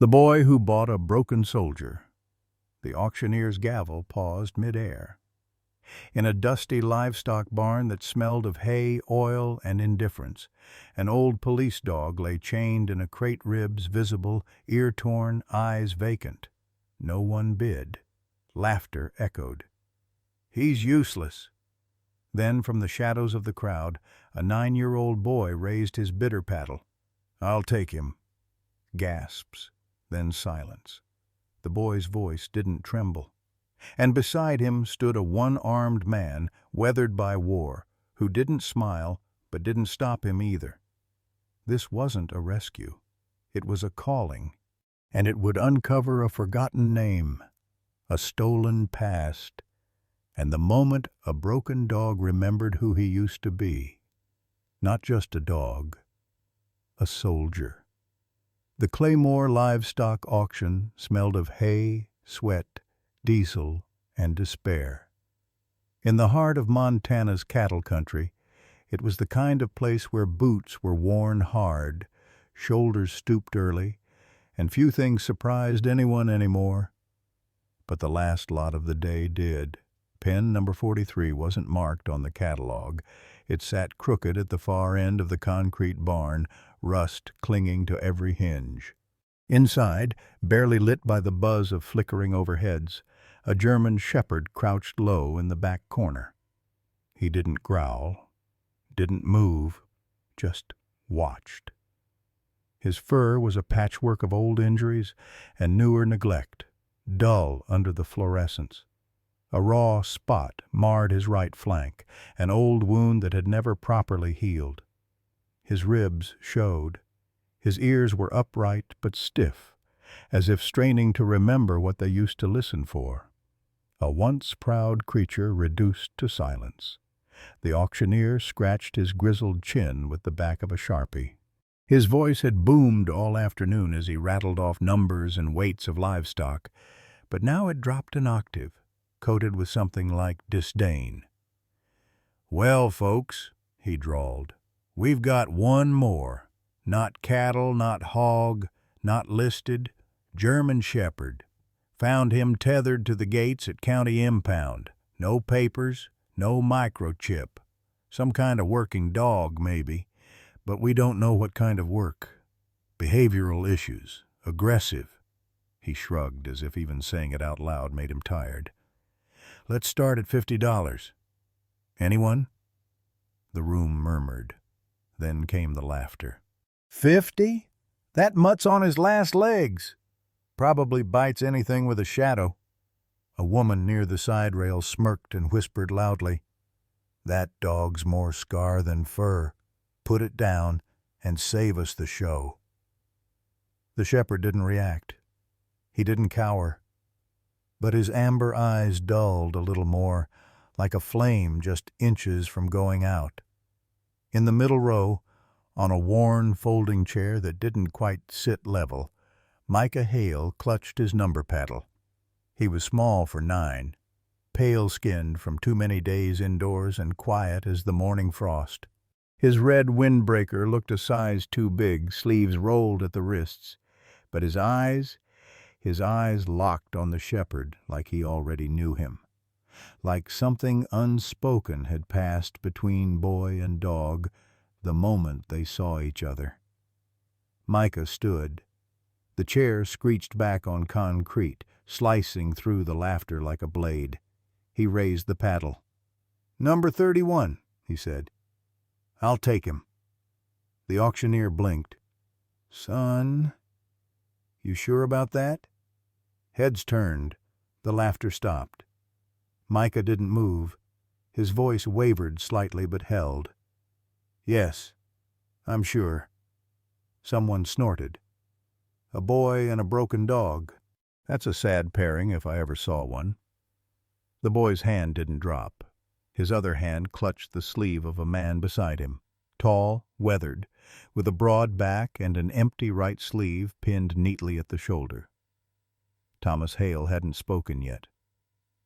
The boy who bought a broken soldier. The auctioneer's gavel paused mid-air. In a dusty livestock barn that smelled of hay, oil, and indifference, an old police dog lay chained in a crate, ribs visible, ear torn, eyes vacant. No one bid. Laughter echoed. "He's useless." Then, from the shadows of the crowd, a 9-year-old boy raised his bitter paddle. "I'll take him." Gasps, then silence. The boy's voice didn't tremble. And beside him stood a one-armed man, weathered by war, who didn't smile, but didn't stop him either. This wasn't a rescue. It was a calling, and it would uncover a forgotten name, a stolen past, and the moment a broken dog remembered who he used to be. Not just a dog, a soldier. The Claymore livestock auction smelled of hay, sweat, diesel, and despair. In the heart of Montana's cattle country, it was the kind of place where boots were worn hard, shoulders stooped early, and few things surprised anyone anymore. But the last lot of the day did. Pen number 43 wasn't marked on the catalog. It sat crooked at the far end of the concrete barn, rust clinging to every hinge. Inside, barely lit by the buzz of flickering overheads, a German shepherd crouched low in the back corner. He didn't growl, didn't move, just watched. His fur was a patchwork of old injuries and newer neglect, dull under the fluorescence. A raw spot marred his right flank, an old wound that had never properly healed. His ribs showed. His ears were upright but stiff, as if straining to remember what they used to listen for. A once proud creature reduced to silence. The auctioneer scratched his grizzled chin with the back of a Sharpie. His voice had boomed all afternoon as he rattled off numbers and weights of livestock, but now it dropped an octave, coated with something like disdain. "Well, folks," he drawled, "we've got one more. Not cattle, not hog, not listed, German shepherd. Found him tethered to the gates at County Impound. No papers, no microchip. Some kind of working dog, maybe, but we don't know what kind of work. Behavioral issues, aggressive." He shrugged, as if even saying it out loud made him tired. "Let's start at $50. Anyone?" The room murmured. Then came the laughter. "50? That mutt's on his last legs. Probably bites anything with a shadow." A woman near the side rail smirked and whispered loudly, "That dog's more scar than fur. Put it down and save us the show." The shepherd didn't react. He didn't cower. But his amber eyes dulled a little more, like a flame just inches from going out. In the middle row, on a worn folding chair that didn't quite sit level, Micah Hale clutched his number paddle. He was small for 9, pale-skinned from too many days indoors and quiet as the morning frost. His red windbreaker looked a size too big, sleeves rolled at the wrists, but his eyes locked on the shepherd like he already knew him. Like something unspoken had passed between boy and dog the moment they saw each other. Micah stood. The chair screeched back on concrete, slicing through the laughter like a blade. He raised the paddle. "Number 31, he said. "I'll take him." The auctioneer blinked. "Son, you sure about that?" Heads turned. The laughter stopped. Micah didn't move. His voice wavered slightly but held. "Yes, I'm sure." Someone snorted. "A boy and a broken dog. That's a sad pairing if I ever saw one." The boy's hand didn't drop. His other hand clutched the sleeve of a man beside him, tall, weathered, with a broad back and an empty right sleeve pinned neatly at the shoulder. Thomas Hale hadn't spoken yet.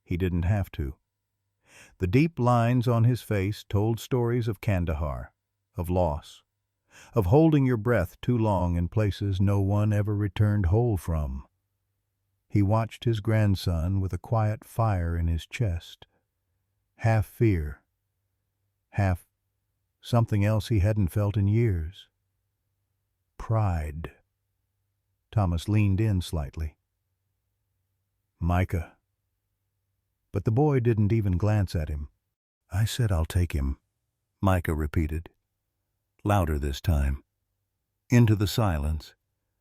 He didn't have to. The deep lines on his face told stories of Kandahar, of loss. of holding your breath too long in places no one ever returned whole from. He watched his grandson with a quiet fire in his chest, half fear, half something else he hadn't felt in years. Pride. Thomas leaned in slightly. Micah. But the boy didn't even glance at him. I said I'll take him, Micah repeated, louder this time. Into the silence,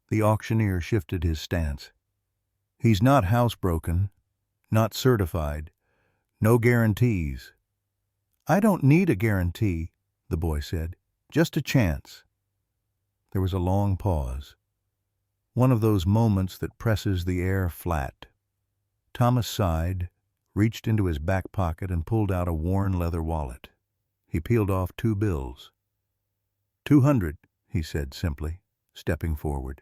the auctioneer shifted his stance. He's not housebroken, not certified, no guarantees. I don't need a guarantee, the boy said, just a chance. There was a long pause, one of those moments that presses the air flat. Thomas sighed, reached into his back pocket and pulled out a worn leather wallet. He peeled off 2 bills. 200, he said simply, stepping forward.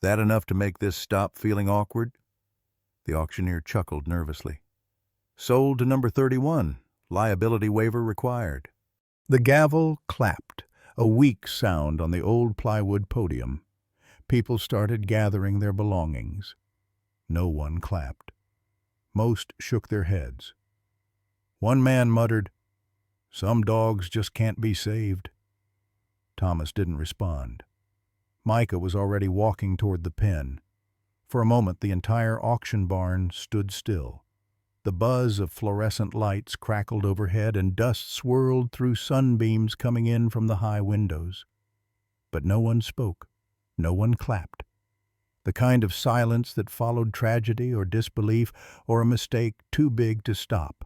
That enough to make this stop feeling awkward? The auctioneer chuckled nervously. Sold to number 31, liability waiver required. The gavel clapped, a weak sound on the old plywood podium. People started gathering their belongings. No one clapped. Most shook their heads. One man muttered, "Some dogs just can't be saved." Thomas didn't respond. Micah was already walking toward the pen. For a moment, the entire auction barn stood still. The buzz of fluorescent lights crackled overhead and dust swirled through sunbeams coming in from the high windows. But no one spoke. No one clapped. The kind of silence that followed tragedy or disbelief or a mistake too big to stop.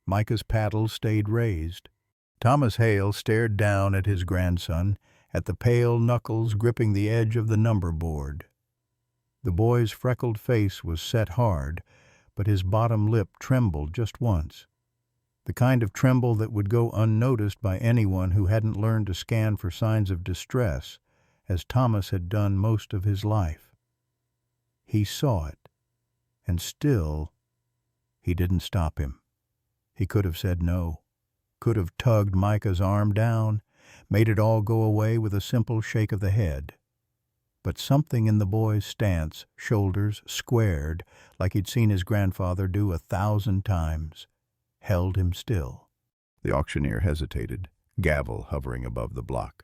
Micah's paddle stayed raised. Thomas Hale stared down at his grandson, at the pale knuckles gripping the edge of the number board. The boy's freckled face was set hard, but his bottom lip trembled just once. The kind of tremble that would go unnoticed by anyone who hadn't learned to scan for signs of distress, as Thomas had done most of his life. He saw it, and still, he didn't stop him. He could have said no, could have tugged Micah's arm down, made it all go away with a simple shake of the head. But something in the boy's stance, shoulders squared, like he'd seen his grandfather do 1,000 times, held him still. The auctioneer hesitated, gavel hovering above the block.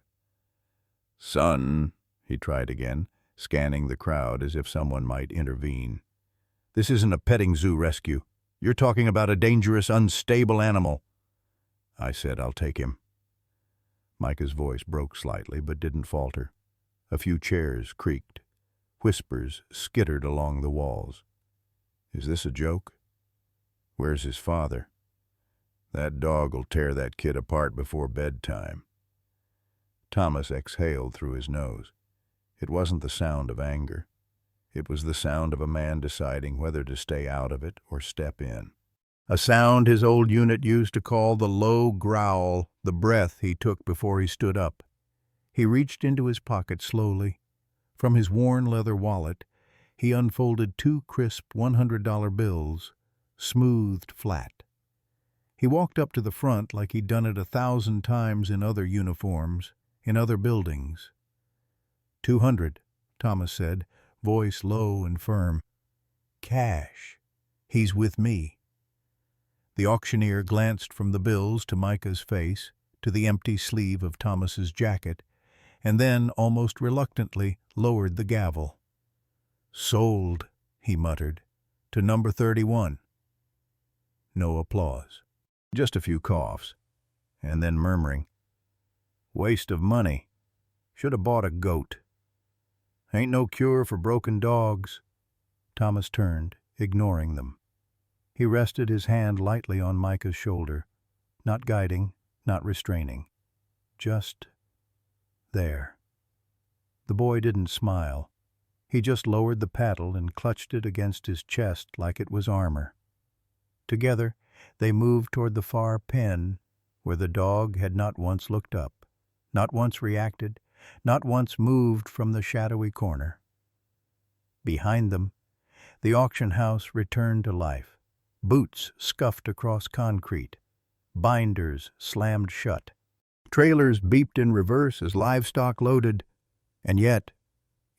Son, he tried again, scanning the crowd as if someone might intervene. This isn't a petting zoo rescue. You're talking about a dangerous, unstable animal. I said I'll take him. Micah's voice broke slightly, but didn't falter. A few chairs creaked. Whispers skittered along the walls. Is this a joke? Where's his father? That dog'll tear that kid apart before bedtime. Thomas exhaled through his nose. It wasn't the sound of anger. It was the sound of a man deciding whether to stay out of it or step in. A sound his old unit used to call the low growl, the breath he took before he stood up. He reached into his pocket slowly. From his worn leather wallet, he unfolded 2 crisp $100 bills, smoothed flat. He walked up to the front like he'd done it 1,000 times in other uniforms, in other buildings. 200, Thomas said, voice low and firm. Cash. He's with me. The auctioneer glanced from the bills to Micah's face, to the empty sleeve of Thomas's jacket, and then, almost reluctantly, lowered the gavel. Sold, he muttered, to number 31. No applause. Just a few coughs, and then murmuring, Waste of money. Should have bought a goat. Ain't no cure for broken dogs. Thomas turned, ignoring them. He rested his hand lightly on Micah's shoulder, not guiding, not restraining. Just there. The boy didn't smile. He just lowered the paddle and clutched it against his chest like it was armor. Together, they moved toward the far pen, where the dog had not once looked up, not once reacted, not once moved from the shadowy corner. Behind them, the auction house returned to life. Boots scuffed across concrete. Binders slammed shut. Trailers beeped in reverse as livestock loaded, and yet,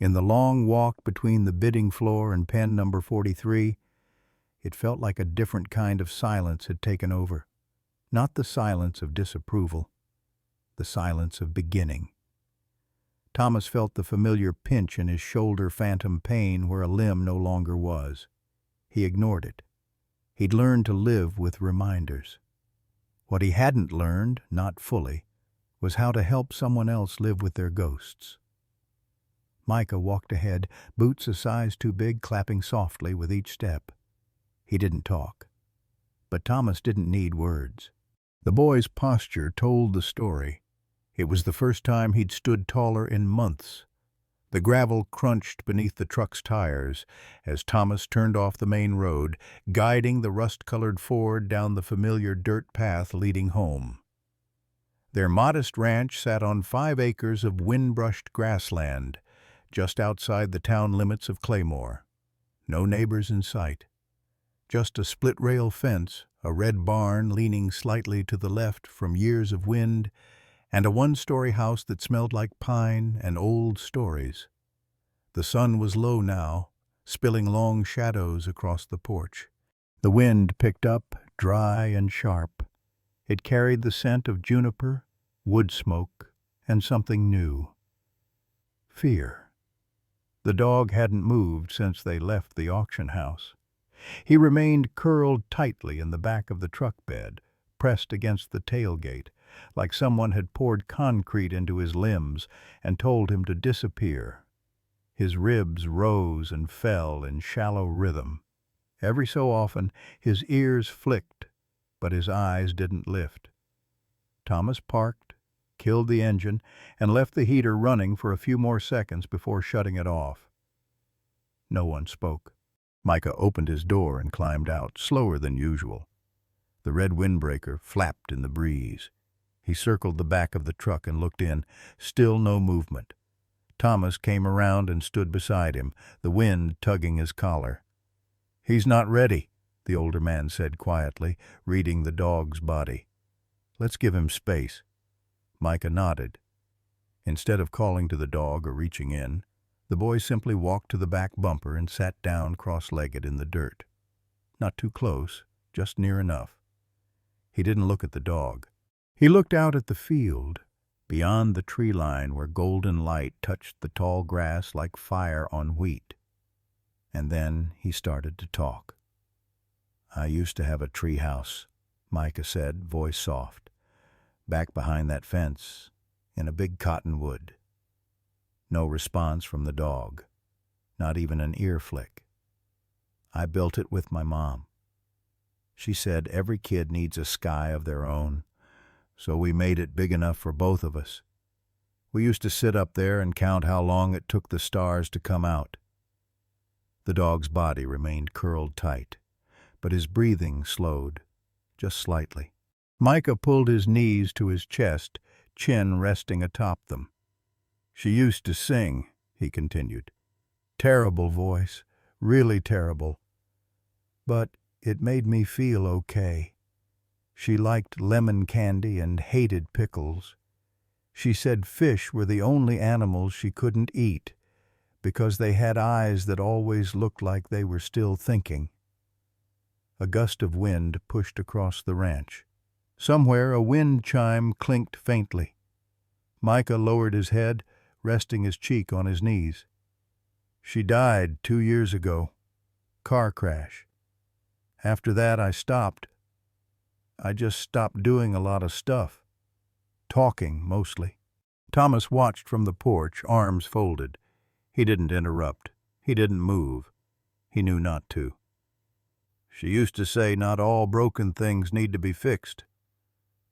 in the long walk between the bidding floor and pen number 43, it felt like a different kind of silence had taken over. Not the silence of disapproval, the silence of beginning. Thomas felt the familiar pinch in his shoulder phantom pain where a limb no longer was. He ignored it. He'd learned to live with reminders. What he hadn't learned, not fully, was how to help someone else live with their ghosts. Micah walked ahead, boots a size too big, clapping softly with each step. He didn't talk. But Thomas didn't need words. The boy's posture told the story. It was the first time he'd stood taller in months. The gravel crunched beneath the truck's tires as Thomas turned off the main road, guiding the rust-colored Ford down the familiar dirt path leading home. Their modest ranch sat on 5 acres of wind-brushed grassland, just outside the town limits of Claymore. No neighbors in sight. Just a split-rail fence, a red barn leaning slightly to the left from years of wind, and a 1-story house that smelled like pine and old stories. The sun was low now, spilling long shadows across the porch. The wind picked up, dry and sharp. It carried the scent of juniper, wood smoke, and something new. Fear. The dog hadn't moved since they left the auction house. He remained curled tightly in the back of the truck bed, pressed against the tailgate, like someone had poured concrete into his limbs and told him to disappear. His ribs rose and fell in shallow rhythm. Every so often, his ears flicked, but his eyes didn't lift. Thomas parked, killed the engine, and left the heater running for a few more seconds before shutting it off. No one spoke. Micah opened his door and climbed out, slower than usual. The red windbreaker flapped in the breeze. He circled the back of the truck and looked in. Still no movement. Thomas came around and stood beside him, the wind tugging his collar. "He's not ready," the older man said quietly, reading the dog's body. "Let's give him space." Micah nodded. Instead of calling to the dog or reaching in, the boy simply walked to the back bumper and sat down cross-legged in the dirt. Not too close, just near enough. He didn't look at the dog. He looked out at the field, beyond the tree line where golden light touched the tall grass like fire on wheat. And then he started to talk. "I used to have a tree house," Micah said, voice soft, "back behind that fence, in a big cottonwood." No response from the dog, not even an ear flick. "I built it with my mom. She said every kid needs a sky of their own, so we made it big enough for both of us. We used to sit up there and count how long it took the stars to come out." The dog's body remained curled tight, but his breathing slowed, just slightly. Micah pulled his knees to his chest, chin resting atop them. "She used to sing," he continued. "Terrible voice, really terrible. But it made me feel okay. She liked lemon candy and hated pickles. She said fish were the only animals she couldn't eat because they had eyes that always looked like they were still thinking." A gust of wind pushed across the ranch. Somewhere a wind chime clinked faintly. Micah lowered his head, resting his cheek on his knees. "She died 2 years ago. Car crash. After that I stopped. I just stopped doing a lot of stuff. Talking, mostly." Thomas watched from the porch, arms folded. He didn't interrupt. He didn't move. He knew not to. "She used to say not all broken things need to be fixed.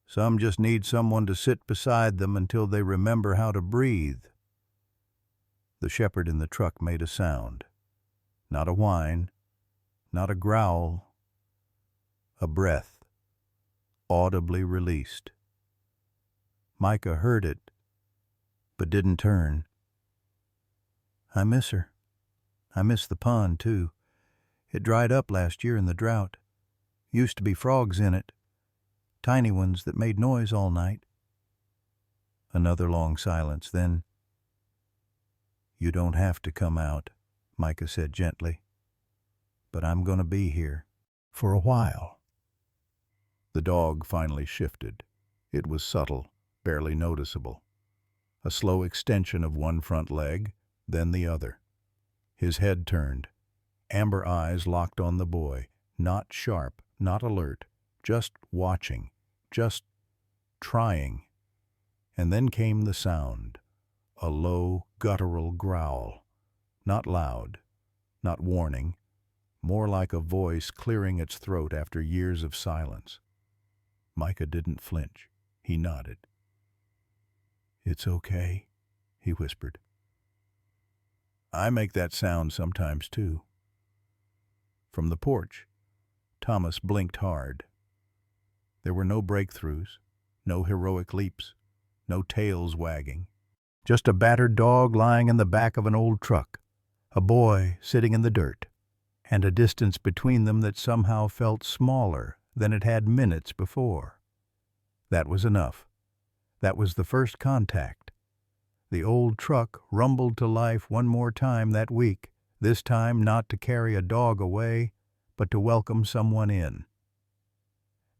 Some just need someone to sit beside them until they remember how to breathe." The shepherd in the truck made a sound. Not a whine, not a growl. A breath, audibly released. Micah heard it, but didn't turn. "I miss her. I miss the pond, too. It dried up last year in the drought. Used to be frogs in it. Tiny ones that made noise all night." Another long silence. Then, "You don't have to come out," Micah said gently. "But I'm going to be here. For a while." The dog finally shifted. It was subtle, barely noticeable. A slow extension of one front leg, then the other. His head turned. Amber eyes locked on the boy, not sharp, not alert, just watching, just trying. And then came the sound, a low, guttural growl. Not loud, not warning, more like a voice clearing its throat after years of silence. Micah didn't flinch. He nodded. "It's okay," he whispered. "I make that sound sometimes, too." From the porch, Thomas blinked hard. There were no breakthroughs, no heroic leaps, no tails wagging. Just a battered dog lying in the back of an old truck, a boy sitting in the dirt, and a distance between them that somehow felt smaller than it had minutes before. That was enough. That was the first contact. The old truck rumbled to life one more time that week, this time not to carry a dog away, but to welcome someone in.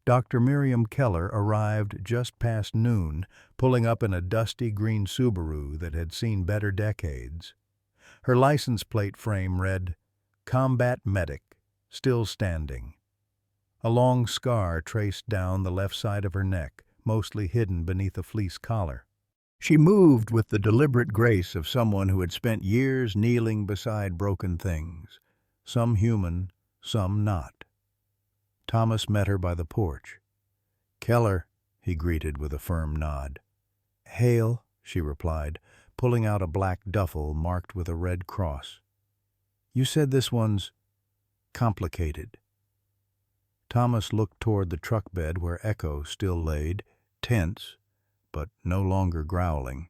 Dr. Miriam Keller arrived just past noon, pulling up in a dusty green Subaru that had seen better decades. Her license plate frame read, "Combat Medic, still standing." A long scar traced down the left side of her neck, mostly hidden beneath a fleece collar. She moved with the deliberate grace of someone who had spent years kneeling beside broken things, some human, some not. Thomas met her by the porch. "Keller," he greeted with a firm nod. "Hail," she replied, pulling out a black duffel marked with a red cross. "You said this one's complicated." Thomas looked toward the truck bed where Echo still laid, tense, but no longer growling.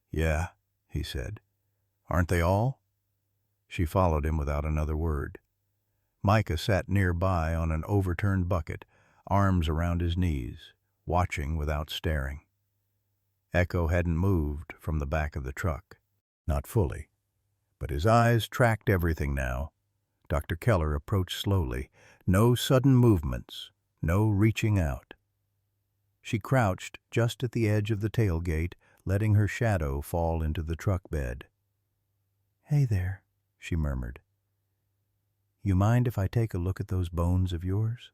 "Yeah," he said. "Aren't they all?" She followed him without another word. Micah sat nearby on an overturned bucket, arms around his knees, watching without staring. Echo hadn't moved from the back of the truck. Not fully. But his eyes tracked everything now. Dr. Keller approached slowly. No sudden movements, no reaching out. She crouched just at the edge of the tailgate, letting her shadow fall into the truck bed. "Hey there," she murmured. "You mind if I take a look at those bones of yours?"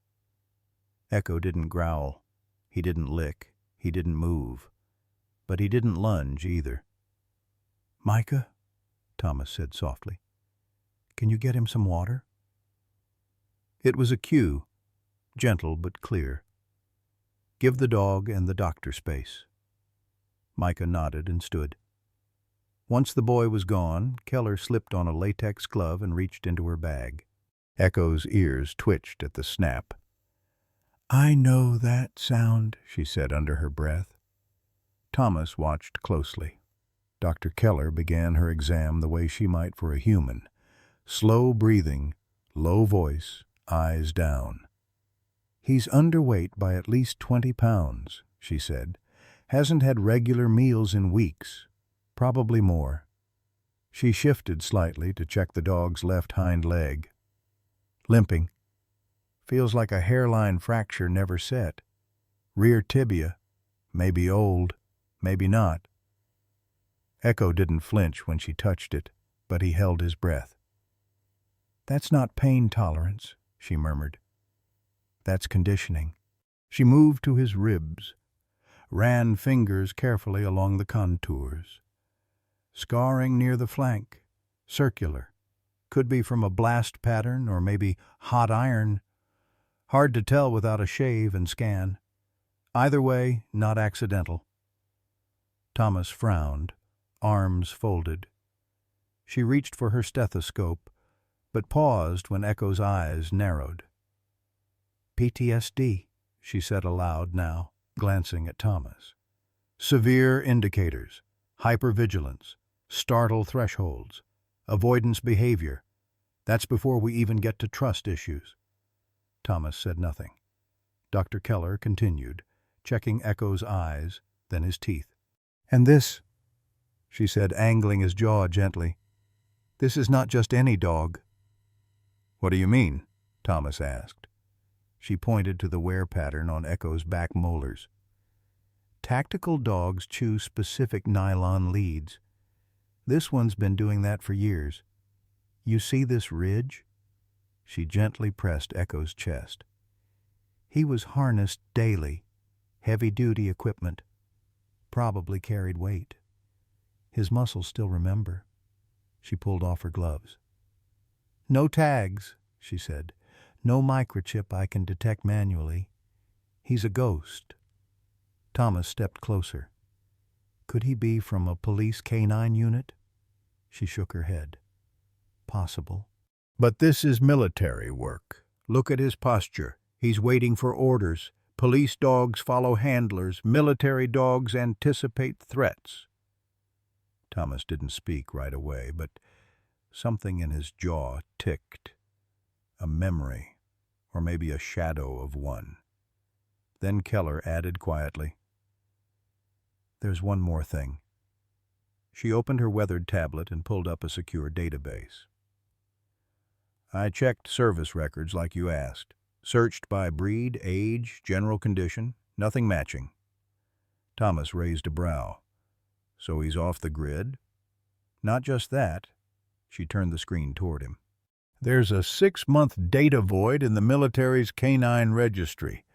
Echo didn't growl. He didn't lick. He didn't move. But he didn't lunge either. "Micah," Thomas said softly, "can you get him some water?" It was a cue, gentle but clear. "Give the dog and the doctor space." Micah nodded and stood. Once the boy was gone, Keller slipped on a latex glove and reached into her bag. Echo's ears twitched at the snap. "I know that sound," she said under her breath. Thomas watched closely. Dr. Keller began her exam the way she might for a human. Slow breathing, low voice, eyes down. "He's underweight by at least 20 pounds, she said. "Hasn't had regular meals in weeks. Probably more." She shifted slightly to check the dog's left hind leg. "Limping. Feels like a hairline fracture never set. Rear tibia. Maybe old, maybe not." Echo didn't flinch when she touched it, but he held his breath. "That's not pain tolerance," she murmured. "That's conditioning." She moved to his ribs, ran fingers carefully along the contours. Scarring near the flank, circular. Could be from a blast pattern or maybe hot iron. Hard to tell without a shave and scan. Either way, not accidental. Thomas frowned, arms folded. She reached for her stethoscope, but paused when Echo's eyes narrowed. "PTSD," she said aloud now, glancing at Thomas. "Severe indicators, hypervigilance, startle thresholds, avoidance behavior. That's before we even get to trust issues." Thomas said nothing. Dr. Keller continued, checking Echo's eyes, then his teeth. "And this," she said, angling his jaw gently, "this is not just any dog." "What do you mean?" Thomas asked. She pointed to the wear pattern on Echo's back molars. "Tactical dogs choose specific nylon leads. This one's been doing that for years. You see this ridge?" She gently pressed Echo's chest. "He was harnessed daily, heavy-duty equipment, probably carried weight. His muscles still remember." She pulled off her gloves. "No tags," she said. "No microchip I can detect manually. He's a ghost." Thomas stepped closer. "Could he be from a police canine unit?" She shook her head. "Possible. But this is military work. Look at his posture. He's waiting for orders. Police dogs follow handlers. Military dogs anticipate threats." Thomas didn't speak right away, but something in his jaw ticked. A memory, or maybe a shadow of one. Then Keller added quietly, "There's one more thing." She opened her weathered tablet and pulled up a secure database. "I checked service records like you asked. Searched by breed, age, general condition, nothing matching." Thomas raised a brow. "So he's off the grid?" "Not just that." She turned the screen toward him. "There's a 6-month data void in the military's canine registry,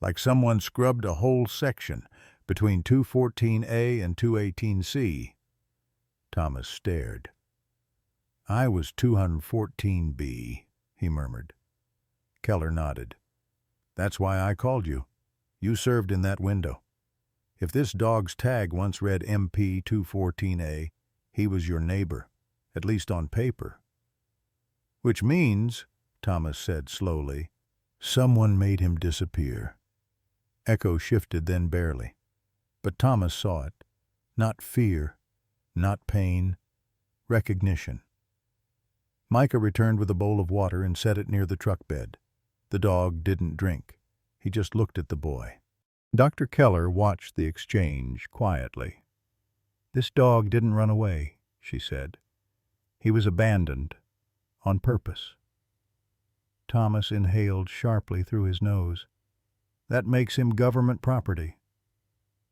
like someone scrubbed a whole section between 214A and 218C. Thomas stared. "I was 214B, he murmured. Keller nodded. "That's why I called you. You served in that window. If this dog's tag once read MP 214A, he was your neighbor, at least on paper." "Which means," Thomas said slowly, "someone made him disappear." Echo shifted, then barely. But Thomas saw it. Not fear, not pain, recognition. Micah returned with a bowl of water and set it near the truck bed. The dog didn't drink. He just looked at the boy. Dr. Keller watched the exchange quietly. "This dog didn't run away," she said. "He was abandoned, on purpose." Thomas inhaled sharply through his nose. "That makes him government property."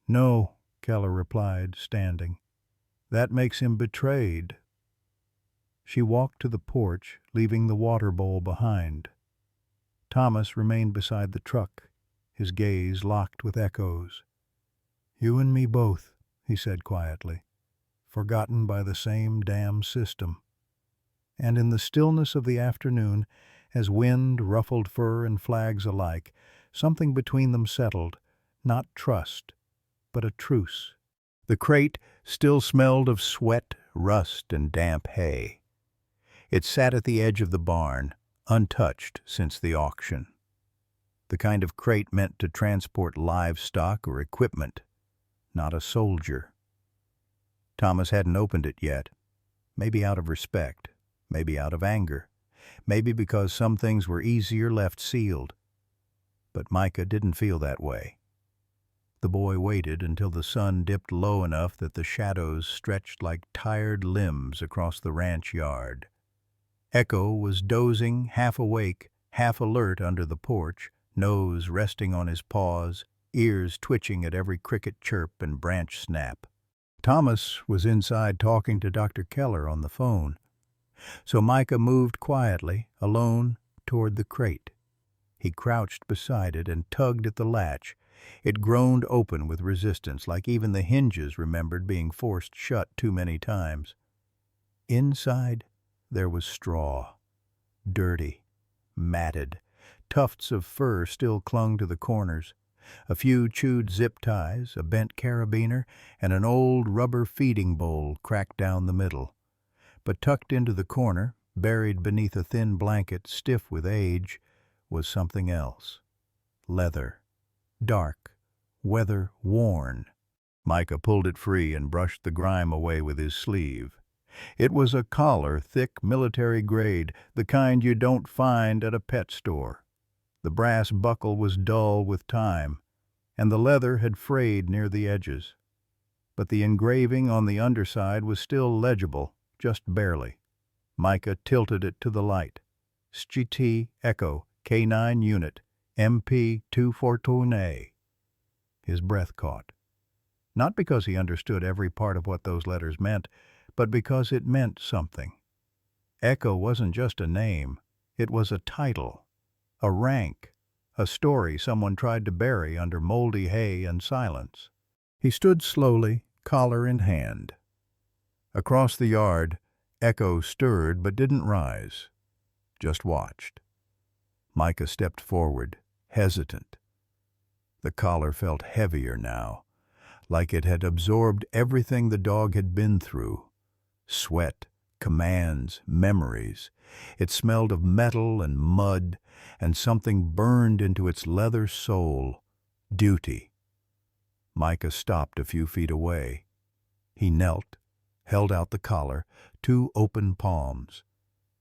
"No," Keller replied, standing. "That makes him betrayed." She walked to the porch, leaving the water bowl behind. Thomas remained beside the truck, his gaze locked with Echo's. "You and me both," he said quietly, "forgotten by the same damn system." And in the stillness of the afternoon, as wind ruffled fur and flags alike, something between them settled, not trust, but a truce. The crate still smelled of sweat, rust, and damp hay. It sat at the edge of the barn, untouched since the auction. The kind of crate meant to transport livestock or equipment, not a soldier. Thomas hadn't opened it yet, maybe out of respect, maybe out of anger, maybe because some things were easier left sealed. But Micah didn't feel that way. The boy waited until the sun dipped low enough that the shadows stretched like tired limbs across the ranch yard. Echo was dozing, half awake, half alert under the porch, nose resting on his paws, ears twitching at every cricket chirp and branch snap. Thomas was inside talking to Dr. Keller on the phone. So Micah moved quietly, alone, toward the crate. He crouched beside it and tugged at the latch. It groaned open with resistance, like even the hinges remembered being forced shut too many times. Inside, there was straw. Dirty, matted. Tufts of fur still clung to the corners. A few chewed zip ties, a bent carabiner, and an old rubber feeding bowl cracked down the middle. But tucked into the corner, buried beneath a thin blanket stiff with age, was something else. Leather. Dark. Weather-worn. Micah pulled it free and brushed the grime away with his sleeve. It was a collar, thick military grade, the kind you don't find at a pet store. The brass buckle was dull with time, and the leather had frayed near the edges. but the engraving on the underside was still legible, just barely. Micah tilted it to the light. SGT Echo K9 Unit MP214A. His breath caught. Not because he understood every part of what those letters meant, but because it meant something. Echo wasn't just a name, it was a title, a rank, a story someone tried to bury under moldy hay and silence. He stood slowly, collar in hand. Across the yard, Echo stirred but didn't rise, just watched. Micah stepped forward, hesitant. The collar felt heavier now, like it had absorbed everything the dog had been through. Sweat, commands, memories. It smelled of metal and mud, and something burned into its leather soul. Duty. Micah stopped a few feet away. He knelt, held out the collar, 2 open palms,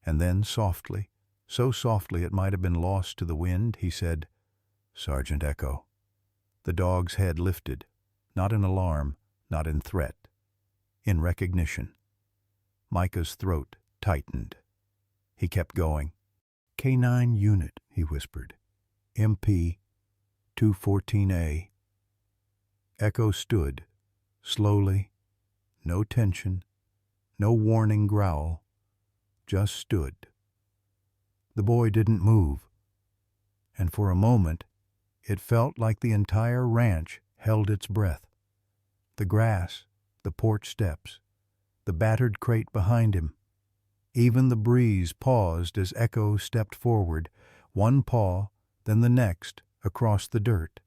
and then softly, so softly it might have been lost to the wind, he said, "Sergeant Echo." The dog's head lifted, not in alarm, not in threat, in recognition. Micah's throat tightened. He kept going. "K9 Unit," he whispered. "MP 214A." Echo stood, slowly, no tension, no warning growl, just stood. The boy didn't move, and for a moment it felt like the entire ranch held its breath. The grass, the porch steps, the battered crate behind him. Even the breeze paused as Echo stepped forward, one paw, then the next, across the dirt.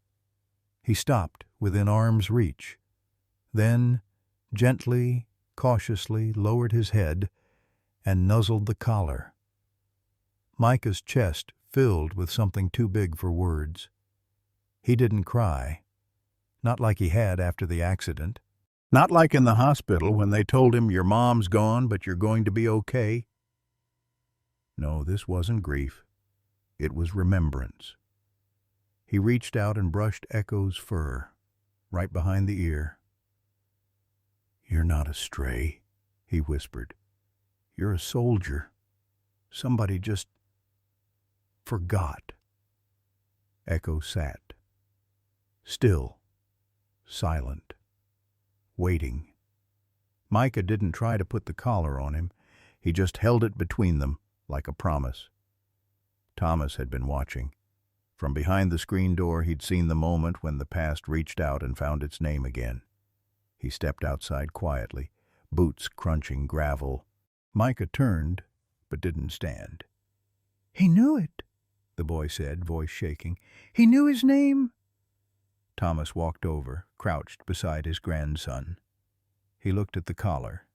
He stopped within arm's reach, then, gently, cautiously lowered his head and nuzzled the collar. Micah's chest filled with something too big for words. He didn't cry, not like he had after the accident. Not like in the hospital when they told him, "Your mom's gone, but you're going to be okay." No, this wasn't grief. It was remembrance. He reached out and brushed Echo's fur, right behind the ear. "You're not a stray," he whispered. "You're a soldier. Somebody just forgot." Echo sat, still, silent, waiting. Micah didn't try to put the collar on him. He just held it between them, like a promise. Thomas had been watching. From behind the screen door, he'd seen the moment when the past reached out and found its name again. He stepped outside quietly, boots crunching gravel. Micah turned, but didn't stand. "He knew it," the boy said, voice shaking. "He knew his name." Thomas walked over, crouched beside his grandson. He looked at the collar,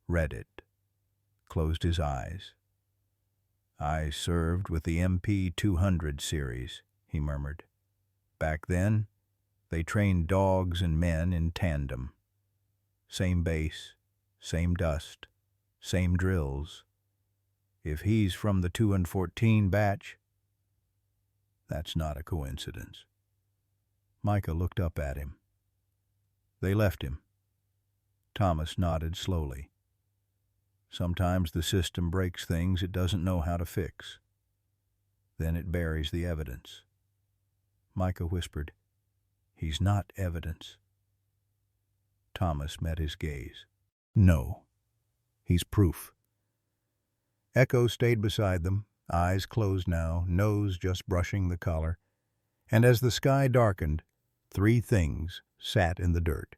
read it, closed his eyes. "I served with the MP 200 series," he murmured. "Back then, they trained dogs and men in tandem. Same base, same dust, same drills. If he's from the 2 and 14 batch, that's not a coincidence." Micah looked up at him. They left him. Thomas nodded slowly. Sometimes the system breaks things it doesn't know how to fix. Then it buries the evidence. Micah whispered, "He's not evidence." Thomas met his gaze. "No, he's proof." Echo stayed beside them, eyes closed now, nose just brushing the collar. And as the sky darkened, 3 things sat in the dirt.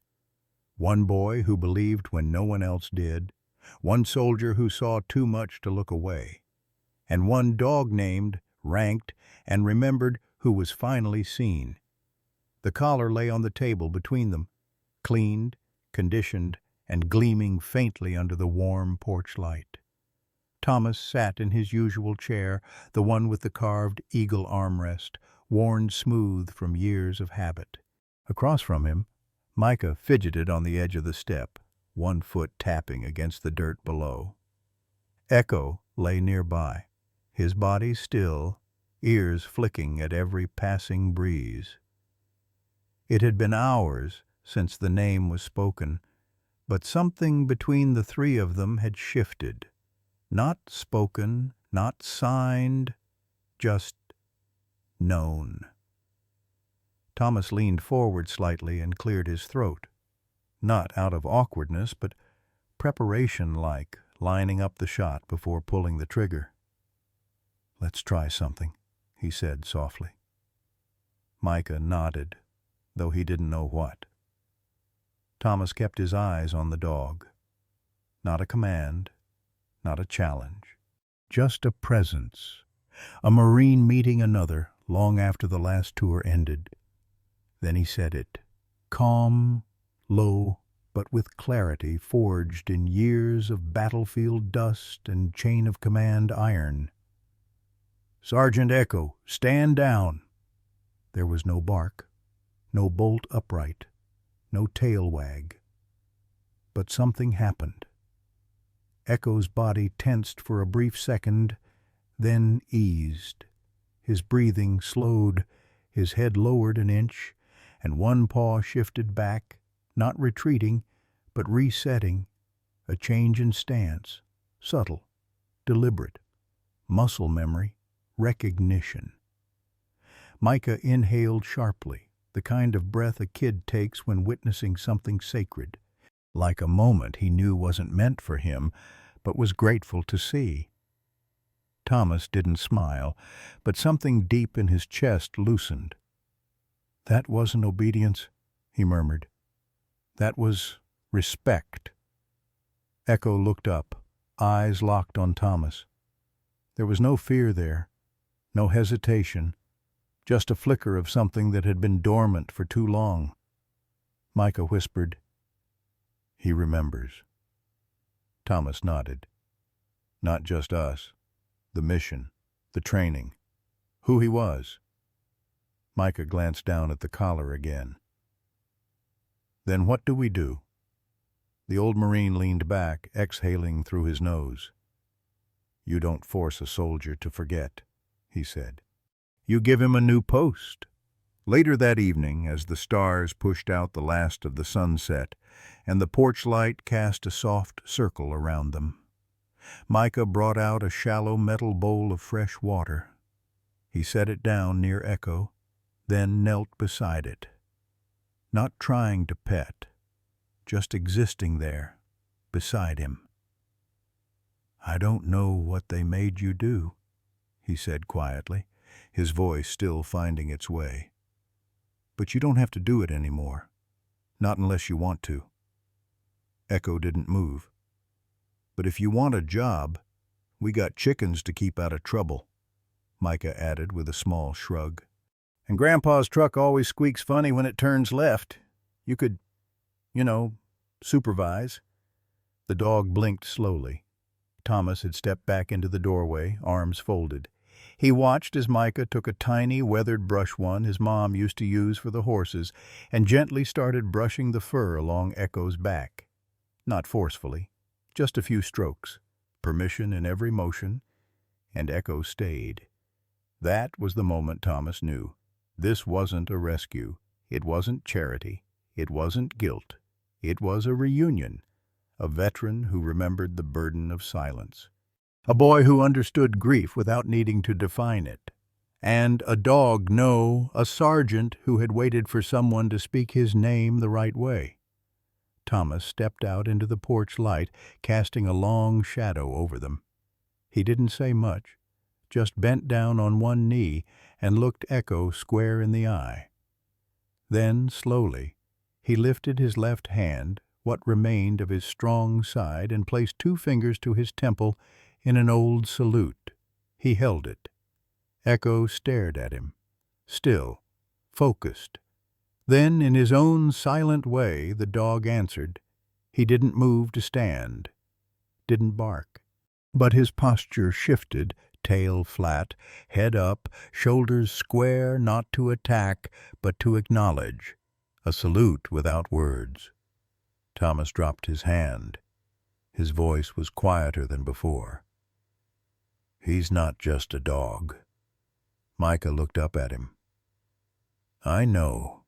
One boy who believed when no one else did, one soldier who saw too much to look away, and one dog named, ranked, and remembered who was finally seen. The collar lay on the table between them, cleaned, conditioned, and gleaming faintly under the warm porch light. Thomas sat in his usual chair, the one with the carved eagle armrest, worn smooth from years of habit. Across from him, Micah fidgeted on the edge of the step, one foot tapping against the dirt below. Echo lay nearby, his body still, ears flicking at every passing breeze. It had been hours since the name was spoken, but something between the three of them had shifted. Not spoken, not signed, just known. Thomas leaned forward slightly and cleared his throat. Not out of awkwardness, but preparation-like, lining up the shot before pulling the trigger. "Let's try something," he said softly. Micah nodded, though he didn't know what. Thomas kept his eyes on the dog. Not a command, not a challenge, just a presence. A Marine meeting another long after the last tour ended. Then he said it, calm, low, but with clarity forged in years of battlefield dust and chain of command iron. "Sergeant Echo, stand down." There was no bark, no bolt upright, no tail wag. But something happened. Echo's body tensed for a brief second, then eased. His breathing slowed, his head lowered an inch, and one paw shifted back, not retreating, but resetting, a change in stance, subtle, deliberate, muscle memory, recognition. Micah inhaled sharply, the kind of breath a kid takes when witnessing something sacred, like a moment he knew wasn't meant for him, but was grateful to see. Thomas didn't smile, but something deep in his chest loosened. "That wasn't obedience," he murmured. "That was respect." Echo looked up, eyes locked on Thomas. There was no fear there, no hesitation, just a flicker of something that had been dormant for too long. Micah whispered, "He remembers." Thomas nodded. Not just us, the mission, the training, who he was. Micah glanced down at the collar again. "Then what do we do?" The old Marine leaned back, exhaling through his nose. "You don't force a soldier to forget," he said. "You give him a new post." Later that evening, as the stars pushed out the last of the sunset, and the porch light cast a soft circle around them, Micah brought out a shallow metal bowl of fresh water. He set it down near Echo, then knelt beside it. Not trying to pet, just existing there, beside him. "I don't know what they made you do," he said quietly, his voice still finding its way. "But you don't have to do it anymore. Not unless you want to." Echo didn't move. "But if you want a job, we got chickens to keep out of trouble," Micah added with a small shrug. "And Grandpa's truck always squeaks funny when it turns left. You could, supervise." The dog blinked slowly. Thomas had stepped back into the doorway, arms folded. He watched as Micah took a tiny, weathered brush one his mom used to use for the horses and gently started brushing the fur along Echo's back. Not forcefully, just a few strokes, permission in every motion, and Echo stayed. That was the moment Thomas knew. This wasn't a rescue. It wasn't charity. It wasn't guilt. It was a reunion, a veteran who remembered the burden of silence. A boy who understood grief without needing to define it. And a dog, no, a sergeant who had waited for someone to speak his name the right way. Thomas stepped out into the porch light, casting a long shadow over them. He didn't say much, just bent down on one knee and looked Echo square in the eye. Then, slowly, he lifted his left hand, what remained of his strong side, and placed 2 fingers to his temple in an old salute. He held it. Echo stared at him, still, focused. Then, in his own silent way, the dog answered. He didn't move to stand, didn't bark. But his posture shifted, tail flat, head up, shoulders square, not to attack, but to acknowledge. A salute without words. Thomas dropped his hand. His voice was quieter than before. "He's not just a dog." Micah looked up at him. "I know."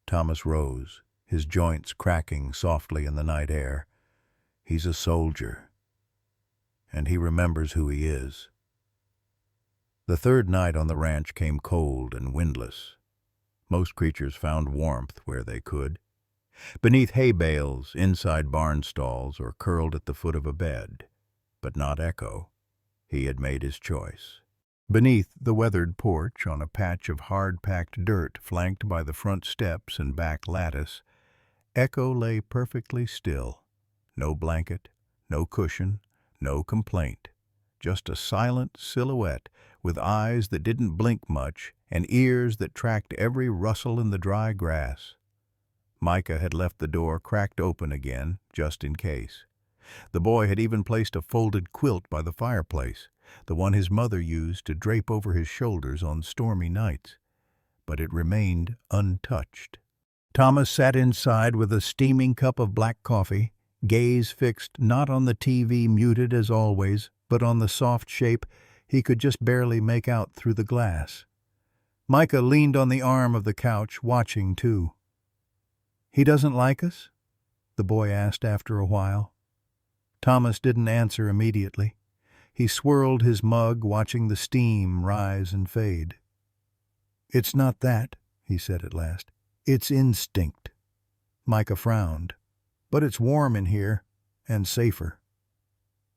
Thomas rose. his joints cracking softly in the night air. He's a soldier, and he remembers who he is. The third night on the ranch came cold and windless. Most creatures found warmth where they could, beneath hay bales, inside barn stalls, or curled at the foot of a bed. But not Echo. He had made his choice. Beneath the weathered porch, on a patch of hard-packed dirt flanked by the front steps and back lattice, Echo lay perfectly still. No blanket, no cushion, no complaint. Just a silent silhouette with eyes that didn't blink much and ears that tracked every rustle in the dry grass. Micah had left the door cracked open again, just in case. The boy had even placed a folded quilt by the fireplace, the one his mother used to drape over his shoulders on stormy nights. But it remained untouched. Thomas sat inside with a steaming cup of black coffee, gaze fixed not on the TV muted as always, but on the soft shape he could just barely make out through the glass. Micah leaned on the arm of the couch, watching too. "He doesn't like us?" the boy asked after a while. Thomas didn't answer immediately. He swirled his mug, watching the steam rise and fade. "It's not that," he said at last. "It's instinct." Micah frowned. "But it's warm in here, and safer."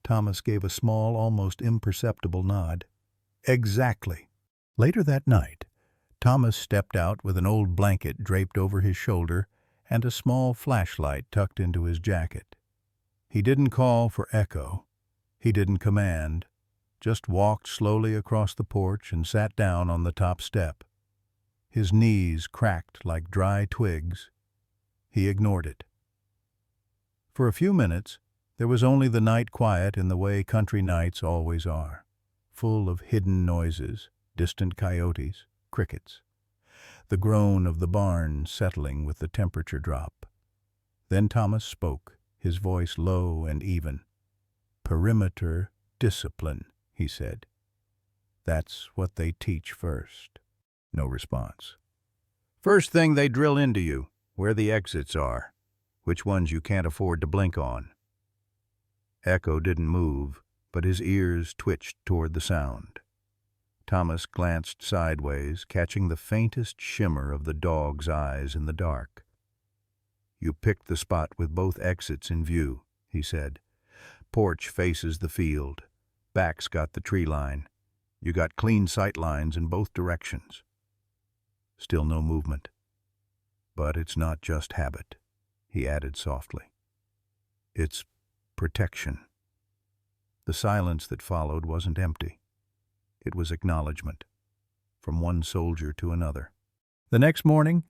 Thomas gave a small, almost imperceptible nod. "Exactly." Later that night, Thomas stepped out with an old blanket draped over his shoulder and a small flashlight tucked into his jacket. He didn't call for Echo. He didn't command, just walked slowly across the porch and sat down on the top step. His knees cracked like dry twigs. He ignored it. For a few minutes, there was only the night quiet in the way country nights always are, full of hidden noises, distant coyotes, crickets, the groan of the barn settling with the temperature drop. Then Thomas spoke, his voice low and even. "Perimeter discipline," he said. "That's what they teach first." No response. "First thing they drill into you, where the exits are, which ones you can't afford to blink on." Echo didn't move, but his ears twitched toward the sound. Thomas glanced sideways, catching the faintest shimmer of the dog's eyes in the dark. "You picked the spot with both exits in view," he said. "Porch faces the field. Back's got the tree line. You got clean sight lines in both directions." Still no movement. "But it's not just habit," he added softly. "It's protection." The silence that followed wasn't empty. It was acknowledgment, from one soldier to another. The next morning,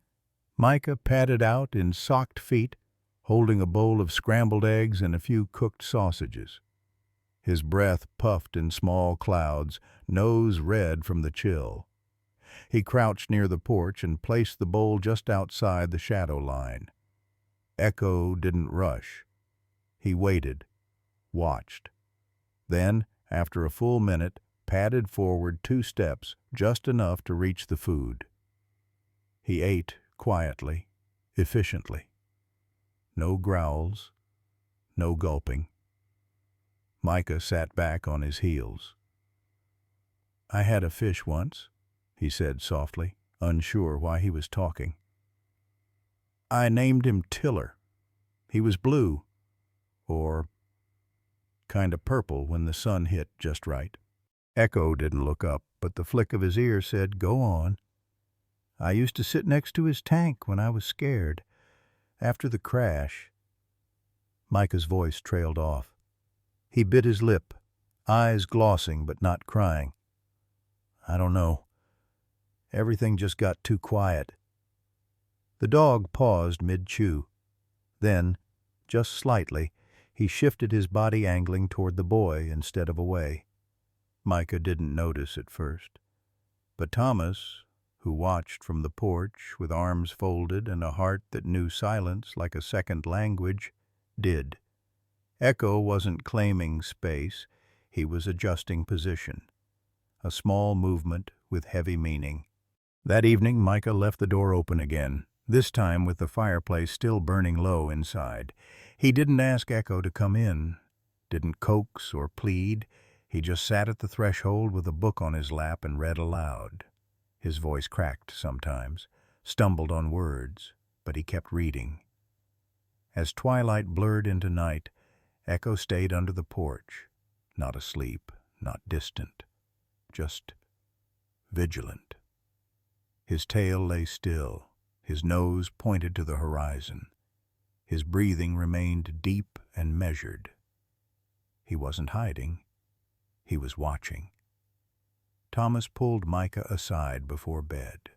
Micah padded out in socked feet, holding a bowl of scrambled eggs and a few cooked sausages. His breath puffed in small clouds, nose red from the chill. He crouched near the porch and placed the bowl just outside the shadow line. Echo didn't rush. He waited, watched. Then, after a full minute, padded forward 2 steps, just enough to reach the food. He ate quietly, efficiently. No growls, no gulping. Micah sat back on his heels. "I had a fish once," he said softly, unsure why he was talking. "I named him Tiller. He was blue, or kind of purple when the sun hit just right." Echo didn't look up, but the flick of his ear said, "Go on." "I used to sit next to his tank when I was scared. After the crash." Micah's voice trailed off. He bit his lip, eyes glossing but not crying. "I don't know. Everything just got too quiet." The dog paused mid-chew. Then, just slightly, he shifted his body angling toward the boy instead of away. Micah didn't notice at first. But Thomas, who watched from the porch with arms folded and a heart that knew silence like a second language, did. Echo wasn't claiming space, he was adjusting position. A small movement with heavy meaning. That evening Micah left the door open again, this time with the fireplace still burning low inside. He didn't ask Echo to come in, didn't coax or plead. He just sat at the threshold with a book on his lap and read aloud. His voice cracked sometimes, stumbled on words, but he kept reading. As twilight blurred into night, Echo stayed under the porch, not asleep, not distant, just vigilant. His tail lay still, his nose pointed to the horizon. His breathing remained deep and measured. He wasn't hiding. He was watching. Thomas pulled Micah aside before bed.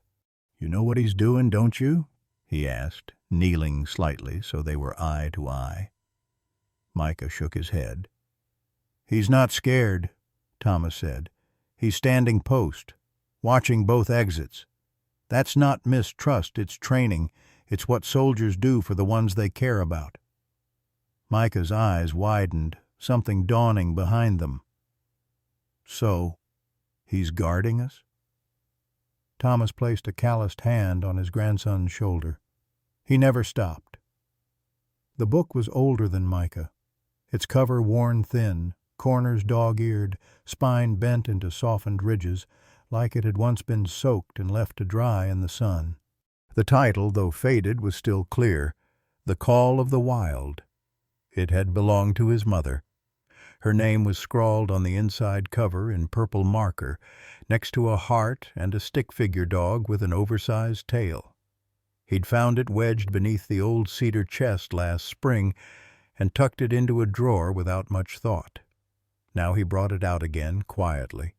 "You know what he's doing, don't you?" he asked, kneeling slightly so they were eye to eye. Micah shook his head. "He's not scared," Thomas said. "He's standing post, watching both exits. That's not mistrust, it's training. It's what soldiers do for the ones they care about." Micah's eyes widened, something dawning behind them. "So, he's guarding us?" Thomas placed a calloused hand on his grandson's shoulder. He never stopped. The book was older than Micah, its cover worn thin, corners dog-eared, spine bent into softened ridges, like it had once been soaked and left to dry in the sun. The title, though faded, was still clear, The Call of the Wild. It had belonged to his mother. Her name was scrawled on the inside cover in purple marker, next to a heart and a stick-figure dog with an oversized tail. He'd found it wedged beneath the old cedar chest last spring and tucked it into a drawer without much thought. Now he brought it out again, quietly,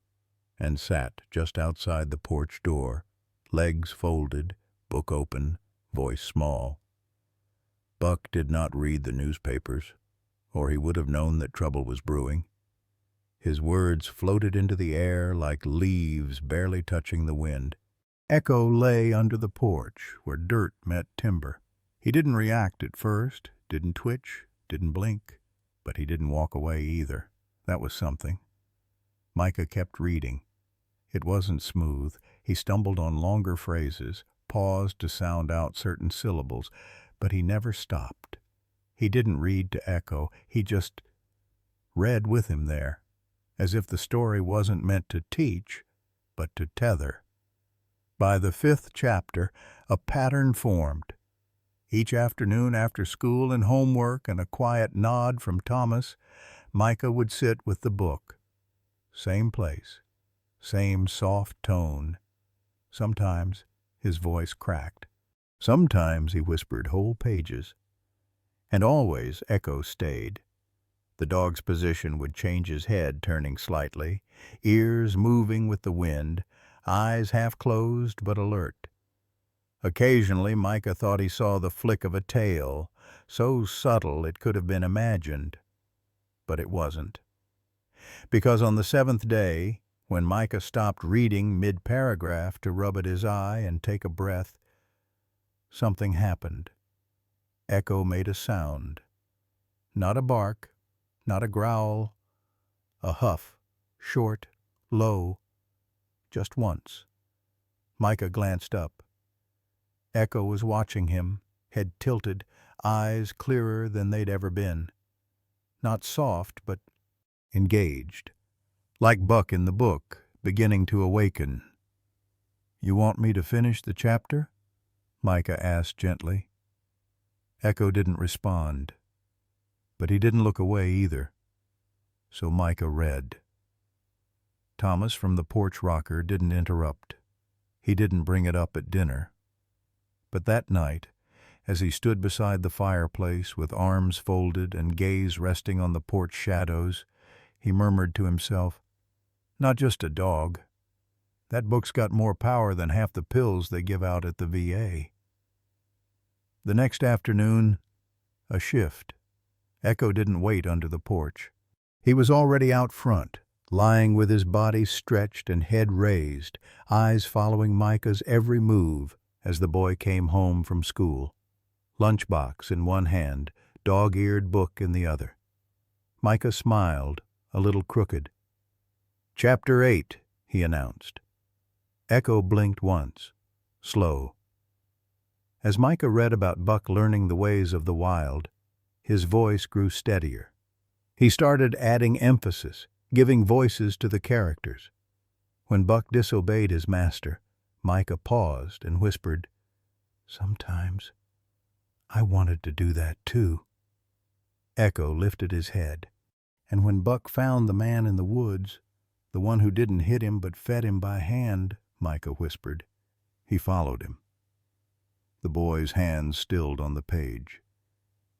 and sat just outside the porch door, legs folded, book open, voice small. Buck did not read the newspapers, or he would have known that trouble was brewing. His words floated into the air like leaves barely touching the wind. Echo lay under the porch, where dirt met timber. He didn't react at first, didn't twitch, didn't blink, but he didn't walk away either. That was something. Micah kept reading. It wasn't smooth. He stumbled on longer phrases, paused to sound out certain syllables, but he never stopped. He didn't read to Echo, he just read with him there, as if the story wasn't meant to teach, but to tether. By the 5th chapter, a pattern formed. Each afternoon after school and homework and a quiet nod from Thomas, Micah would sit with the book. Same place, same soft tone. Sometimes his voice cracked. Sometimes he whispered whole pages. And always Echo stayed. The dog's position would change his head, turning slightly, ears moving with the wind, eyes half closed but alert. Occasionally Micah thought he saw the flick of a tail, so subtle it could have been imagined. But it wasn't. Because on the 7th day, when Micah stopped reading mid-paragraph to rub at his eye and take a breath, something happened. Echo made a sound. Not a bark, not a growl, a huff, short, low, just once. Micah glanced up. Echo was watching him, head tilted, eyes clearer than they'd ever been. Not soft, but engaged. Like Buck in the book, beginning to awaken. "You want me to finish the chapter?" Micah asked gently. Echo didn't respond, but he didn't look away either. So Micah read. Thomas from the porch rocker didn't interrupt. He didn't bring it up at dinner. But that night, as he stood beside the fireplace with arms folded and gaze resting on the porch shadows, he murmured to himself, "Not just a dog. That book's got more power than half the pills they give out at the VA." The next afternoon, a shift. Echo didn't wait under the porch. He was already out front, lying with his body stretched and head raised, eyes following Micah's every move as the boy came home from school. Lunchbox in one hand, dog-eared book in the other. Micah smiled, a little crooked. "Chapter 8, he announced. Echo blinked once, slow. As Micah read about Buck learning the ways of the wild, his voice grew steadier. He started adding emphasis, giving voices to the characters. When Buck disobeyed his master, Micah paused and whispered, "Sometimes I wanted to do that too." Echo lifted his head, and when Buck found the man in the woods, the one who didn't hit him but fed him by hand, Micah whispered, he followed him. The boy's hands stilled on the page.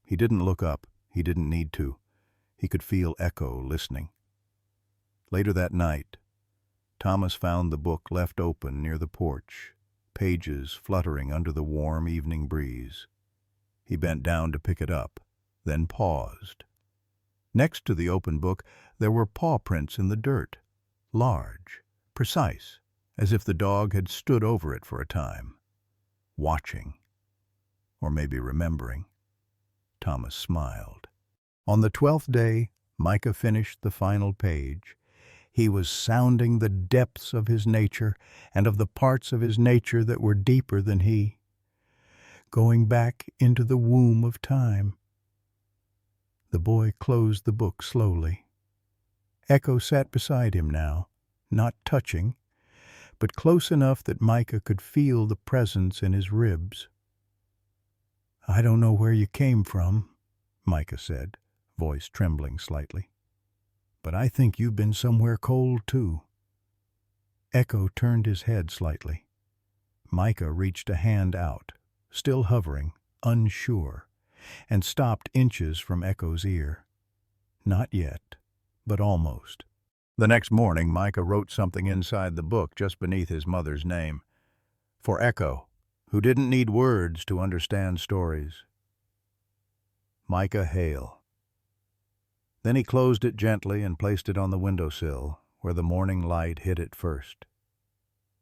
He didn't look up. He didn't need to. He could feel Echo listening. Later that night, Thomas found the book left open near the porch, pages fluttering under the warm evening breeze. He bent down to pick it up, then paused. Next to the open book, there were paw prints in the dirt, large, precise, as if the dog had stood over it for a time. Watching, or maybe remembering. Thomas smiled. On the 12th day, Micah finished the final page. He was sounding the depths of his nature and of the parts of his nature that were deeper than he, going back into the womb of time. The boy closed the book slowly. Echo sat beside him now, not touching, but close enough that Micah could feel the presence in his ribs. "I don't know where you came from," Micah said, voice trembling slightly, "but I think you've been somewhere cold too." Echo turned his head slightly. Micah reached a hand out, still hovering, unsure, and stopped inches from Echo's ear. Not yet, but almost. The next morning, Micah wrote something inside the book just beneath his mother's name. For Echo, who didn't need words to understand stories. Micah Hale. Then he closed it gently and placed it on the windowsill, where the morning light hit it first.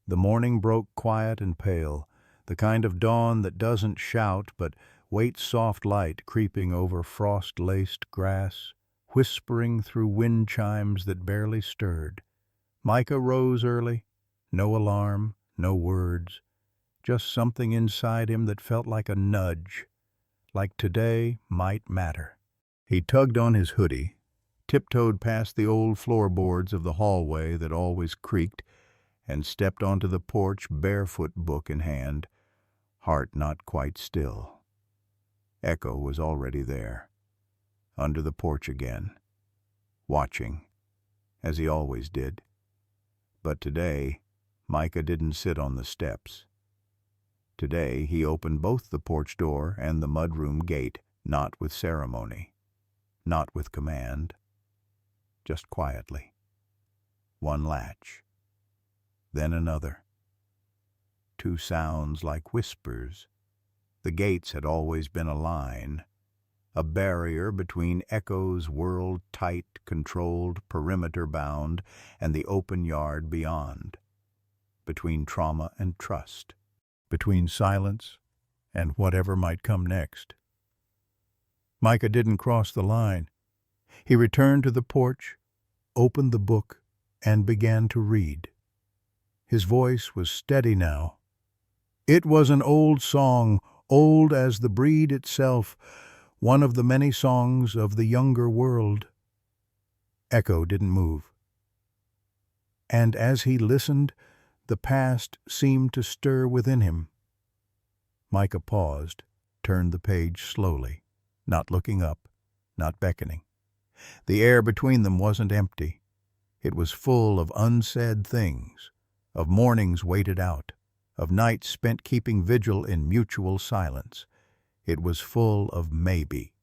The morning broke quiet and pale, the kind of dawn that doesn't shout but waits soft light creeping over frost-laced grass, whispering through wind chimes that barely stirred. Micah rose early, no alarm, no words, just something inside him that felt like a nudge, like today might matter. He tugged on his hoodie, tiptoed past the old floorboards of the hallway that always creaked, and stepped onto the porch barefoot, book in hand, heart not quite still. Echo was already there, under the porch again, watching, as he always did. But today, Micah didn't sit on the steps. Today he opened both the porch door and the mudroom gate, not with ceremony, not with command, just quietly. One latch, then another. Two sounds like whispers. The gates had always been a line, a barrier between Echo's world tight, controlled, perimeter-bound, and the open yard beyond, between trauma and trust, between silence and whatever might come next. Micah didn't cross the line. He returned to the porch, opened the book, and began to read. His voice was steady now. It was an old song, old as the breed itself, one of the many songs of the younger world. Echo didn't move. And as he listened, the past seemed to stir within him. Micah paused, turned the page slowly, not looking up, not beckoning. The air between them wasn't empty. It was full of unsaid things, of mornings waited out, of nights spent keeping vigil in mutual silence. It was full of maybe.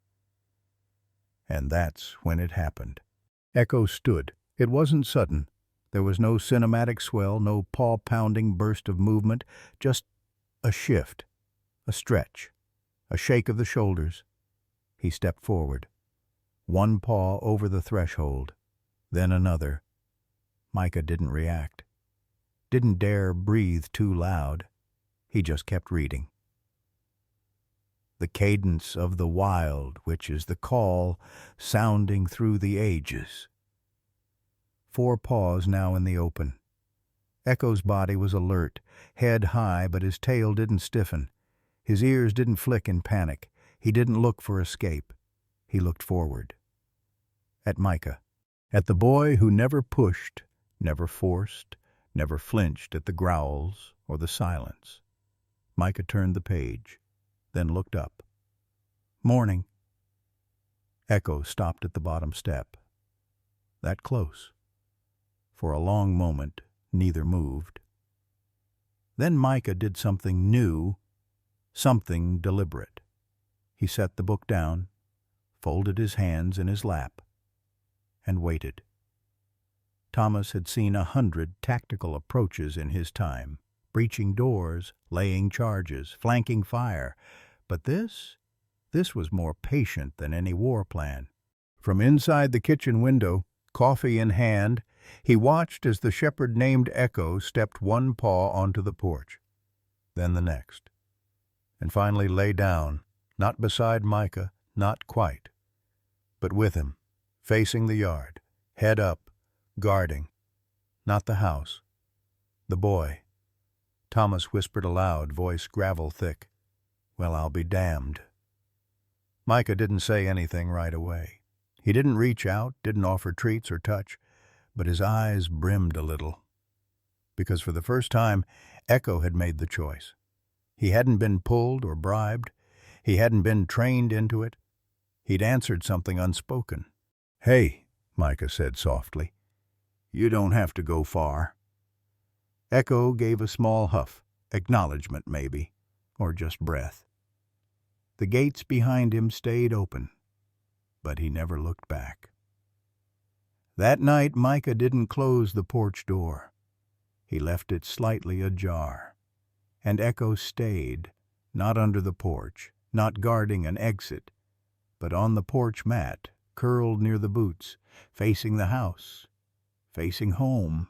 And that's when it happened. Echo stood. It wasn't sudden. There was no cinematic swell, no paw-pounding burst of movement, just a shift, a stretch, a shake of the shoulders. He stepped forward. One paw over the threshold, then another. Micah didn't react. Didn't dare breathe too loud. He just kept reading. The cadence of the wild, which is the call, sounding through the ages. 4 paws now in the open. Echo's body was alert, head high, but his tail didn't stiffen. His ears didn't flick in panic. He didn't look for escape. He looked forward. At Micah. At the boy who never pushed, never forced, never flinched at the growls or the silence. Micah turned the page, then looked up. "Morning." Echo stopped at the bottom step. That close. For a long moment, neither moved. Then Micah did something new, something deliberate. He set the book down, folded his hands in his lap, and waited. Thomas had seen 100 tactical approaches in his time, breaching doors, laying charges, flanking fire. But this was more patient than any war plan. From inside the kitchen window, coffee in hand, he watched as the shepherd named Echo stepped one paw onto the porch, then the next, and finally lay down, not beside Micah, not quite, but with him, facing the yard, head up, guarding. Not the house. The boy. Thomas whispered aloud, voice gravel-thick. "Well, I'll be damned." Micah didn't say anything right away. He didn't reach out, didn't offer treats or touch, but his eyes brimmed a little. Because for the first time, Echo had made the choice. He hadn't been pulled or bribed. He hadn't been trained into it. He'd answered something unspoken. "Hey," Micah said softly. "You don't have to go far." Echo gave a small huff, acknowledgement maybe, or just breath. The gates behind him stayed open, but he never looked back. That night Micah didn't close the porch door. He left it slightly ajar, and Echo stayed, not under the porch, not guarding an exit, but on the porch mat, curled near the boots, facing the house, facing home.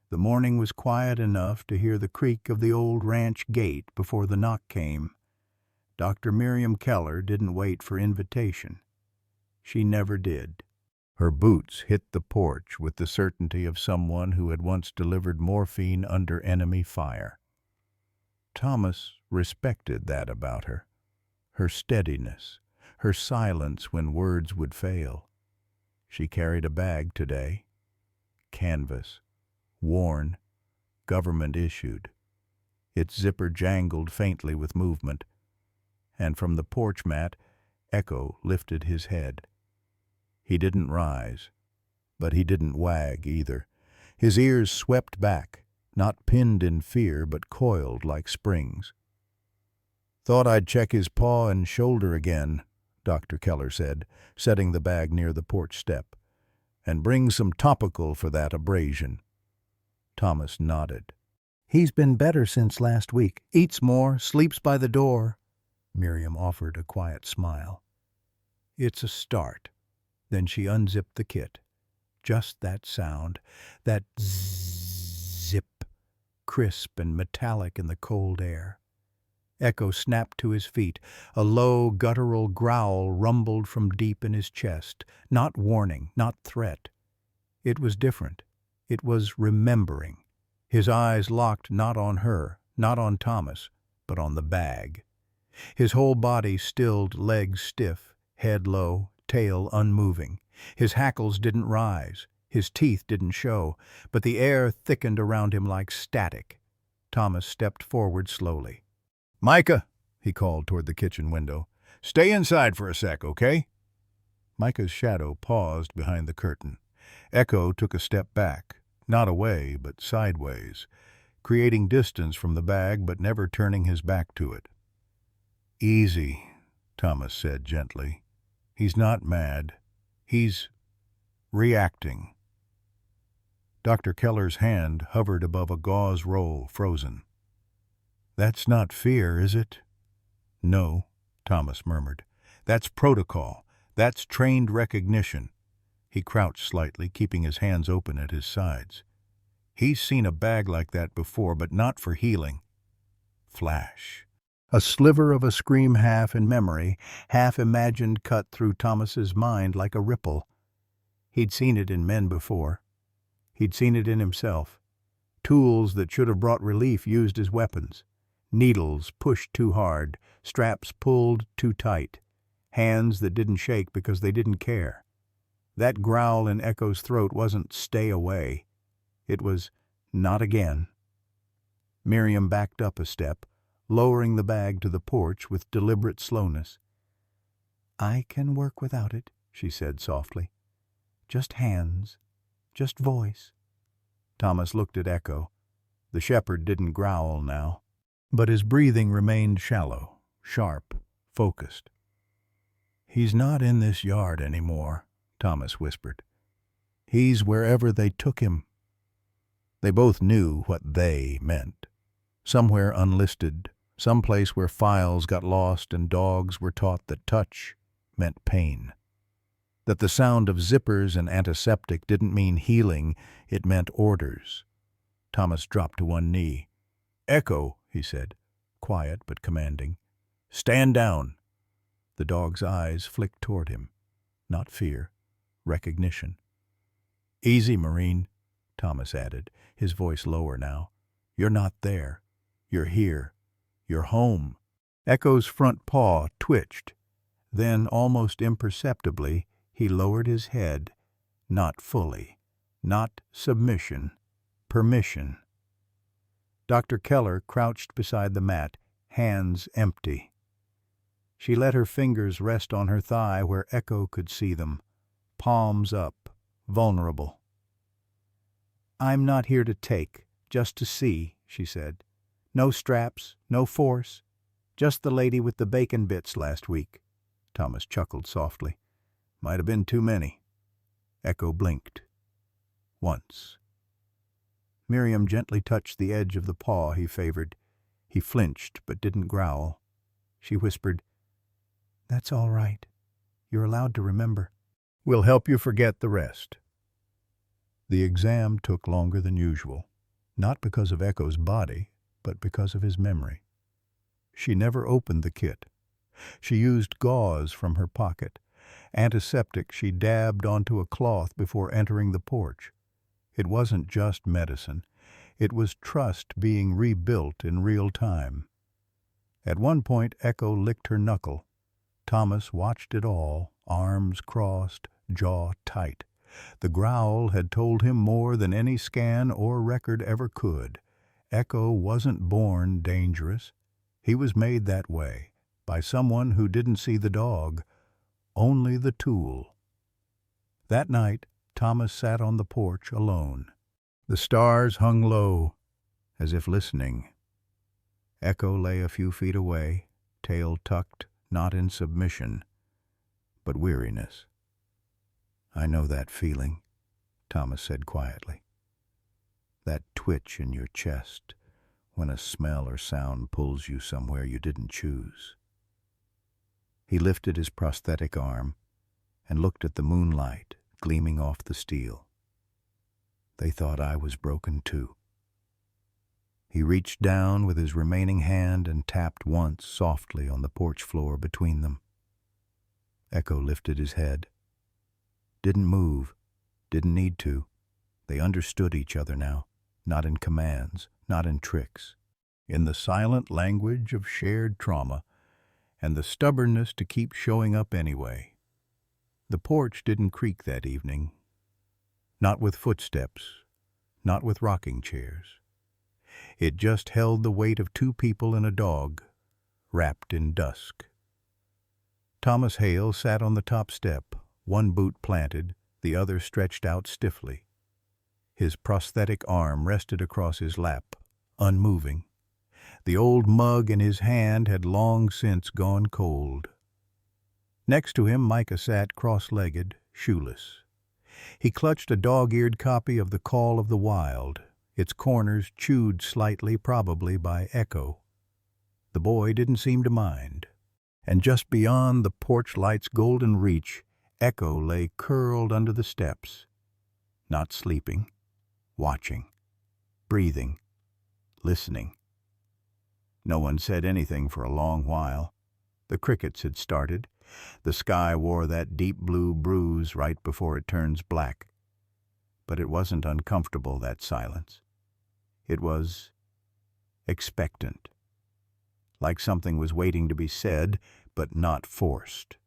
The morning was quiet enough to hear the creak of the old ranch gate before the knock came. Dr. Miriam Keller didn't wait for invitation. She never did. Her boots hit the porch with the certainty of someone who had once delivered morphine under enemy fire. Thomas respected that about her. Her steadiness, her silence when words would fail. She carried a bag today. Canvas. Worn. Government issued. Its zipper jangled faintly with movement. And from the porch mat, Echo lifted his head. He didn't rise, but he didn't wag either. His ears swept back, not pinned in fear, but coiled like springs. "Thought I'd check his paw and shoulder again," Dr. Keller said, setting the bag near the porch step, "and bring some topical for that abrasion." Thomas nodded. "He's been better since last week. Eats more, sleeps by the door." Miriam offered a quiet smile. "It's a start." Then she unzipped the kit. Just that sound, that zip, crisp and metallic in the cold air. Echo snapped to his feet. A low, guttural growl rumbled from deep in his chest. Not warning, not threat. It was different. It was remembering. His eyes locked not on her, not on Thomas, but on the bag. His whole body stilled, legs stiff, head low, tail unmoving. His hackles didn't rise. His teeth didn't show, but the air thickened around him like static. Thomas stepped forward slowly. "Micah," he called toward the kitchen window. "Stay inside for a sec, okay?" Micah's shadow paused behind the curtain. Echo took a step back, not away, but sideways, creating distance from the bag but never turning his back to it. "Easy," Thomas said gently. "He's not mad. He's reacting." Dr. Keller's hand hovered above a gauze roll, frozen. "That's not fear, is it?" "No," Thomas murmured. "That's protocol. That's trained recognition." He crouched slightly, keeping his hands open at his sides. He's seen a bag like that before, but not for healing. Flash. A sliver of a scream, half in memory, half imagined, cut through Thomas's mind like a ripple. He'd seen it in men before. He'd seen it in himself. Tools that should have brought relief used as weapons. Needles pushed too hard, straps pulled too tight, hands that didn't shake because they didn't care. That growl in Echo's throat wasn't "stay away." It was "not again." Miriam backed up a step, lowering the bag to the porch with deliberate slowness. "I can work without it," she said softly. "Just hands, just voice." Thomas looked at Echo. The shepherd didn't growl now, but his breathing remained shallow, sharp, focused. "He's not in this yard anymore," Thomas whispered. "He's wherever they took him." They both knew what "they" meant. Somewhere unlisted, some place where files got lost and dogs were taught that touch meant pain. That the sound of zippers and antiseptic didn't mean healing, it meant orders. Thomas dropped to one knee. "Echo," he said, quiet but commanding. "Stand down." The dog's eyes flicked toward him. Not fear, recognition. "Easy, Marine," Thomas added, his voice lower now. "You're not there. You're here. You're home." Echo's front paw twitched. Then, almost imperceptibly, he lowered his head, not fully, not submission, permission. Dr. Keller crouched beside the mat, hands empty. She let her fingers rest on her thigh where Echo could see them, palms up, vulnerable. "I'm not here to take, just to see," she said. "No straps, no force, just the lady with the bacon bits last week." Thomas chuckled softly. "Might have been too many." Echo blinked. Once. Miriam gently touched the edge of the paw he favored. He flinched but didn't growl. She whispered, "That's all right. You're allowed to remember. We'll help you forget the rest." The exam took longer than usual, not because of Echo's body, but because of his memory. She never opened the kit. She used gauze from her pocket. Antiseptic she dabbed onto a cloth before entering the porch. It wasn't just medicine. It was trust being rebuilt in real time. At one point, Echo licked her knuckle. Thomas watched it all, arms crossed, jaw tight. The growl had told him more than any scan or record ever could. Echo wasn't born dangerous. He was made that way, by someone who didn't see the dog, only the tool. That night, Thomas sat on the porch alone. The stars hung low, as if listening. Echo lay a few feet away, tail tucked, not in submission, but weariness. "I know that feeling," Thomas said quietly. "That twitch in your chest when a smell or sound pulls you somewhere you didn't choose." He lifted his prosthetic arm and looked at the moonlight gleaming off the steel. "They thought I was broken too." He reached down with his remaining hand and tapped once softly on the porch floor between them. Echo lifted his head. Didn't move, didn't need to. They understood each other now, not in commands, not in tricks, in the silent language of shared trauma and the stubbornness to keep showing up anyway. The porch didn't creak that evening. Not with footsteps, not with rocking chairs. It just held the weight of two people and a dog, wrapped in dusk. Thomas Hale sat on the top step, one boot planted, the other stretched out stiffly. His prosthetic arm rested across his lap, unmoving. The old mug in his hand had long since gone cold. Next to him, Micah sat cross-legged, shoeless. He clutched a dog-eared copy of The Call of the Wild, its corners chewed slightly, probably by Echo. The boy didn't seem to mind. And just beyond the porch light's golden reach, Echo lay curled under the steps, not sleeping, watching, breathing, listening. No one said anything for a long while. The crickets had started. The sky wore that deep blue bruise right before it turns black. But it wasn't uncomfortable, that silence. It was expectant. like something was waiting to be said, but not forced.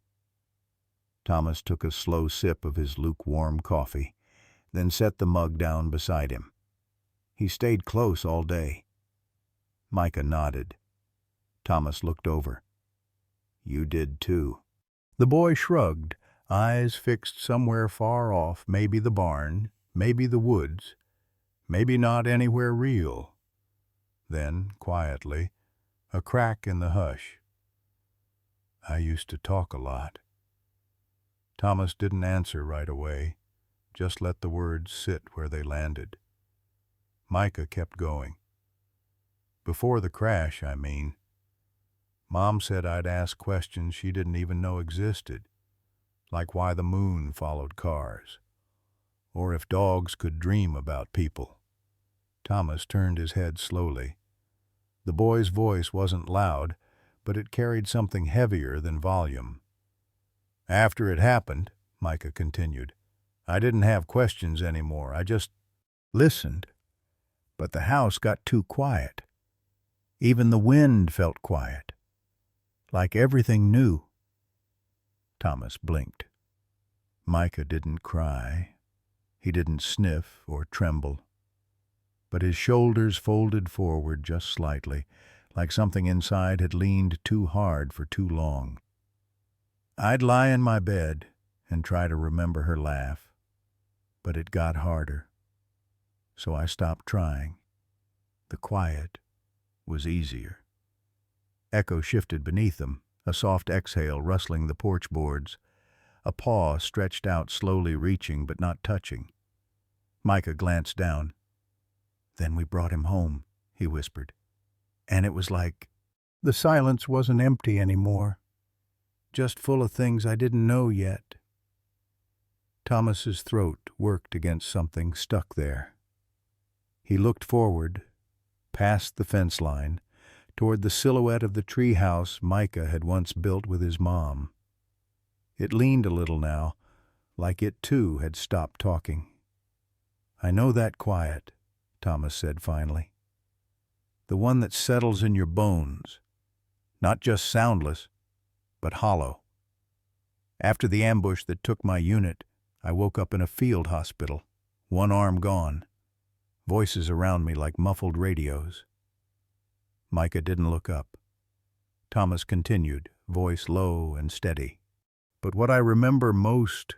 Thomas took a slow sip of his lukewarm coffee, then set the mug down beside him. He stayed close all day. Micah nodded. Thomas looked over. You did too. The boy shrugged, eyes fixed somewhere far off, maybe the barn, maybe the woods, maybe not anywhere real. Then, quietly, a crack in the hush. I used to talk a lot. Thomas didn't answer right away, just let the words sit where they landed. Micah kept going. Before the crash, I mean. Mom said I'd ask questions she didn't even know existed, like why the moon followed cars, or if dogs could dream about people. Thomas turned his head slowly. The boy's voice wasn't loud, but it carried something heavier than volume. After it happened, Micah continued, I didn't have questions anymore. I just listened. But the house got too quiet. Even the wind felt quiet, like everything knew. Thomas blinked. Micah didn't cry. He didn't sniff or tremble. But his shoulders folded forward just slightly, like something inside had leaned too hard for too long. I'd lie in my bed and try to remember her laugh, but it got harder. So I stopped trying. The quiet was easier. Echo shifted beneath them, a soft exhale rustling the porch boards, a paw stretched out slowly reaching but not touching. Micah glanced down. Then we brought him home, he whispered. And it was like the silence wasn't empty anymore, just full of things I didn't know yet. Thomas's throat worked against something stuck there. He looked forward, past the fence line, toward the silhouette of the tree house Micah had once built with his mom. It leaned a little now, like it too had stopped talking. I know that quiet, Thomas said finally. The one that settles in your bones, not just soundless, but hollow. After the ambush that took my unit, I woke up in a field hospital, one arm gone, voices around me like muffled radios. Micah didn't look up. Thomas continued, voice low and steady. But what I remember most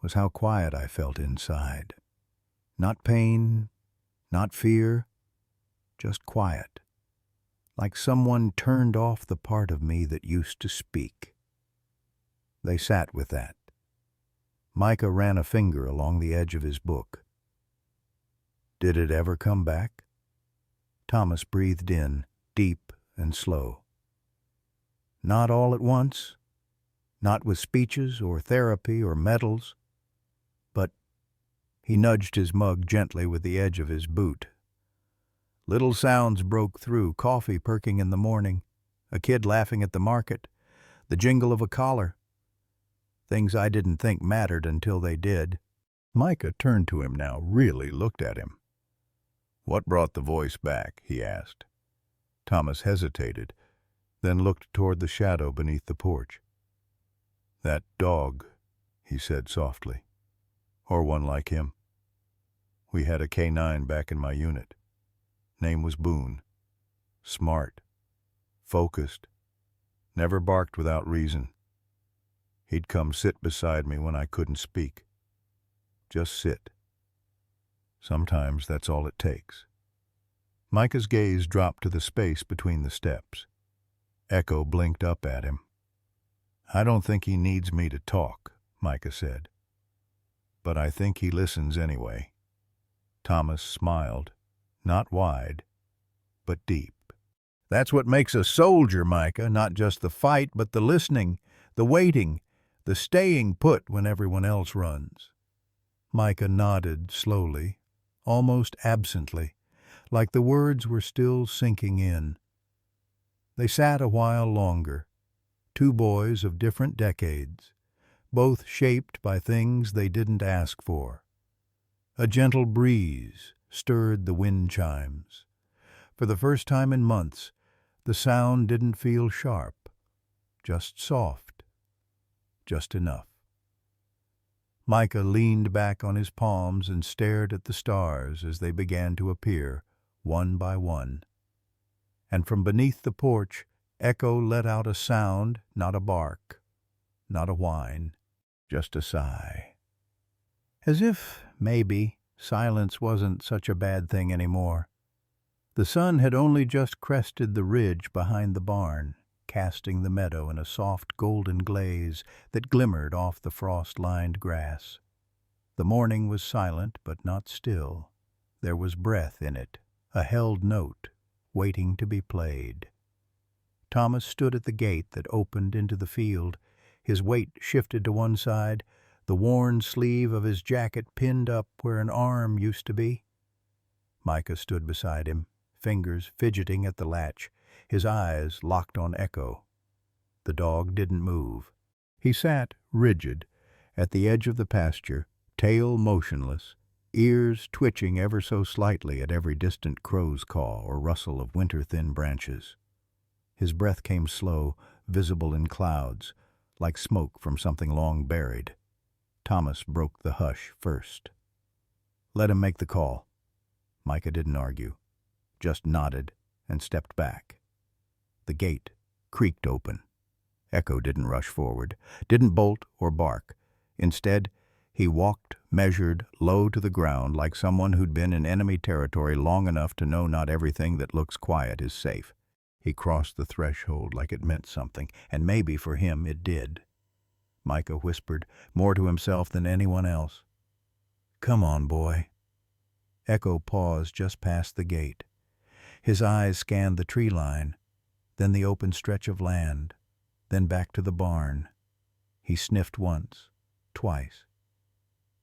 was how quiet I felt inside. Not pain, not fear, just quiet, like someone turned off the part of me that used to speak. They sat with that. Micah ran a finger along the edge of his book. Did it ever come back? Thomas breathed in, deep and slow. Not all at once, not with speeches or therapy or medals, but he nudged his mug gently with the edge of his boot. Little sounds broke through, coffee perking in the morning, a kid laughing at the market, the jingle of a collar. Things I didn't think mattered until they did. Micah turned to him now, really looked at him. What brought the voice back? He asked. Thomas hesitated, then looked toward the shadow beneath the porch. That dog, he said softly, or one like him. We had a K9 back in my unit. Name was Boone. Smart. Focused. Never barked without reason. He'd come sit beside me when I couldn't speak. Just sit. Sometimes that's all it takes. Micah's gaze dropped to the space between the steps. Echo blinked up at him. I don't think he needs me to talk, Micah said. But I think he listens anyway. Thomas smiled, not wide, but deep. That's what makes a soldier, Micah, not just the fight, but the listening, the waiting, the staying put when everyone else runs. Micah nodded slowly, almost absently, like the words were still sinking in. They sat a while longer, two boys of different decades, both shaped by things they didn't ask for. A gentle breeze stirred the wind chimes. For the first time in months, The sound didn't feel sharp, just soft, just enough. Micah leaned back on his palms and stared at the stars as they began to appear, one by one. And from beneath the porch, Echo let out a sound, not a bark, not a whine, just a sigh. As if, maybe, silence wasn't such a bad thing anymore. The sun had only just crested the ridge behind the barn, casting the meadow in a soft golden glaze that glimmered off the frost-lined grass. The morning was silent but not still. There was breath in it, a held note, waiting to be played. Thomas stood at the gate that opened into the field, his weight shifted to one side, the worn sleeve of his jacket pinned up where an arm used to be. Micah stood beside him, fingers fidgeting at the latch, his eyes locked on Echo. The dog didn't move. He sat, rigid, at the edge of the pasture, tail motionless, ears twitching ever so slightly at every distant crow's caw or rustle of winter-thin branches. His breath came slow, visible in clouds, like smoke from something long buried. Thomas broke the hush first. "Let him make the call." Micah didn't argue, just nodded and stepped back. The gate creaked open. Echo didn't rush forward, didn't bolt or bark. Instead, he walked, measured, low to the ground like someone who'd been in enemy territory long enough to know not everything that looks quiet is safe. He crossed the threshold like it meant something, and maybe for him it did. Micah whispered, more to himself than anyone else. "Come on, boy." Echo paused just past the gate. His eyes scanned the tree line, then the open stretch of land, then back to the barn. He sniffed once, twice,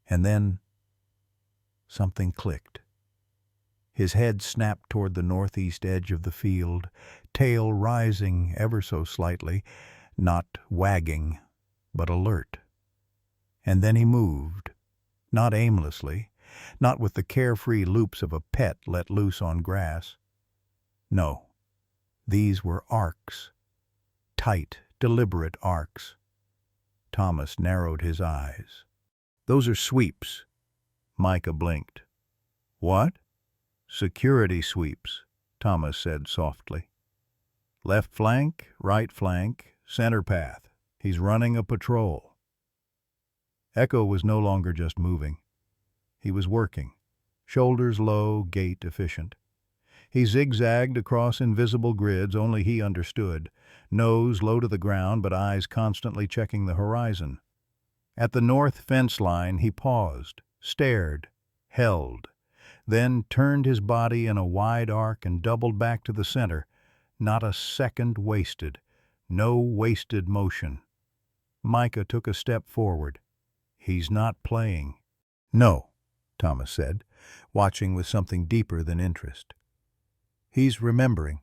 and then something clicked. His head snapped toward the northeast edge of the field, tail rising ever so slightly, not wagging, but alert. And then he moved, not aimlessly, not with the carefree loops of a pet let loose on grass. No, these were arcs, tight, deliberate arcs. Thomas narrowed his eyes. "Those are sweeps." Micah blinked. "What?" "Security sweeps," Thomas said softly. "Left flank, right flank, center path. He's running a patrol." Echo was no longer just moving. He was working, shoulders low, gait efficient. He zigzagged across invisible grids only he understood, nose low to the ground but eyes constantly checking the horizon. At the north fence line he paused, stared, held, then turned his body in a wide arc and doubled back to the center. Not a second wasted, no wasted motion. Micah took a step forward. "He's not playing." "No," Thomas said, watching with something deeper than interest. "He's remembering."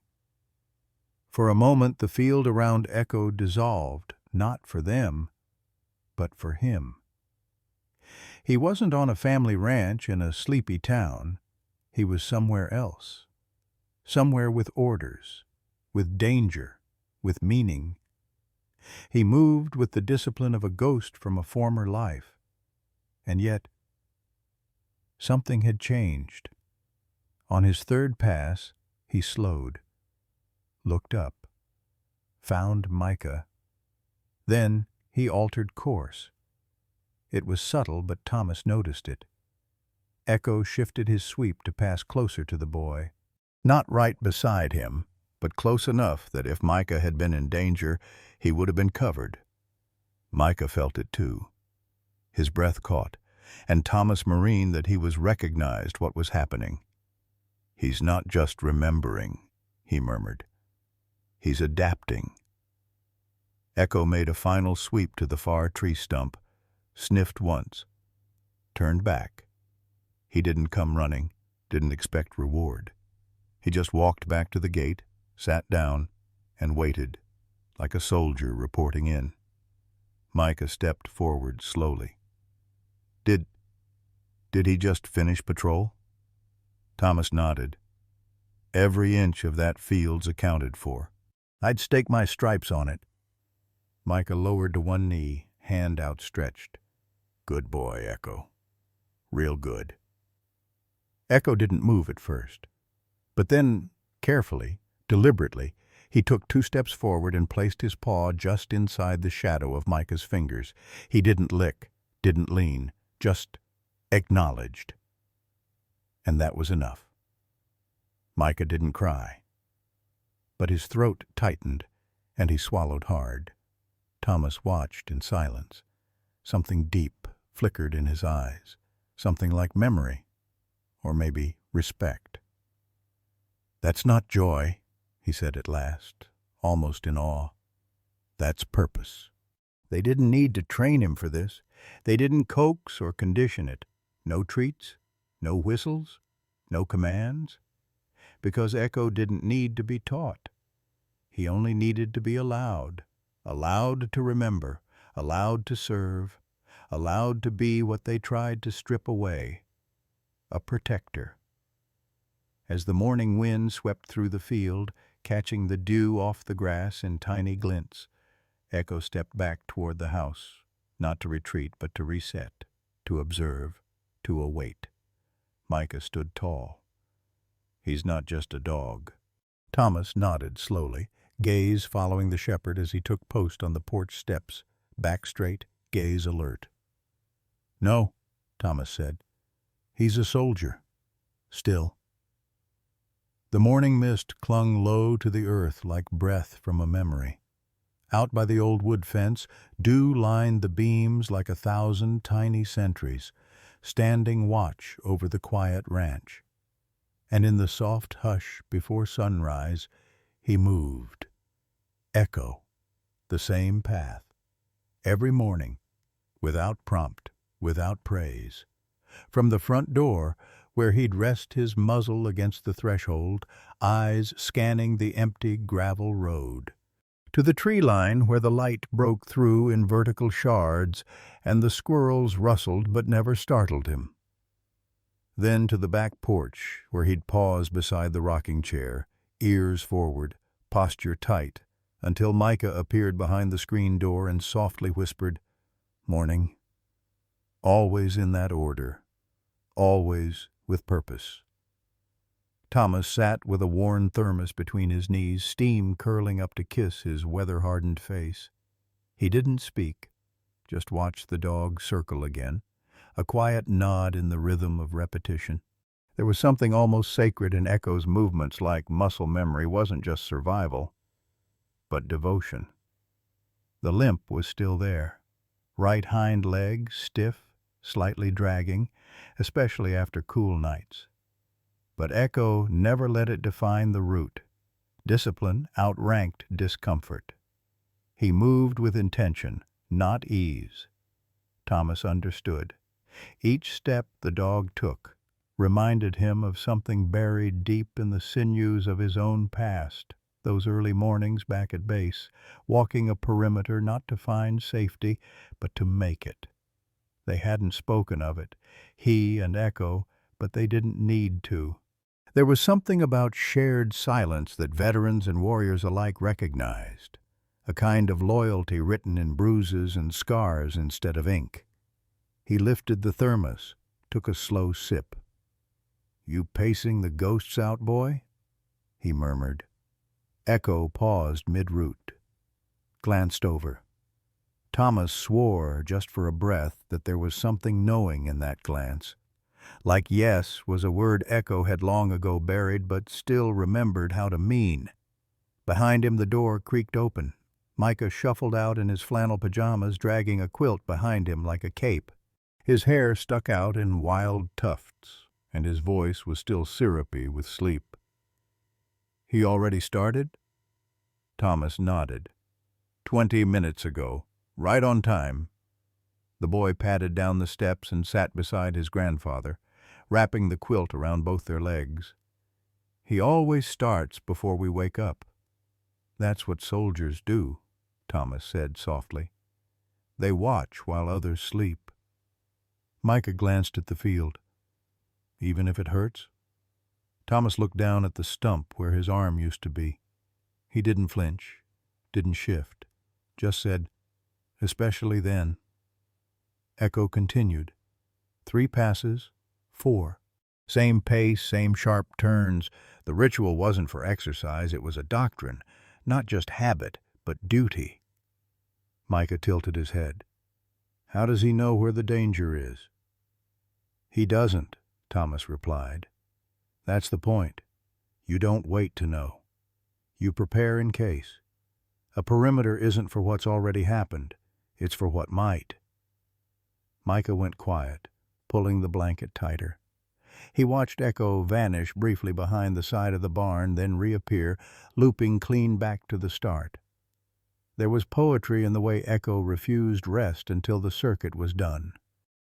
For a moment the field around Echo dissolved, not for them, but for him. He wasn't on a family ranch in a sleepy town. He was somewhere else. Somewhere with orders, with danger, with meaning. He moved with the discipline of a ghost from a former life. And yet, something had changed. On his third pass, he slowed, looked up, found Micah. Then he altered course. It was subtle, but Thomas noticed it. Echo shifted his sweep to pass closer to the boy. Not right beside him, but close enough that if Micah had been in danger, he would have been covered. Micah felt it too. His breath caught, and Thomas marined that he was recognized what was happening. "He's not just remembering," he murmured. "He's adapting." Echo made a final sweep to the far tree stump, sniffed once, turned back. He didn't come running, didn't expect reward. He just walked back to the gate, sat down, and waited, like a soldier reporting in. Micah stepped forward slowly. Did he just finish patrol?" Thomas nodded. "Every inch of that field's accounted for." I'd stake my stripes on it." Micah lowered to one knee, hand outstretched. "Good boy, Echo. Real good." Echo didn't move at first. But then, carefully, deliberately, he took 2 steps forward and placed his paw just inside the shadow of Micah's fingers. He didn't lick, didn't lean, just acknowledged. And that was enough. Micah didn't cry. But his throat tightened, and he swallowed hard. Thomas watched in silence. Something deep flickered in his eyes, something like memory, or maybe respect. "That's not joy," he said at last, almost in awe. "That's purpose." They didn't need to train him for this. They didn't coax or condition it. No treats, no whistles, no commands. Because Echo didn't need to be taught. He only needed to be allowed to remember, allowed to serve, allowed to be what they tried to strip away, a protector. As the morning wind swept through the field, catching the dew off the grass in tiny glints, Echo stepped back toward the house, not to retreat but to reset, to observe, to await. Micah stood tall. "He's not just a dog." Thomas nodded slowly, gaze following the shepherd as he took post on the porch steps, back straight, gaze alert. "No," Thomas said. "He's a soldier. Still." The morning mist clung low to the earth like breath from a memory. Out by the old wood fence, dew lined the beams like 1,000 tiny sentries, standing watch over the quiet ranch. And in the soft hush before sunrise, he moved. Echo, the same path, every morning, without prompt, without praise. From the front door, where he'd rest his muzzle against the threshold, eyes scanning the empty gravel road. To the tree line where the light broke through in vertical shards and the squirrels rustled but never startled him. Then to the back porch where he'd pause beside the rocking chair, ears forward, posture tight, until Micah appeared behind the screen door and softly whispered, "Morning." Always in that order, always with purpose. Thomas sat with a worn thermos between his knees, steam curling up to kiss his weather-hardened face. He didn't speak, just watched the dog circle again, a quiet nod in the rhythm of repetition. There was something almost sacred in Echo's movements, like muscle memory wasn't just survival, but devotion. The limp was still there, right hind leg stiff, slightly dragging, especially after cool nights. But Echo never let it define the route. Discipline outranked discomfort. He moved with intention, not ease. Thomas understood. Each step the dog took reminded him of something buried deep in the sinews of his own past, those early mornings back at base, walking a perimeter not to find safety, but to make it. They hadn't spoken of it, he and Echo, but they didn't need to. There was something about shared silence that veterans and warriors alike recognized, a kind of loyalty written in bruises and scars instead of ink. He lifted the thermos, took a slow sip. "You pacing the ghosts out, boy?" he murmured. Echo paused mid-route, glanced over. Thomas swore, just for a breath, that there was something knowing in that glance. Like yes was a word Echo had long ago buried, but still remembered how to mean. Behind him the door creaked open. Micah shuffled out in his flannel pajamas, dragging a quilt behind him like a cape. His hair stuck out in wild tufts, and his voice was still syrupy with sleep. "He already started?" Thomas nodded. 20 minutes ago. Right on time." The boy padded down the steps and sat beside his grandfather, wrapping the quilt around both their legs. "He always starts before we wake up." "That's what soldiers do," Thomas said softly. "They watch while others sleep." Micah glanced at the field. "Even if it hurts?" Thomas looked down at the stump where his arm used to be. He didn't flinch, didn't shift, just said, "Especially then." Echo continued. 3 passes, 4. Same pace, same sharp turns. The ritual wasn't for exercise, it was a doctrine, not just habit, but duty. Micah tilted his head. "How does he know where the danger is?" "He doesn't," Thomas replied. "That's the point. You don't wait to know. You prepare in case. A perimeter isn't for what's already happened. It's for what might." Micah went quiet, pulling the blanket tighter. He watched Echo vanish briefly behind the side of the barn, then reappear, looping clean back to the start. There was poetry in the way Echo refused rest until the circuit was done.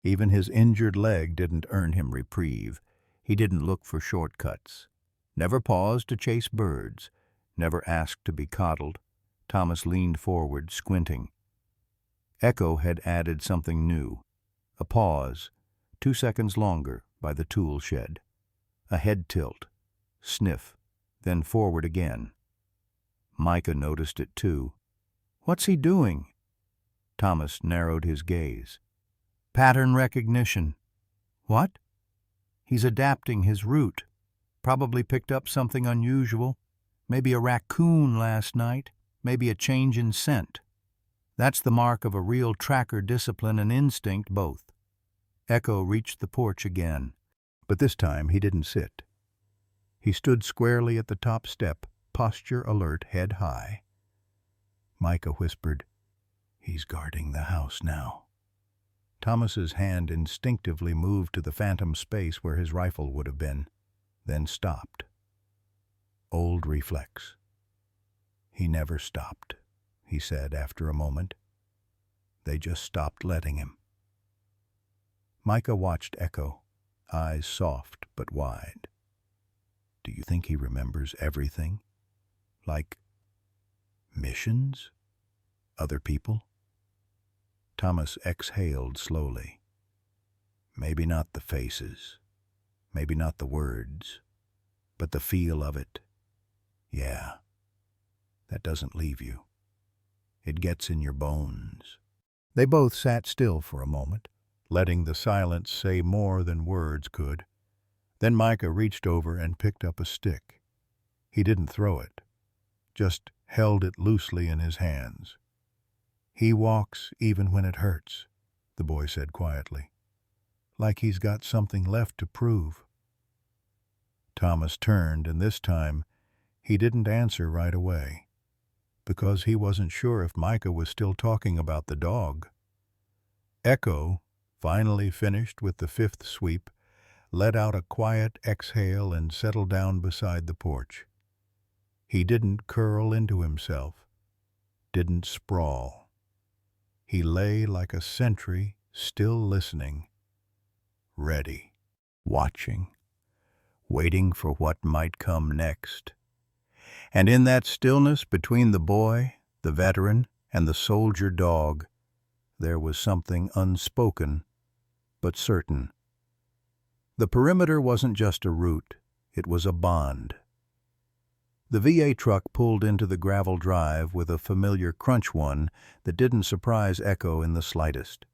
Even his injured leg didn't earn him reprieve. He didn't look for shortcuts. Never paused to chase birds. Never asked to be coddled. Thomas leaned forward, squinting. Echo had added something new. A pause, 2 seconds longer, by the tool shed. A head tilt, sniff, then forward again. Micah noticed it too. "What's he doing?" Thomas narrowed his gaze. "Pattern recognition." "What?" "He's adapting his route. Probably picked up something unusual. Maybe a raccoon last night. Maybe a change in scent. That's the mark of a real tracker, discipline and instinct both." Echo reached the porch again, but this time he didn't sit. He stood squarely at the top step, posture alert, head high. Micah whispered, "He's guarding the house now." Thomas's hand instinctively moved to the phantom space where his rifle would have been, then stopped. Old reflex. "He never stopped," he said after a moment. "They just stopped letting him." Micah watched Echo, eyes soft but wide. "Do you think he remembers everything? Like missions? Other people?" Thomas exhaled slowly. "Maybe not the faces, maybe not the words, but the feel of it. Yeah, that doesn't leave you. It gets in your bones." They both sat still for a moment, letting the silence say more than words could. Then Micah reached over and picked up a stick. He didn't throw it, just held it loosely in his hands. "He walks even when it hurts," the boy said quietly, "like he's got something left to prove." Thomas turned, and this time he didn't answer right away, because he wasn't sure if Micah was still talking about the dog. Echo, finally finished with the 5th sweep, let out a quiet exhale and settled down beside the porch. He didn't curl into himself, didn't sprawl. He lay like a sentry, still listening, ready, watching, waiting for what might come next. And in that stillness between the boy, the veteran, and the soldier dog, there was something unspoken, but certain. The perimeter wasn't just a route, it was a bond. The VA truck pulled into the gravel drive with a familiar crunch one that didn't surprise Echo in the slightest.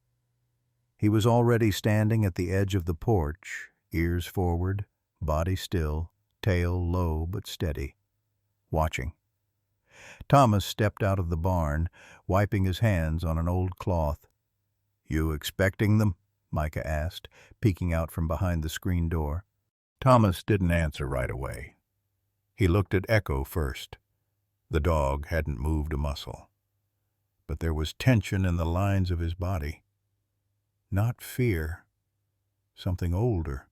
He was already standing at the edge of the porch, ears forward, body still, tail low but steady, watching. Thomas stepped out of the barn, wiping his hands on an old cloth. "You expecting them?" Micah asked, peeking out from behind the screen door. Thomas didn't answer right away. He looked at Echo first. The dog hadn't moved a muscle, but there was tension in the lines of his body. Not fear, something older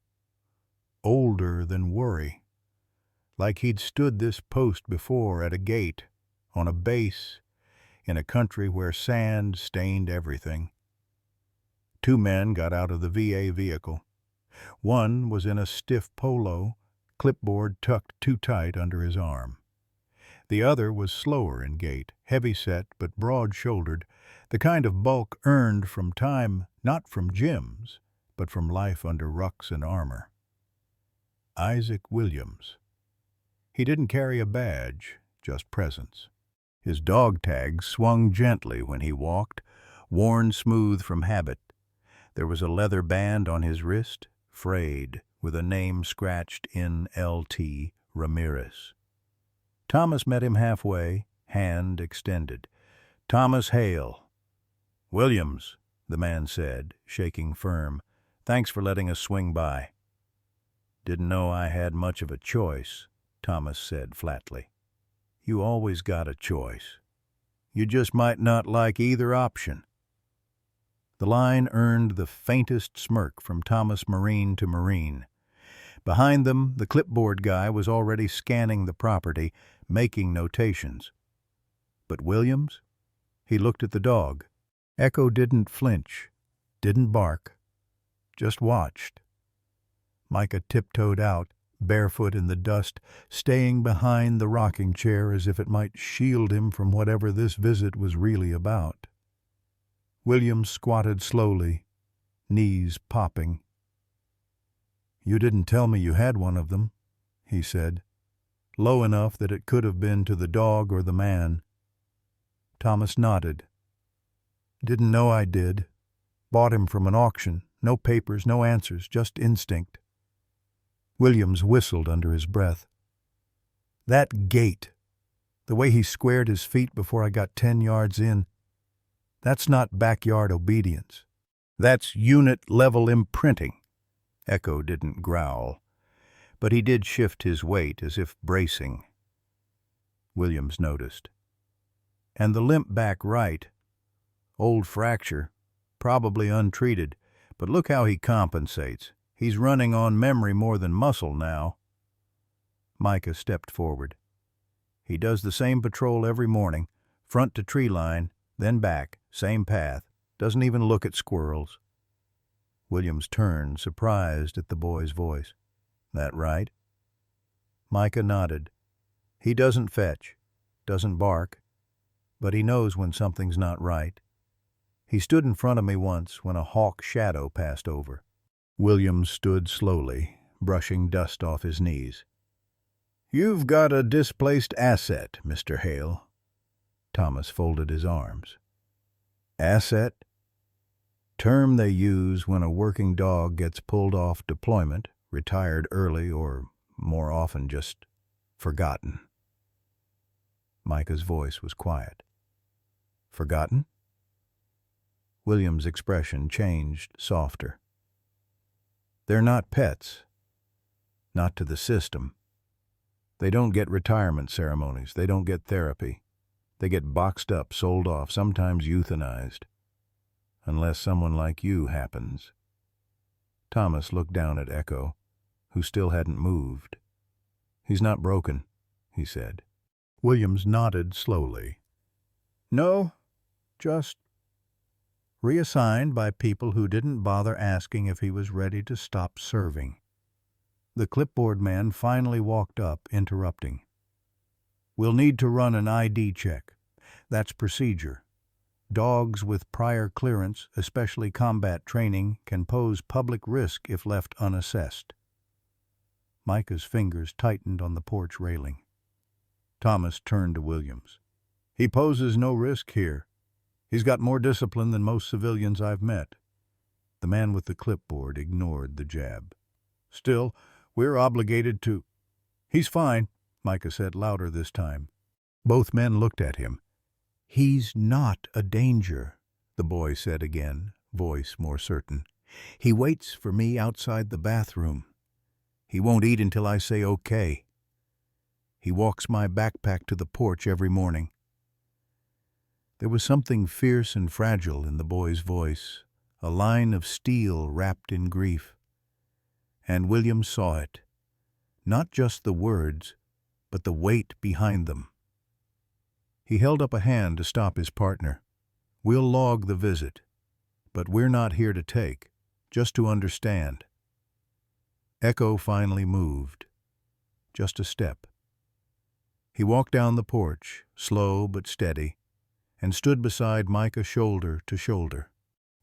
than worry. Like he'd stood this post before at a gate, on a base, in a country where sand stained everything. 2 men got out of the VA vehicle. One was in a stiff polo, clipboard tucked too tight under his arm. The other was slower in gait, heavy-set but broad-shouldered, the kind of bulk earned from time, not from gyms, but from life under rucks and armor. Isaac Williams. He didn't carry a badge, just presence. His dog tag swung gently when he walked, worn smooth from habit. There was a leather band on his wrist, frayed, with a name scratched in L.T. Ramirez. Thomas met him halfway, hand extended. "Thomas Hale." "Williams," the man said, shaking firm. "Thanks for letting us swing by." "Didn't know I had much of a choice," Thomas said flatly. "You always got a choice. You just might not like either option." The line earned the faintest smirk from Thomas Marine to Marine. Behind them, the clipboard guy was already scanning the property, making notations. But Williams? He looked at the dog. Echo didn't flinch, didn't bark, just watched. Micah tiptoed out, barefoot in the dust, staying behind the rocking chair as if it might shield him from whatever this visit was really about. Williams squatted slowly, knees popping. "You didn't tell me you had one of them," he said, low enough that it could have been to the dog or the man. Thomas nodded. "Didn't know I did. Bought him from an auction. No papers, no answers, just instinct." Williams whistled under his breath. "That gait, the way he squared his feet before I got 10 yards in, that's not backyard obedience. That's unit-level imprinting." Echo didn't growl, but he did shift his weight as if bracing. Williams noticed. "And the limp back right. Old fracture, probably untreated, but look how he compensates. He's running on memory more than muscle now." Micah stepped forward. "He does the same patrol every morning, front to tree line, then back, same path, doesn't even look at squirrels." Williams turned, surprised at the boy's voice. "That right?" Micah nodded. "He doesn't fetch, doesn't bark, but he knows when something's not right. He stood in front of me once when a hawk shadow passed over." Williams stood slowly, brushing dust off his knees. "You've got a displaced asset, Mr. Hale." Thomas folded his arms. "Asset? Term they use when a working dog gets pulled off deployment, retired early, or more often just forgotten." Micah's voice was quiet. "Forgotten?" William's expression changed, softer. "They're not pets. Not to the system. They don't get retirement ceremonies. They don't get therapy. They get boxed up, sold off, sometimes euthanized. Unless someone like you happens." Thomas looked down at Echo, who still hadn't moved. "He's not broken," he said. Williams nodded slowly. "No, just reassigned by people who didn't bother asking if he was ready to stop serving." The clipboard man finally walked up, interrupting. "We'll need to run an ID check. That's procedure. Dogs with prior clearance, especially combat training, can pose public risk if left unassessed." Micah's fingers tightened on the porch railing. Thomas turned to Williams. "He poses no risk here. He's got more discipline than most civilians I've met." The man with the clipboard ignored the jab. "Still, we're obligated to—" "He's fine," Micah said louder this time. Both men looked at him. "He's not a danger," the boy said again, voice more certain. "He waits for me outside the bathroom. He won't eat until I say okay. He walks my backpack to the porch every morning." There was something fierce and fragile in the boy's voice, a line of steel wrapped in grief. And William saw it. Not just the words, but the weight behind them. He held up a hand to stop his partner. "We'll log the visit, but we're not here to take, just to understand." Echo finally moved. Just a step. He walked down the porch, slow but steady, and stood beside Micah shoulder to shoulder.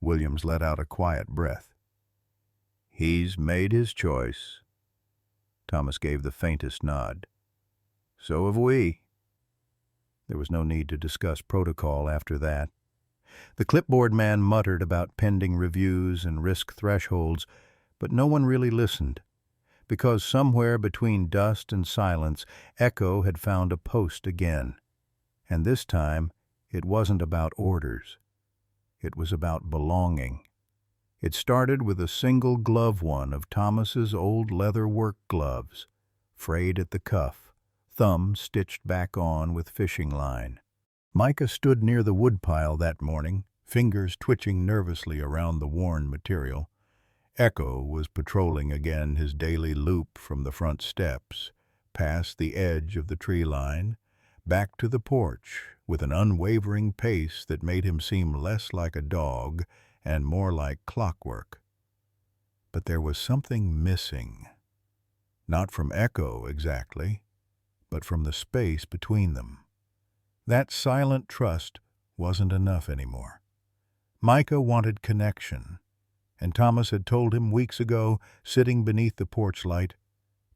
Williams let out a quiet breath. "He's made his choice." Thomas gave the faintest nod. "So have we." There was no need to discuss protocol after that. The clipboard man muttered about pending reviews and risk thresholds, but no one really listened, because somewhere between dust and silence, Echo had found a post again. And this time, it wasn't about orders. It was about belonging. It started with a single glove one of Thomas's old leather work gloves, frayed at the cuff, thumb stitched back on with fishing line. Micah stood near the woodpile that morning, fingers twitching nervously around the worn material. Echo was patrolling again his daily loop from the front steps, past the edge of the tree line, back to the porch, with an unwavering pace that made him seem less like a dog and more like clockwork. But there was something missing. Not from Echo exactly, but from the space between them. That silent trust wasn't enough anymore. Micah wanted connection, and Thomas had told him weeks ago, sitting beneath the porch light,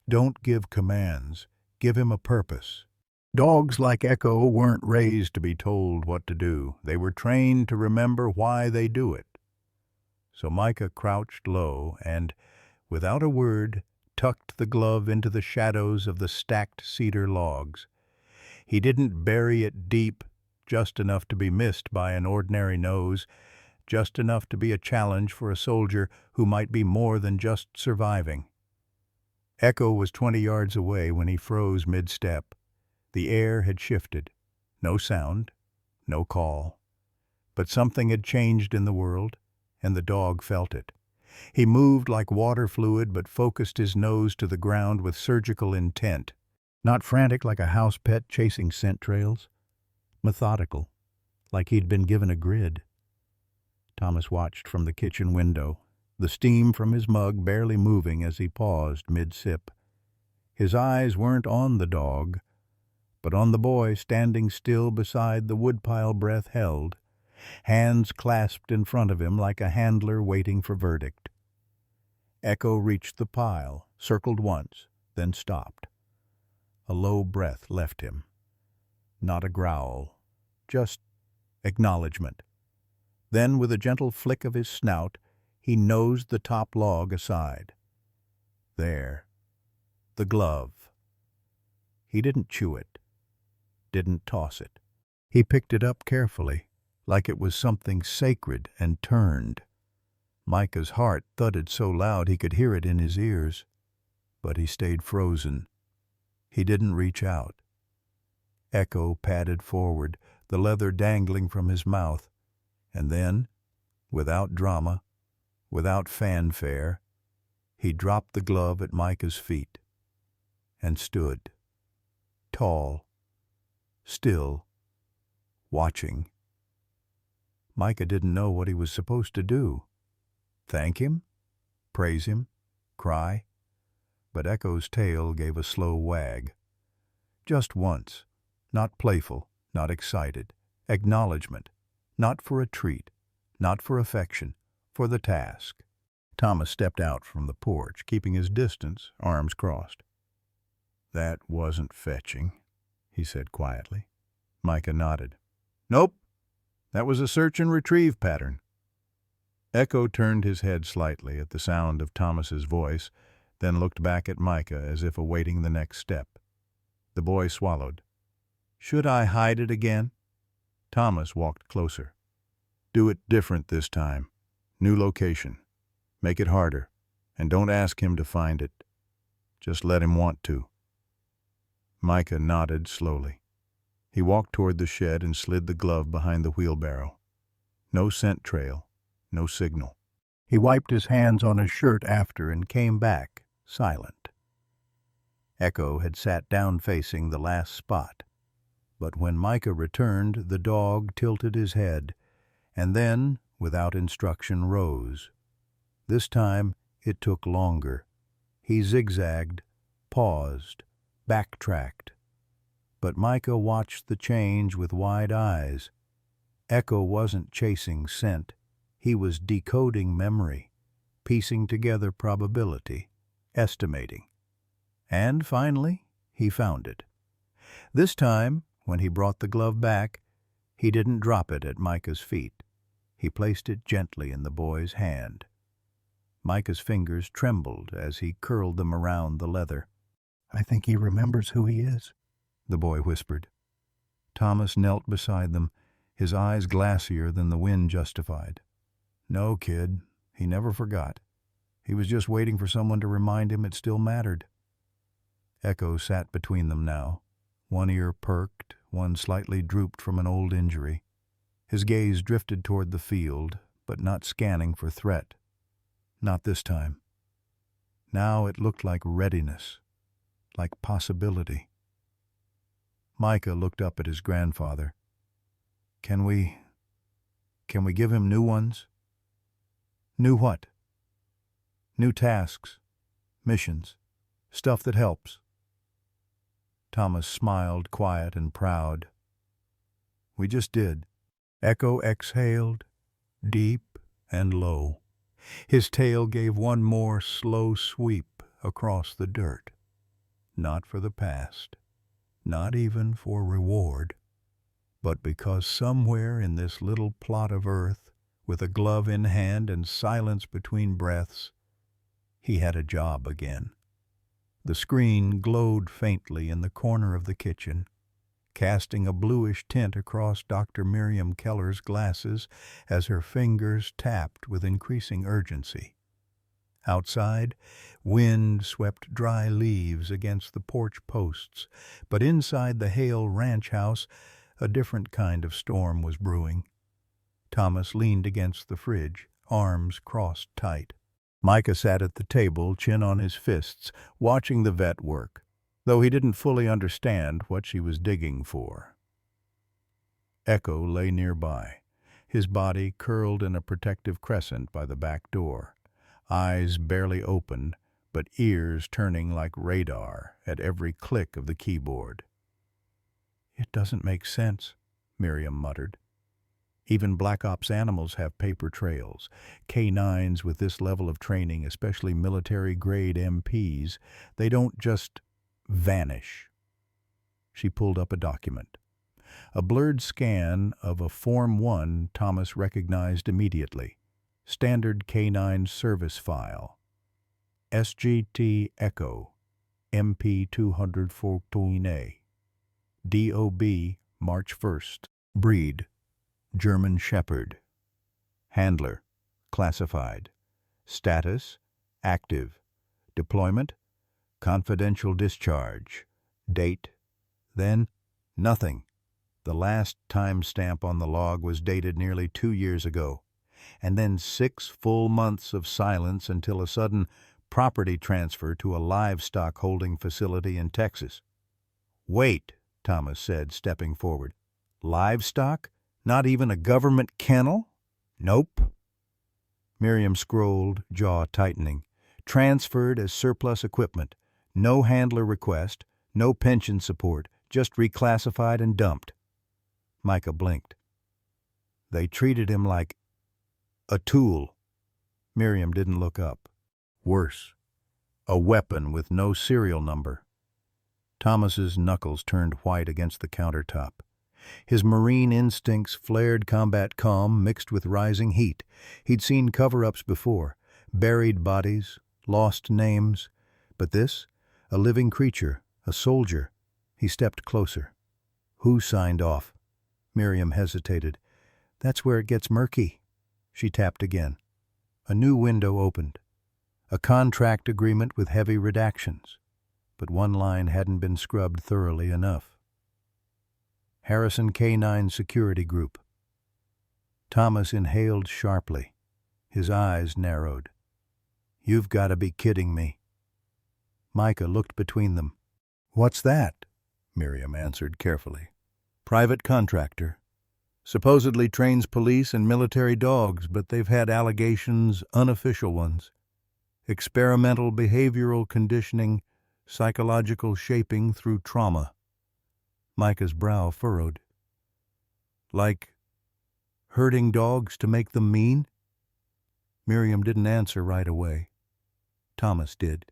"Don't give commands, give him a purpose." Dogs like Echo weren't raised to be told what to do. They were trained to remember why they do it. So Micah crouched low and, without a word, tucked the glove into the shadows of the stacked cedar logs. He didn't bury it deep, just enough to be missed by an ordinary nose, just enough to be a challenge for a soldier who might be more than just surviving. Echo was 20 yards away when he froze mid-step. The air had shifted. No sound, no call. But something had changed in the world, and the dog felt it. He moved like water fluid, but focused his nose to the ground with surgical intent. Not frantic like a house pet chasing scent trails. Methodical, like he'd been given a grid. Thomas watched from the kitchen window, the steam from his mug barely moving as he paused mid-sip. His eyes weren't on the dog, but on the boy standing still beside the woodpile breath held, hands clasped in front of him like a handler waiting for verdict. Echo reached the pile, circled once, then stopped. A low breath left him. Not a growl, just acknowledgement. Then, with a gentle flick of his snout, he nosed the top log aside. There. The glove. He didn't chew it, didn't toss it. He picked it up carefully, like it was something sacred, and turned. Micah's heart thudded so loud he could hear it in his ears, but he stayed frozen. He didn't reach out. Echo padded forward, the leather dangling from his mouth, and then, without drama, without fanfare, he dropped the glove at Micah's feet and stood, tall, still, watching. Micah didn't know what he was supposed to do. Thank him? Praise him? Cry? But Echo's tail gave a slow wag. Just once, not playful, not excited. Acknowledgement, not for a treat, not for affection, for the task. Thomas stepped out from the porch, keeping his distance, arms crossed. "That wasn't fetching," he said quietly. Micah nodded. "Nope, that was a search and retrieve pattern." Echo turned his head slightly at the sound of Thomas's voice, then looked back at Micah as if awaiting the next step. The boy swallowed. "Should I hide it again?" Thomas walked closer. "Do it different this time. New location. Make it harder. And don't ask him to find it. Just let him want to." Micah nodded slowly. He walked toward the shed and slid the glove behind the wheelbarrow. No scent trail, no signal. He wiped his hands on his shirt after and came back, silent. Echo had sat down facing the last spot. But when Micah returned, the dog tilted his head, and then, without instruction, rose. This time it took longer. He zigzagged, paused, backtracked. But Micah watched the change with wide eyes. Echo wasn't chasing scent. He was decoding memory, piecing together probability, estimating. And finally, he found it. This time, When he brought the glove back, he didn't drop it at Micah's feet. He placed it gently in the boy's hand. Micah's fingers trembled as he curled them around the leather. "I think he remembers who he is," the boy whispered. Thomas knelt beside them, his eyes glassier than the wind justified. "No, kid, he never forgot. He was just waiting for someone to remind him it still mattered." Echo sat between them now. One ear perked, one slightly drooped from an old injury. His gaze drifted toward the field, but not scanning for threat. Not this time. Now it looked like readiness, like possibility. Micah looked up at his grandfather. Can we give him new ones?" "New what?" "New tasks, missions, stuff that helps." Thomas smiled, quiet and proud. "We just did." Echo exhaled, deep and low. His tail gave one more slow sweep across the dirt. Not for the past, not even for reward, but because somewhere in this little plot of earth, with a glove in hand and silence between breaths, he had a job again. The screen glowed faintly in the corner of the kitchen, casting a bluish tint across Dr. Miriam Keller's glasses as her fingers tapped with increasing urgency. Outside, wind swept dry leaves against the porch posts, but inside the Hale ranch house, a different kind of storm was brewing. Thomas leaned against the fridge, arms crossed tight. Micah sat at the table, chin on his fists, watching the vet work, though he didn't fully understand what she was digging for. Echo lay nearby, his body curled in a protective crescent by the back door, eyes barely open, but ears turning like radar at every click of the keyboard. "It doesn't make sense," Miriam muttered. "Even Black Ops animals have paper trails. Canines with this level of training, especially military-grade MPs, they don't just vanish." She pulled up a document. A blurred scan of a Form 1 Thomas recognized immediately. Standard Canine Service File. SGT Echo, MP 214A. DOB, March 1st. Breed, German Shepherd. Handler, classified. Status, active. Deployment, confidential discharge. Date, then nothing. The last timestamp on the log was dated nearly 2 years ago, and then 6 full months of silence until a sudden property transfer to a livestock holding facility in Texas. "Wait," Thomas said, stepping forward. "Livestock? Not even a government kennel?" "Nope." Miriam scrolled, jaw tightening. "Transferred as surplus equipment. No handler request, no pension support, just reclassified and dumped." Micah blinked. "They treated him like a tool." Miriam didn't look up. "Worse. A weapon with no serial number." Thomas's knuckles turned white against the countertop. His marine instincts flared combat calm mixed with rising heat. He'd seen cover-ups before, buried bodies, lost names. But this? A living creature, a soldier. He stepped closer. "Who signed off?" Miriam hesitated. "That's where it gets murky." She tapped again. A new window opened. A contract agreement with heavy redactions. But one line hadn't been scrubbed thoroughly enough. Harrison Canine Security Group. Thomas inhaled sharply. His eyes narrowed. "You've got to be kidding me." Micah looked between them. "What's that?" Miriam answered carefully. "Private contractor. Supposedly trains police and military dogs, but they've had allegations, unofficial ones. Experimental behavioral conditioning, psychological shaping through trauma." Micah's brow furrowed. "Like herding dogs to make them mean?" Miriam didn't answer right away. Thomas did.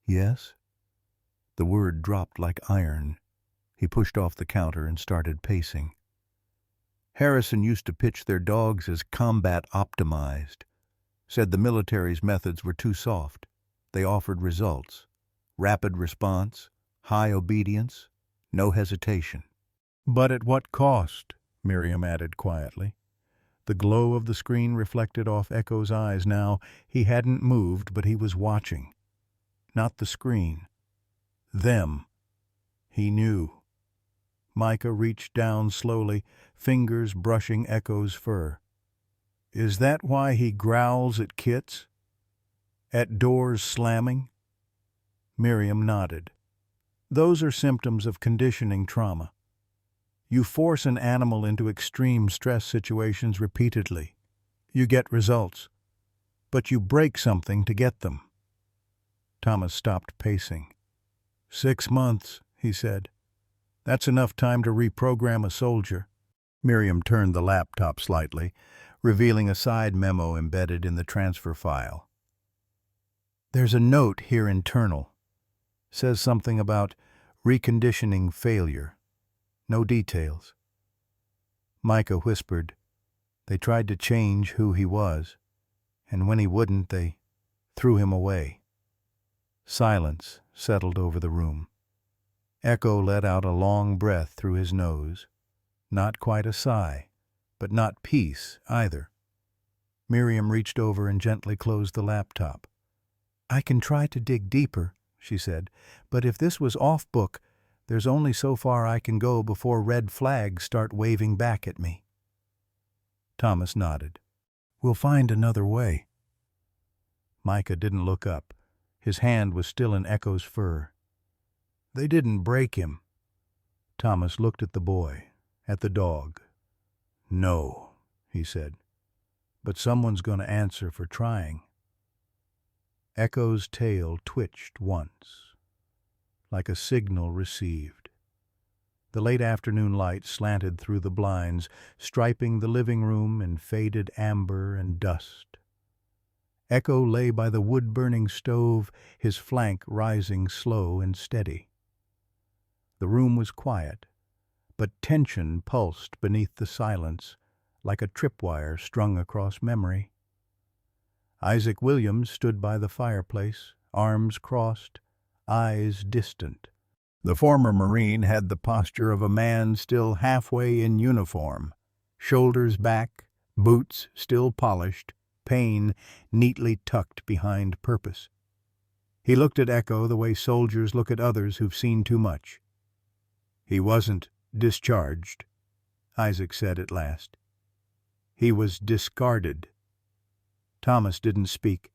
"Yes?" The word dropped like iron. He pushed off the counter and started pacing. Harrison used to pitch their dogs as combat optimized. Said the military's methods were too soft. They offered results. Rapid response, high obedience, no hesitation. But at what cost? Miriam added quietly. The glow of the screen reflected off Echo's eyes now. He hadn't moved, but he was watching. Not the screen. Them. He knew. Micah reached down slowly, fingers brushing Echo's fur. Is that why he growls at kits? At doors slamming? Miriam nodded. Those are symptoms of conditioning trauma. You force an animal into extreme stress situations repeatedly. You get results. But you break something to get them. Thomas stopped pacing. 6 months, he said. That's enough time to reprogram a soldier. Miriam turned the laptop slightly, revealing a side memo embedded in the transfer file. There's a note here internal. Says something about reconditioning failure. No details. Micah whispered. They tried to change who he was, and when he wouldn't, they threw him away. Silence settled over the room. Echo let out a long breath through his nose. Not quite a sigh, but not peace either. Miriam reached over and gently closed the laptop. I can try to dig deeper, she said, but if this was off book, there's only so far I can go before red flags start waving back at me. Thomas nodded. We'll find another way. Micah didn't look up. His hand was still in Echo's fur. They didn't break him. Thomas looked at the boy, at the dog. No, he said, but someone's going to answer for trying. Echo's tail twitched once, like a signal received. The late afternoon light slanted through the blinds, striping the living room in faded amber and dust. Echo lay by the wood-burning stove, his flank rising slow and steady. The room was quiet, but tension pulsed beneath the silence, like a tripwire strung across memory. Isaac Williams stood by the fireplace, arms crossed, eyes distant. The former Marine had the posture of a man still halfway in uniform, shoulders back, boots still polished, pain neatly tucked behind purpose. He looked at Echo the way soldiers look at others who've seen too much. He wasn't discharged, Isaac said at last. He was discarded. Thomas didn't speak.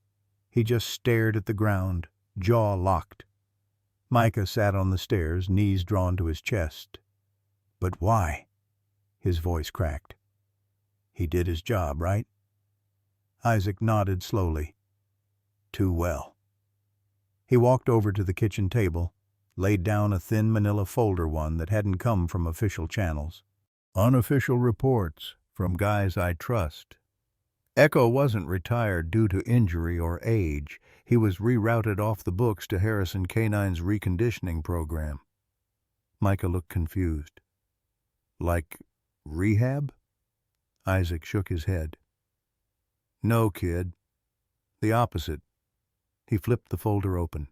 He just stared at the ground, jaw locked. Micah sat on the stairs, knees drawn to his chest. But why? His voice cracked. He did his job, right? Isaac nodded slowly. Too well. He walked over to the kitchen table, laid down a thin manila folder one that hadn't come from official channels. Unofficial reports from guys I trust. Echo wasn't retired due to injury or age. He was rerouted off the books to Harrison K-9's reconditioning program. Micah looked confused. Like rehab? Isaac shook his head. No, kid. The opposite. He flipped the folder open.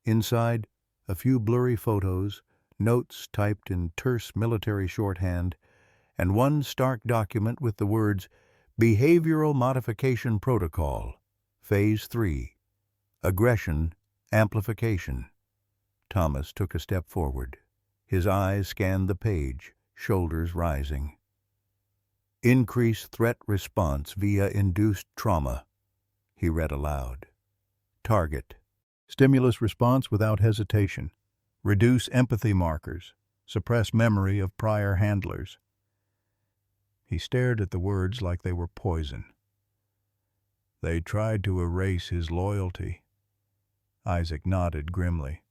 Inside, a few blurry photos, notes typed in terse military shorthand, and one stark document with the words Behavioral Modification Protocol, Phase 3, Aggression Amplification. Thomas took a step forward. His eyes scanned the page, shoulders rising. Increase threat response via induced trauma, he read aloud. Target. Stimulus response without hesitation. Reduce empathy markers. Suppress memory of prior handlers. He stared at the words like they were poison. They tried to erase his loyalty. Isaac nodded grimly.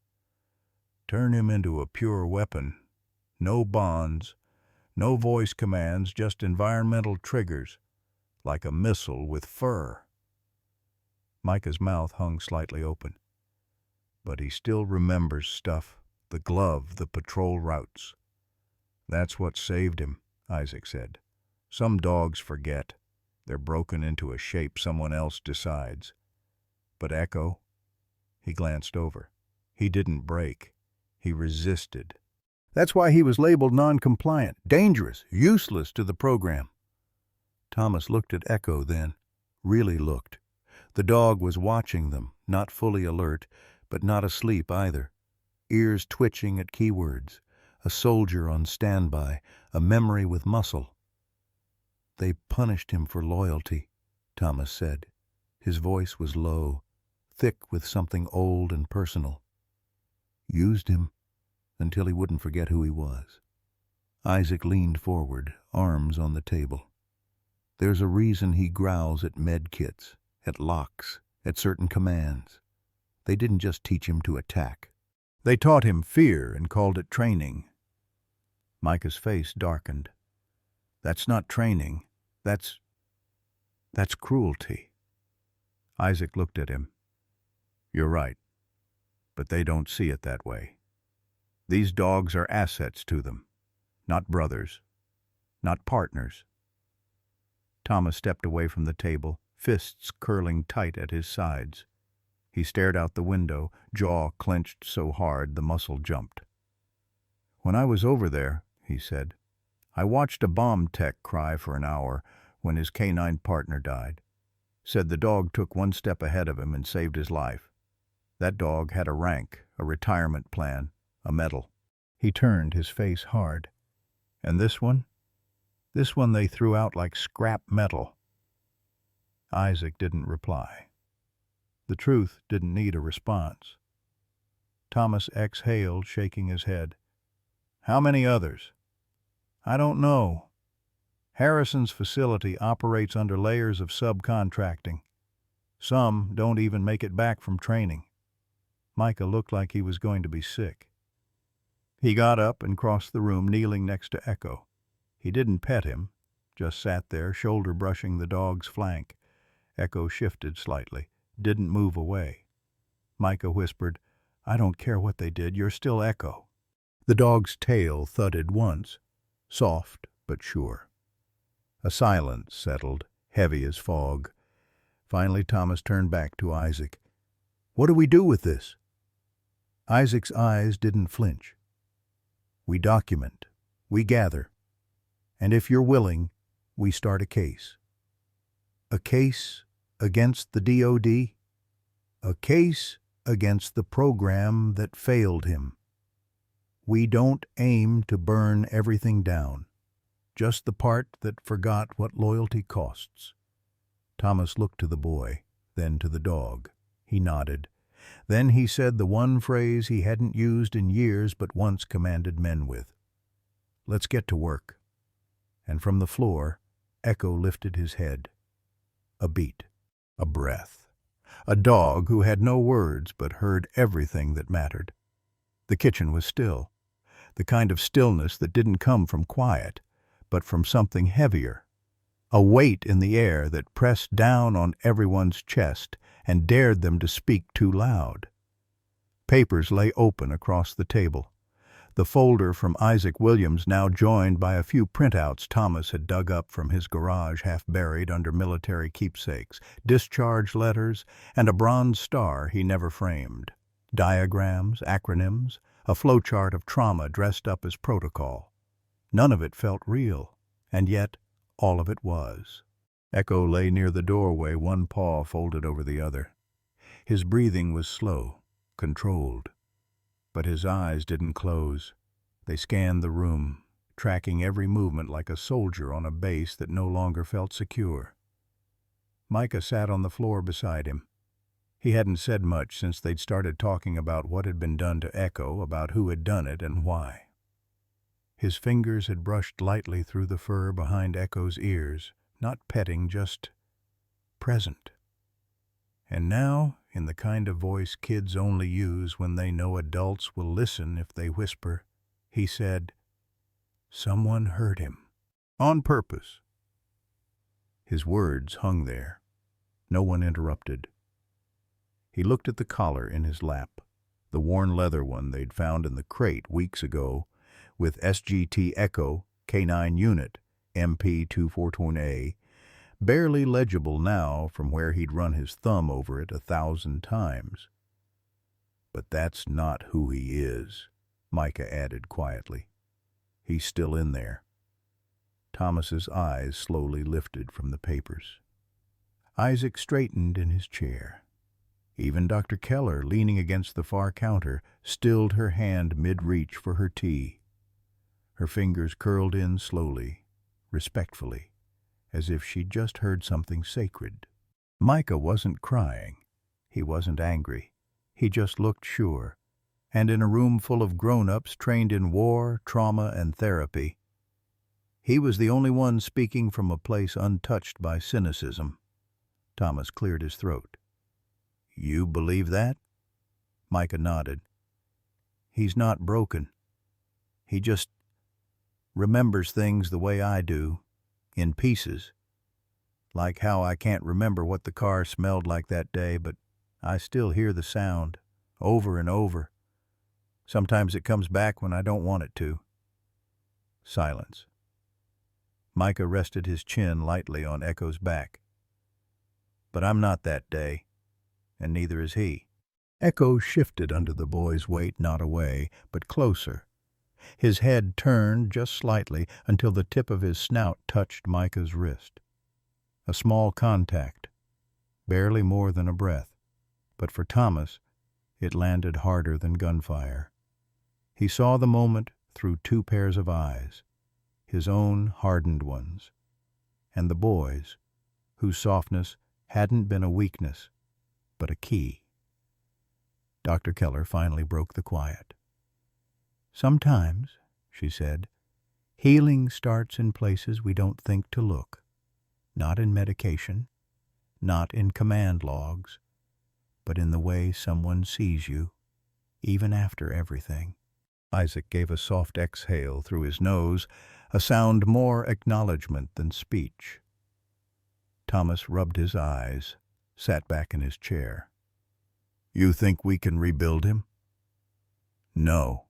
Turn him into a pure weapon. No bonds, no voice commands, just environmental triggers, like a missile with fur. Micah's mouth hung slightly open. But he still remembers stuff. the glove, the patrol routes. That's what saved him, Isaac said. Some dogs forget. They're broken into a shape someone else decides. But Echo, he glanced over. He didn't break. He resisted. That's why he was labeled non-compliant, dangerous, useless to the program. Thomas looked at Echo then, really looked. The dog was watching them, not fully alert, but not asleep either. Ears twitching at keywords, a soldier on standby, a memory with muscle. They punished him for loyalty, Thomas said. His voice was low, thick with something old and personal. Used him until he wouldn't forget who he was. Isaac leaned forward, arms on the table. There's a reason he growls at med kits, at locks, at certain commands. They didn't just teach him to attack. They taught him fear and called it training. Micah's face darkened. That's not training. That's cruelty. Isaac looked at him. You're right, but they don't see it that way. These dogs are assets to them, not brothers, not partners. Thomas stepped away from the table, fists curling tight at his sides. He stared out the window, jaw clenched so hard the muscle jumped. When I was over there, he said, I watched a bomb tech cry for an hour when his canine partner died. Said the dog took one step ahead of him and saved his life. That dog had a rank, a retirement plan, a medal. He turned, his face hard. And this one? This one they threw out like scrap metal. Isaac didn't reply. The truth didn't need a response. Thomas exhaled, shaking his head. How many others? I don't know. Harrison's facility operates under layers of subcontracting. Some don't even make it back from training. Micah looked like he was going to be sick. He got up and crossed the room, kneeling next to Echo. He didn't pet him, just sat there, shoulder brushing the dog's flank. Echo shifted slightly, didn't move away. Micah whispered, I don't care what they did, you're still Echo. The dog's tail thudded once, soft but sure. A silence settled, heavy as fog. Finally Thomas turned back to Isaac. What do we do with this? Isaac's eyes didn't flinch. We document, we gather, and if you're willing, we start a case. A case against the DOD? A case against the program that failed him. We don't aim to burn everything down, just the part that forgot what loyalty costs. Thomas looked to the boy, then to the dog. He nodded. Then he said the one phrase he hadn't used in years but once commanded men with. Let's get to work. And from the floor, Echo lifted his head. A beat, a breath. A dog who had no words but heard everything that mattered. The kitchen was still, the kind of stillness that didn't come from quiet, but from something heavier. A weight in the air that pressed down on everyone's chest and dared them to speak too loud. Papers lay open across the table. The folder from Isaac Williams, now joined by a few printouts Thomas had dug up from his garage half buried under military keepsakes, discharge letters, and a bronze star he never framed. Diagrams, acronyms, a flowchart of trauma dressed up as protocol. None of it felt real, and yet all of it was. Echo lay near the doorway, one paw folded over the other. His breathing was slow, controlled. But his eyes didn't close. They scanned the room, tracking every movement like a soldier on a base that no longer felt secure. Micah sat on the floor beside him. He hadn't said much since they'd started talking about what had been done to Echo, about who had done it and why. His fingers had brushed lightly through the fur behind Echo's ears, not petting, just present. And now, in the kind of voice kids only use when they know adults will listen if they whisper, he said, Someone hurt him. On purpose. His words hung there. No one interrupted. He looked at the collar in his lap, the worn leather one they'd found in the crate weeks ago, with SGT Echo K9 unit MP242A, barely legible now from where he'd run his thumb over it 1,000 times. "But that's not who he is," Micah added quietly. "He's still in there." Thomas's eyes slowly lifted from the papers. Isaac straightened in his chair. Even Dr. Keller, leaning against the far counter, stilled her hand mid-reach for her tea. Her fingers curled in slowly, respectfully, as if she'd just heard something sacred. Micah wasn't crying. He wasn't angry. He just looked sure. And in a room full of grown-ups trained in war, trauma, and therapy, he was the only one speaking from a place untouched by cynicism. Thomas cleared his throat. "You believe that?" Micah nodded. "He's not broken. He just remembers things the way I do, in pieces. Like how I can't remember what the car smelled like that day, but I still hear the sound, over and over. Sometimes it comes back when I don't want it to." Silence. Micah rested his chin lightly on Echo's back. "But I'm not that day, and neither is he." Echo shifted under the boy's weight, not away, but closer. His head turned just slightly until the tip of his snout touched Micah's wrist. A small contact, barely more than a breath, but for Thomas, it landed harder than gunfire. He saw the moment through two pairs of eyes, his own hardened ones, and the boy's, whose softness hadn't been a weakness, but a key. Dr. Keller finally broke the quiet. "Sometimes," she said, "healing starts in places we don't think to look. Not in medication, not in command logs, but in the way someone sees you, even after everything." Isaac gave a soft exhale through his nose, a sound more acknowledgement than speech. Thomas rubbed his eyes, sat back in his chair. "You think we can rebuild him?" "No,"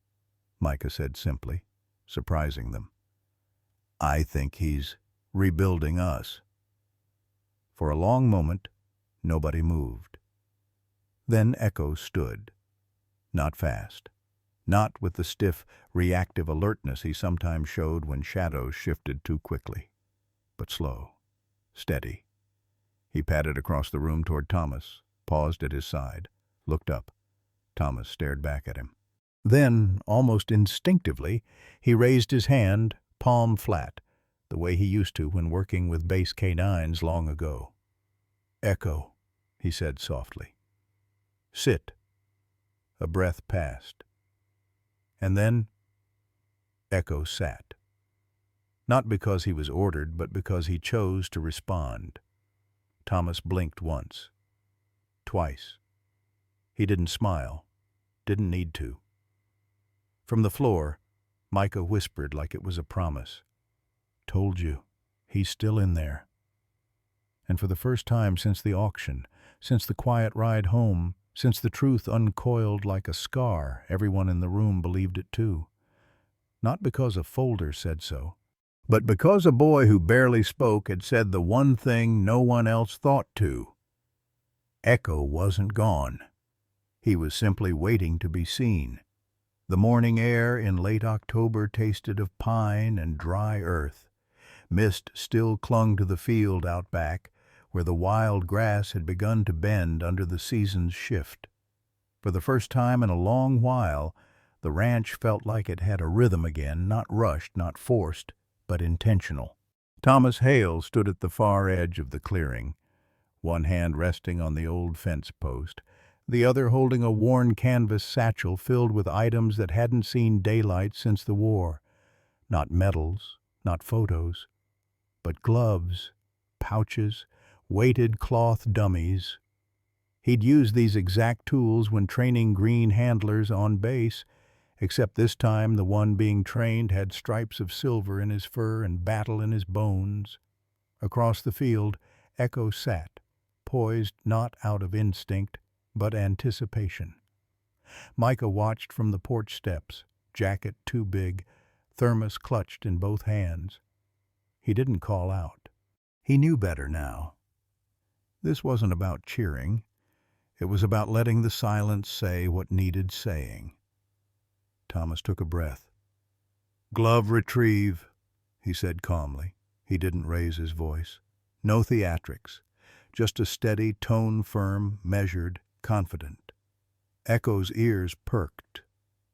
Micah said simply, surprising them. "I think he's rebuilding us." For a long moment, nobody moved. Then Echo stood. Not fast. Not with the stiff, reactive alertness he sometimes showed when shadows shifted too quickly, but slow, steady. He padded across the room toward Thomas, paused at his side, looked up. Thomas stared back at him. Then, almost instinctively, he raised his hand, palm flat, the way he used to when working with base K9s long ago. "Echo," he said softly. "Sit." A breath passed. And then Echo sat. Not because he was ordered, but because he chose to respond. Thomas blinked once. Twice. He didn't smile. Didn't need to. From the floor, Micah whispered like it was a promise. "Told you. He's still in there." And for the first time since the auction, since the quiet ride home, since the truth uncoiled like a scar, everyone in the room believed it too. Not because a folder said so, but because a boy who barely spoke had said the one thing no one else thought to. Echo wasn't gone. He was simply waiting to be seen. The morning air in late October tasted of pine and dry earth. Mist still clung to the field out back, where the wild grass had begun to bend under the season's shift. For the first time in a long while, the ranch felt like it had a rhythm again, not rushed, not forced, but intentional. Thomas Hale stood at the far edge of the clearing, one hand resting on the old fence post, the other holding a worn canvas satchel filled with items that hadn't seen daylight since the war. Not medals, not photos, but gloves, pouches, weighted cloth dummies. He'd used these exact tools when training green handlers on base, except this time the one being trained had stripes of silver in his fur and battle in his bones. Across the field, Echo sat, poised not out of instinct, but anticipation. Micah watched from the porch steps, jacket too big, thermos clutched in both hands. He didn't call out. He knew better now. This wasn't about cheering. It was about letting the silence say what needed saying. Thomas took a breath. "Glove retrieve," he said calmly. He didn't raise his voice. No theatrics. Just a steady tone, firm, measured, confident. Echo's ears perked.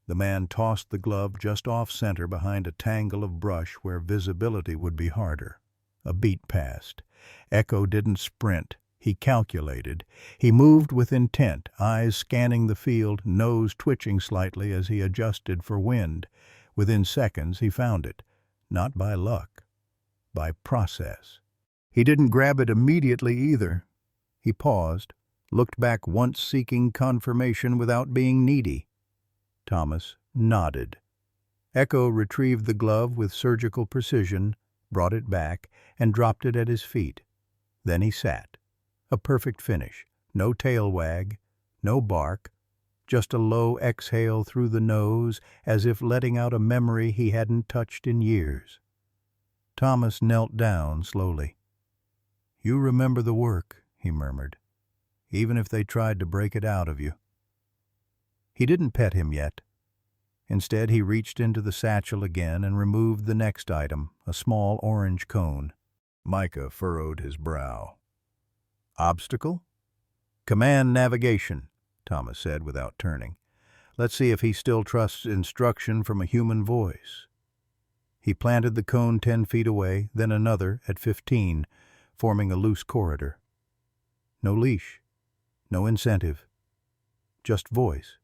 The man tossed the glove just off-center behind a tangle of brush where visibility would be harder. A beat passed. Echo didn't sprint. He calculated. He moved with intent, eyes scanning the field, nose twitching slightly as he adjusted for wind. Within seconds he found it. Not by luck. By process. He didn't grab it immediately either. He paused, looked back once seeking confirmation without being needy. Thomas nodded. Echo retrieved the glove with surgical precision, brought it back, and dropped it at his feet. Then he sat. A perfect finish. No tail wag, no bark, just a low exhale through the nose as if letting out a memory he hadn't touched in years. Thomas knelt down slowly. "You remember the work," he murmured, "even if they tried to break it out of you." He didn't pet him yet. Instead, he reached into the satchel again and removed the next item, a small orange cone. Micah furrowed his brow. "Obstacle?" "Command navigation," Thomas said without turning. "Let's see if he still trusts instruction from a human voice." He planted the cone 10 feet away, then another at 15, forming a loose corridor. No leash, no incentive, just voice,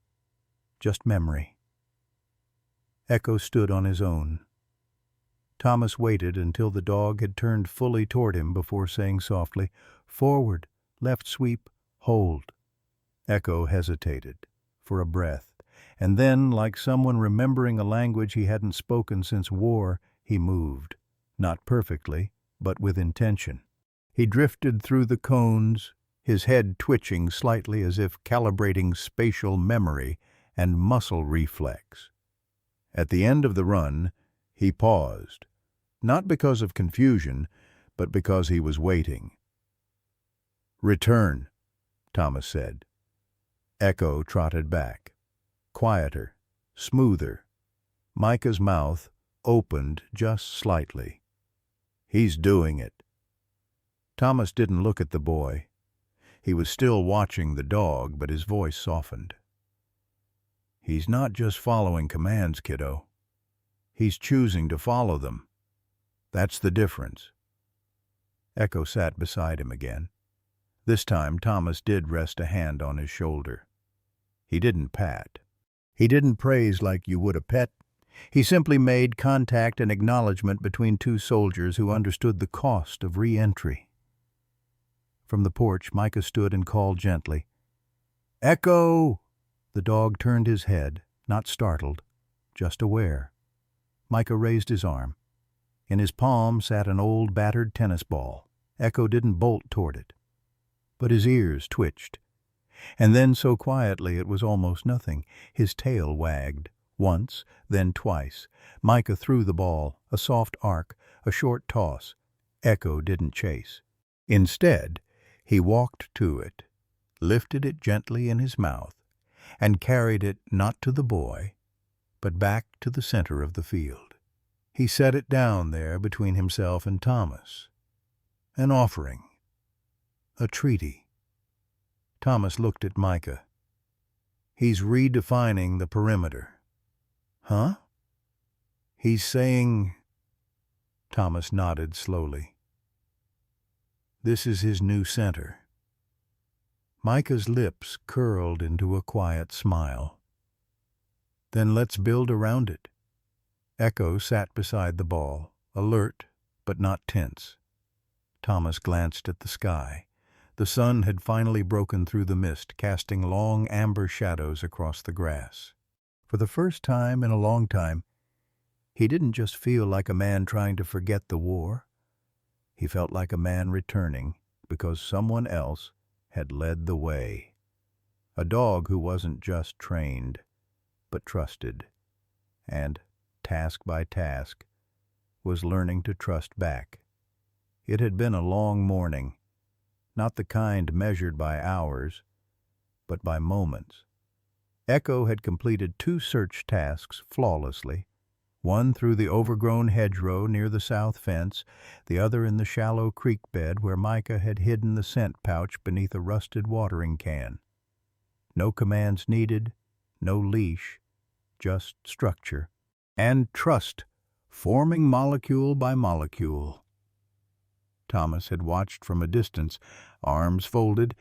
just memory. Echo stood on his own. Thomas waited until the dog had turned fully toward him before saying softly, "Forward, left sweep, hold." Echo hesitated, for a breath, and then, like someone remembering a language he hadn't spoken since war, he moved. Not perfectly, but with intention. He drifted through the cones, his head twitching slightly as if calibrating spatial memory and muscle reflex. At the end of the run, he paused, not because of confusion, but because he was waiting. "Return," Thomas said. Echo trotted back. Quieter, smoother. Micah's mouth opened just slightly. "He's doing it." Thomas didn't look at the boy. He was still watching the dog, but his voice softened. "He's not just following commands, kiddo. He's choosing to follow them. That's the difference." Echo sat beside him again. This time Thomas did rest a hand on his shoulder. He didn't pat. He didn't praise like you would a pet. He simply made contact and acknowledgement between two soldiers who understood the cost of re-entry. From the porch, Micah stood and called gently, "Echo!" The dog turned his head, not startled, just aware. Micah raised his arm. In his palm sat an old battered tennis ball. Echo didn't bolt toward it. But his ears twitched. And then so quietly it was almost nothing. His tail wagged, once, then twice. Micah threw the ball, a soft arc, a short toss. Echo didn't chase. Instead, he walked to it, lifted it gently in his mouth, and carried it not to the boy, but back to the center of the field. He set it down there between himself and Thomas. An offering. A treaty. Thomas looked at Micah. "He's redefining the perimeter." "Huh?" "He's saying—" Thomas nodded slowly. "This is his new center." Micah's lips curled into a quiet smile. "Then let's build around it." Echo sat beside the ball, alert but not tense. Thomas glanced at the sky. The sun had finally broken through the mist, casting long amber shadows across the grass. For the first time in a long time, he didn't just feel like a man trying to forget the war. He felt like a man returning because someone else had led the way. A dog who wasn't just trained, but trusted, and, task by task, was learning to trust back. It had been a long morning, not the kind measured by hours, but by moments. Echo had completed 2 search tasks flawlessly, one through the overgrown hedgerow near the south fence, the other in the shallow creek bed where Micah had hidden the scent pouch beneath a rusted watering can. No commands needed, no leash, just structure. And trust, forming molecule by molecule. Thomas had watched from a distance, arms folded,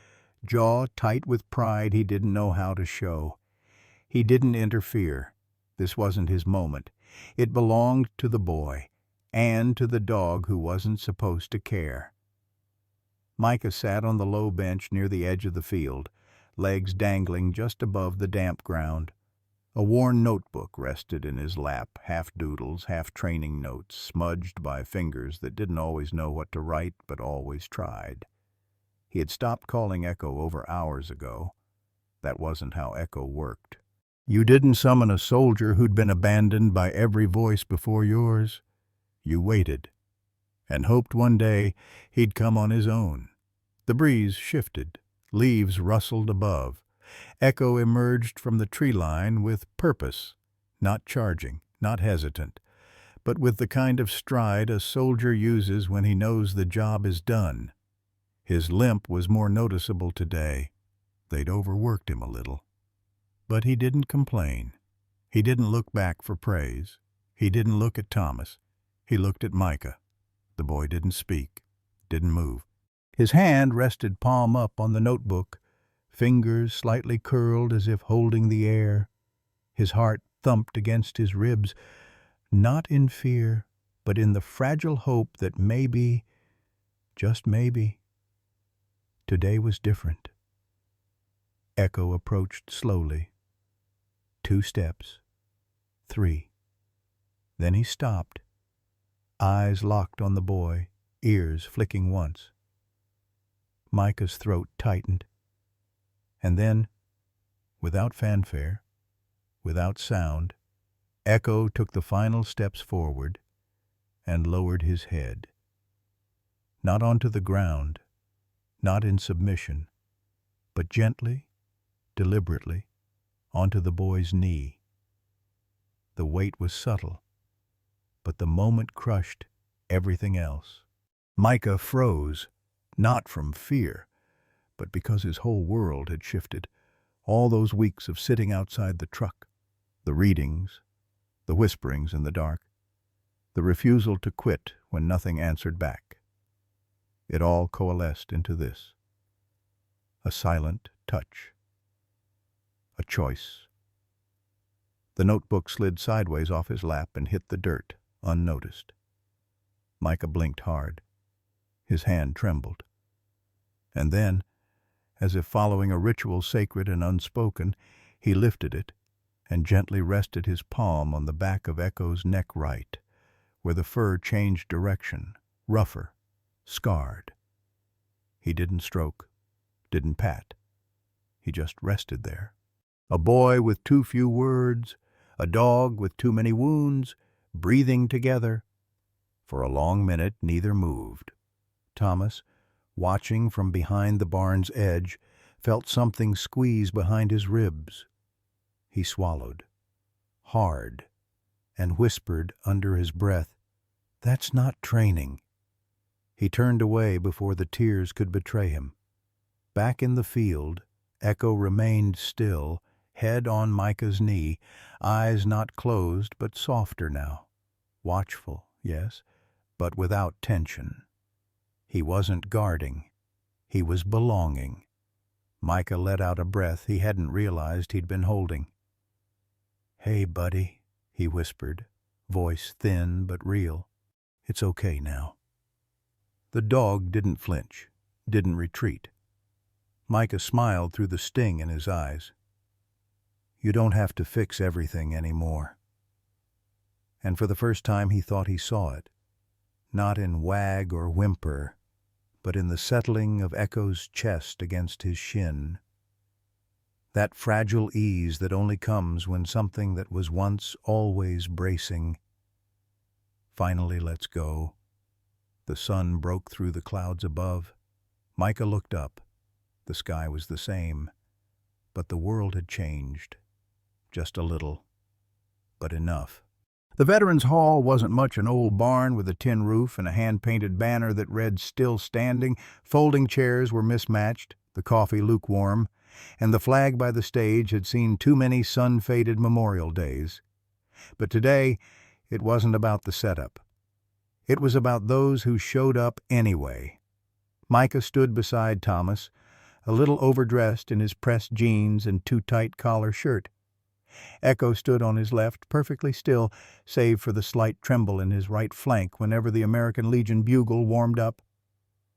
jaw tight with pride he didn't know how to show. He didn't interfere. This wasn't his moment. It belonged to the boy, and to the dog who wasn't supposed to care. Micah sat on the low bench near the edge of the field, legs dangling just above the damp ground. A worn notebook rested in his lap, half doodles, half training notes, smudged by fingers that didn't always know what to write but always tried. He had stopped calling Echo over hours ago. That wasn't how Echo worked. You didn't summon a soldier who'd been abandoned by every voice before yours. You waited, and hoped one day he'd come on his own. The breeze shifted, leaves rustled above. Echo emerged from the tree line with purpose, not charging, not hesitant, but with the kind of stride a soldier uses when he knows the job is done. His limp was more noticeable today. They'd overworked him a little. But he didn't complain. He didn't look back for praise. He didn't look at Thomas. He looked at Micah. The boy didn't speak, didn't move. His hand rested palm up on the notebook, fingers slightly curled as if holding the air. His heart thumped against his ribs, not in fear, but in the fragile hope that maybe, just maybe, today was different. Echo approached slowly. 2 steps. 3. Then he stopped, eyes locked on the boy, ears flicking once. Micah's throat tightened. And then, without fanfare, without sound, Echo took the final steps forward and lowered his head. Not onto the ground, not in submission, but gently, deliberately, onto the boy's knee. The weight was subtle, but the moment crushed everything else. Micah froze, not from fear, but because his whole world had shifted. All those weeks of sitting outside the truck, the readings, the whisperings in the dark, the refusal to quit when nothing answered back. It all coalesced into this. A silent touch. A choice. The notebook slid sideways off his lap and hit the dirt, unnoticed. Micah blinked hard. His hand trembled. And then, as if following a ritual sacred and unspoken, he lifted it and gently rested his palm on the back of Echo's neck right, where the fur changed direction, rougher, scarred. He didn't stroke, didn't pat. He just rested there. A boy with too few words, a dog with too many wounds, breathing together. For a long minute neither moved. Thomas, watching from behind the barn's edge, felt something squeeze behind his ribs. He swallowed, hard, and whispered under his breath, "That's not training." He turned away before the tears could betray him. Back in the field, Echo remained still, head on Micah's knee, eyes not closed but softer now. Watchful, yes, but without tension. He wasn't guarding. He was belonging. Micah let out a breath he hadn't realized he'd been holding. "Hey, buddy," he whispered, voice thin but real. "It's okay now." The dog didn't flinch, didn't retreat. Micah smiled through the sting in his eyes. "You don't have to fix everything anymore." And for the first time he thought he saw it, not in wag or whimper, but in the settling of Echo's chest against his shin. That fragile ease that only comes when something that was once always bracing finally lets go. The sun broke through the clouds above. Micah looked up. The sky was the same, but the world had changed. Just a little, but enough. The Veterans Hall wasn't much an old barn with a tin roof and a hand-painted banner that read "Still Standing." Folding chairs were mismatched, the coffee lukewarm, and the flag by the stage had seen too many sun-faded Memorial Days. But today, it wasn't about the setup. It was about those who showed up anyway. Micah stood beside Thomas, a little overdressed in his pressed jeans and too-tight collar shirt. Echo stood on his left, perfectly still, save for the slight tremble in his right flank whenever the American Legion bugle warmed up.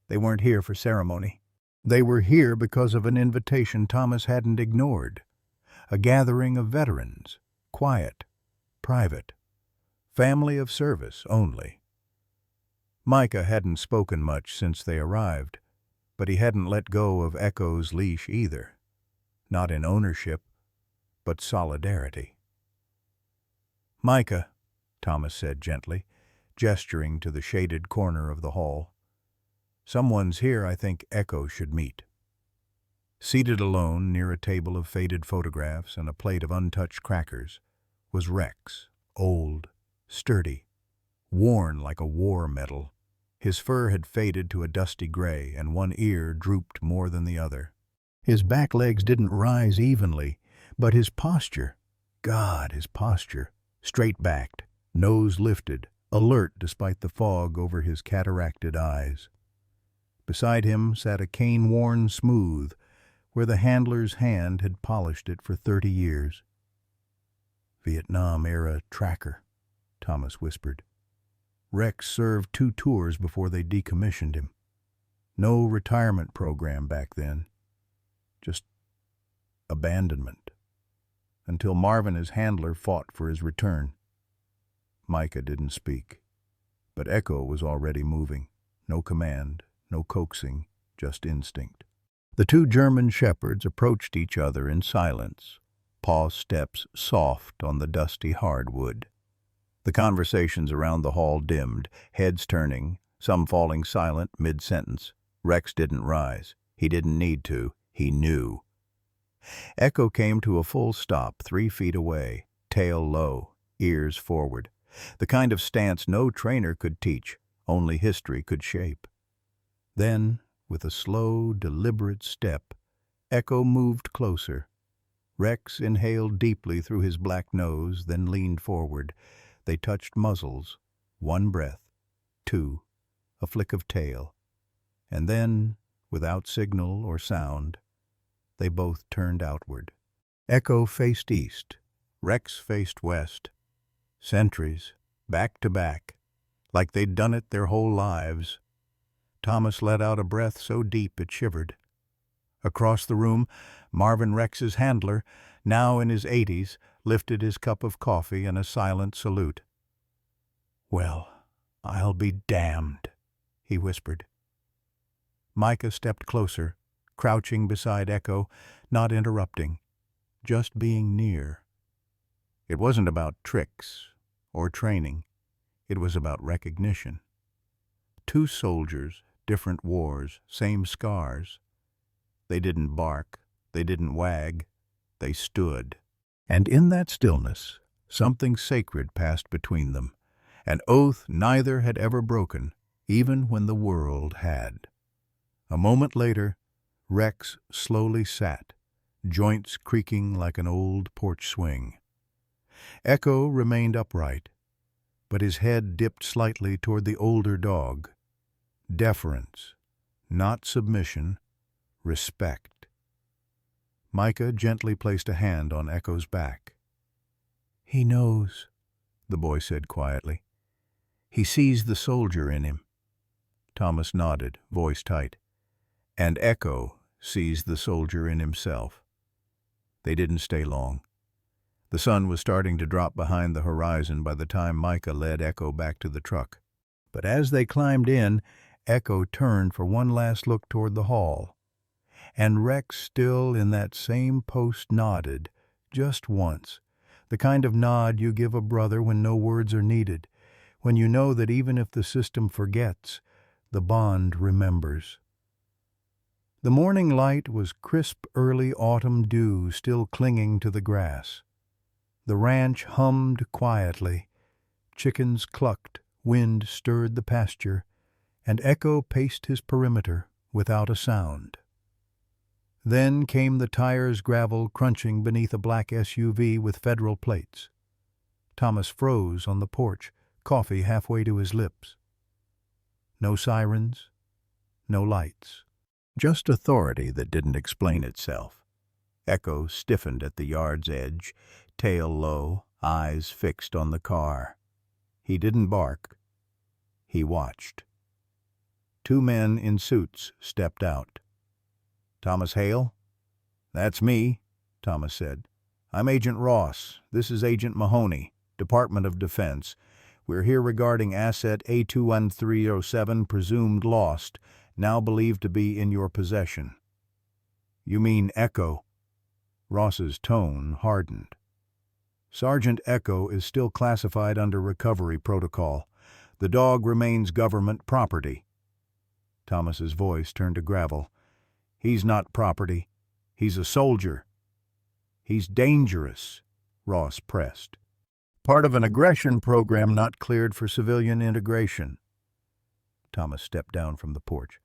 They weren't here for ceremony. They were here because of an invitation Thomas hadn't ignored. A gathering of veterans, quiet, private, family of service only. Micah hadn't spoken much since they arrived, but he hadn't let go of Echo's leash either. Not in ownership, but solidarity. "Micah," Thomas said gently, gesturing to the shaded corner of the hall. "Someone's here I think Echo should meet." Seated alone near a table of faded photographs and a plate of untouched crackers was Rex, old, sturdy, worn like a war medal. His fur had faded to a dusty gray, and one ear drooped more than the other. His back legs didn't rise evenly, but his posture, his posture, straight-backed, nose lifted, alert despite the fog over his cataracted eyes. Beside him sat a cane worn smooth, where the handler's hand had polished it for 30 years. "Vietnam-era tracker," Thomas whispered. "Rex served 2 tours before they decommissioned him. No retirement program back then. Just abandonment. Until Marvin, his handler, fought for his return." Micah didn't speak, but Echo was already moving. No command, no coaxing, just instinct. The 2 German shepherds approached each other in silence, paw steps soft on the dusty hardwood. The conversations around the hall dimmed, heads turning, some falling silent mid-sentence. Rex didn't rise. He didn't need to. He knew. Echo came to a full stop 3 feet away, tail low, ears forward. The kind of stance no trainer could teach, only history could shape. Then, with a slow, deliberate step, Echo moved closer. Rex inhaled deeply through his black nose, then leaned forward. They touched muzzles. 1 breath, 2, a flick of tail. And then, without signal or sound, they both turned outward. Echo faced east. Rex faced west. Sentries, back to back, like they'd done it their whole lives. Thomas let out a breath so deep it shivered. Across the room, Marvin Rex's handler, now in his 80s, lifted his cup of coffee in a silent salute. "Well, I'll be damned," he whispered. Micah stepped closer, crouching beside Echo, not interrupting, just being near. It wasn't about tricks or training. It was about recognition. 2 soldiers, different wars, same scars. They didn't bark. They didn't wag. They stood. And in that stillness, something sacred passed between them, an oath neither had ever broken, even when the world had. A moment later, Rex slowly sat, joints creaking like an old porch swing. Echo remained upright, but his head dipped slightly toward the older dog. Deference, not submission, respect. Micah gently placed a hand on Echo's back. "He knows," the boy said quietly. "He sees the soldier in him." Thomas nodded, voice tight. "And Echo sees the soldier in himself." They didn't stay long. The sun was starting to drop behind the horizon by the time Micah led Echo back to the truck. But as they climbed in, Echo turned for one last look toward the hall. And Rex, still in that same post, nodded, just once, the kind of nod you give a brother when no words are needed, when you know that even if the system forgets, the bond remembers. The morning light was crisp early autumn dew still clinging to the grass. The ranch hummed quietly. Chickens clucked, wind stirred the pasture, and Echo paced his perimeter without a sound. Then came the tires' gravel crunching beneath a black SUV with federal plates. Thomas froze on the porch, coffee halfway to his lips. No sirens, no lights. Just authority that didn't explain itself. Echo stiffened at the yard's edge, tail low, eyes fixed on the car. He didn't bark. He watched. 2 men in suits stepped out. "Thomas Hale?" "That's me," Thomas said. "I'm Agent Ross. This is Agent Mahoney, Department of Defense. We're here regarding asset A21307, presumed lost, now believed to be in your possession." "You mean Echo?" Ross's tone hardened. "Sergeant Echo is still classified under recovery protocol. The dog remains government property." Thomas's voice turned to gravel. "He's not property. He's a soldier." "He's dangerous," Ross pressed. "Part of an aggression program not cleared for civilian integration." Thomas stepped down from the porch.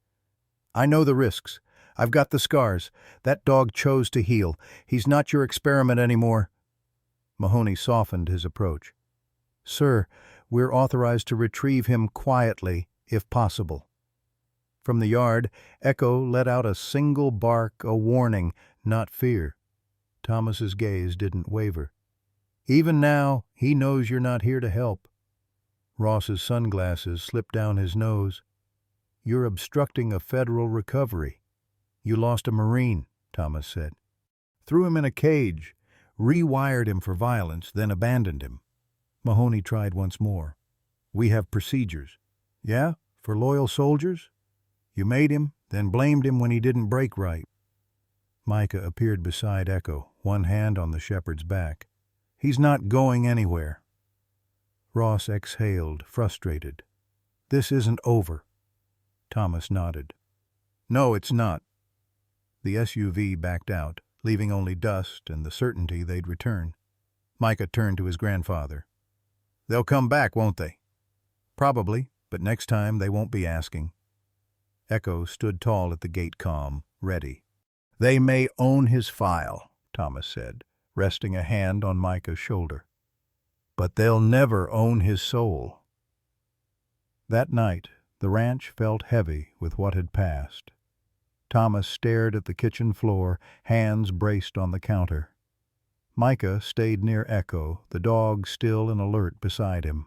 "I know the risks. I've got the scars. That dog chose to heal. He's not your experiment anymore." Mahoney softened his approach. "Sir, we're authorized to retrieve him quietly, if possible." From the yard, Echo let out a single bark, a warning, not fear. Thomas's gaze didn't waver. "Even now, he knows you're not here to help." Ross's sunglasses slipped down his nose. "You're obstructing a federal recovery. You lost a Marine," Thomas said. "Threw him in a cage, rewired him for violence, then abandoned him." Mahoney tried once more. "We have procedures." "Yeah? For loyal soldiers? You made him, then blamed him when he didn't break right." Micah appeared beside Echo, one hand on the shepherd's back. "He's not going anywhere." Ross exhaled, frustrated. "This isn't over." Thomas nodded. "No, it's not." The SUV backed out, leaving only dust and the certainty they'd return. Micah turned to his grandfather. "They'll come back, won't they?" "Probably, but next time they won't be asking." Echo stood tall at the gate calm, ready. "They may own his file," Thomas said, resting a hand on Micah's shoulder. "But they'll never own his soul." That night, the ranch felt heavy with what had passed. Thomas stared at the kitchen floor, hands braced on the counter. Micah stayed near Echo, the dog still and alert beside him.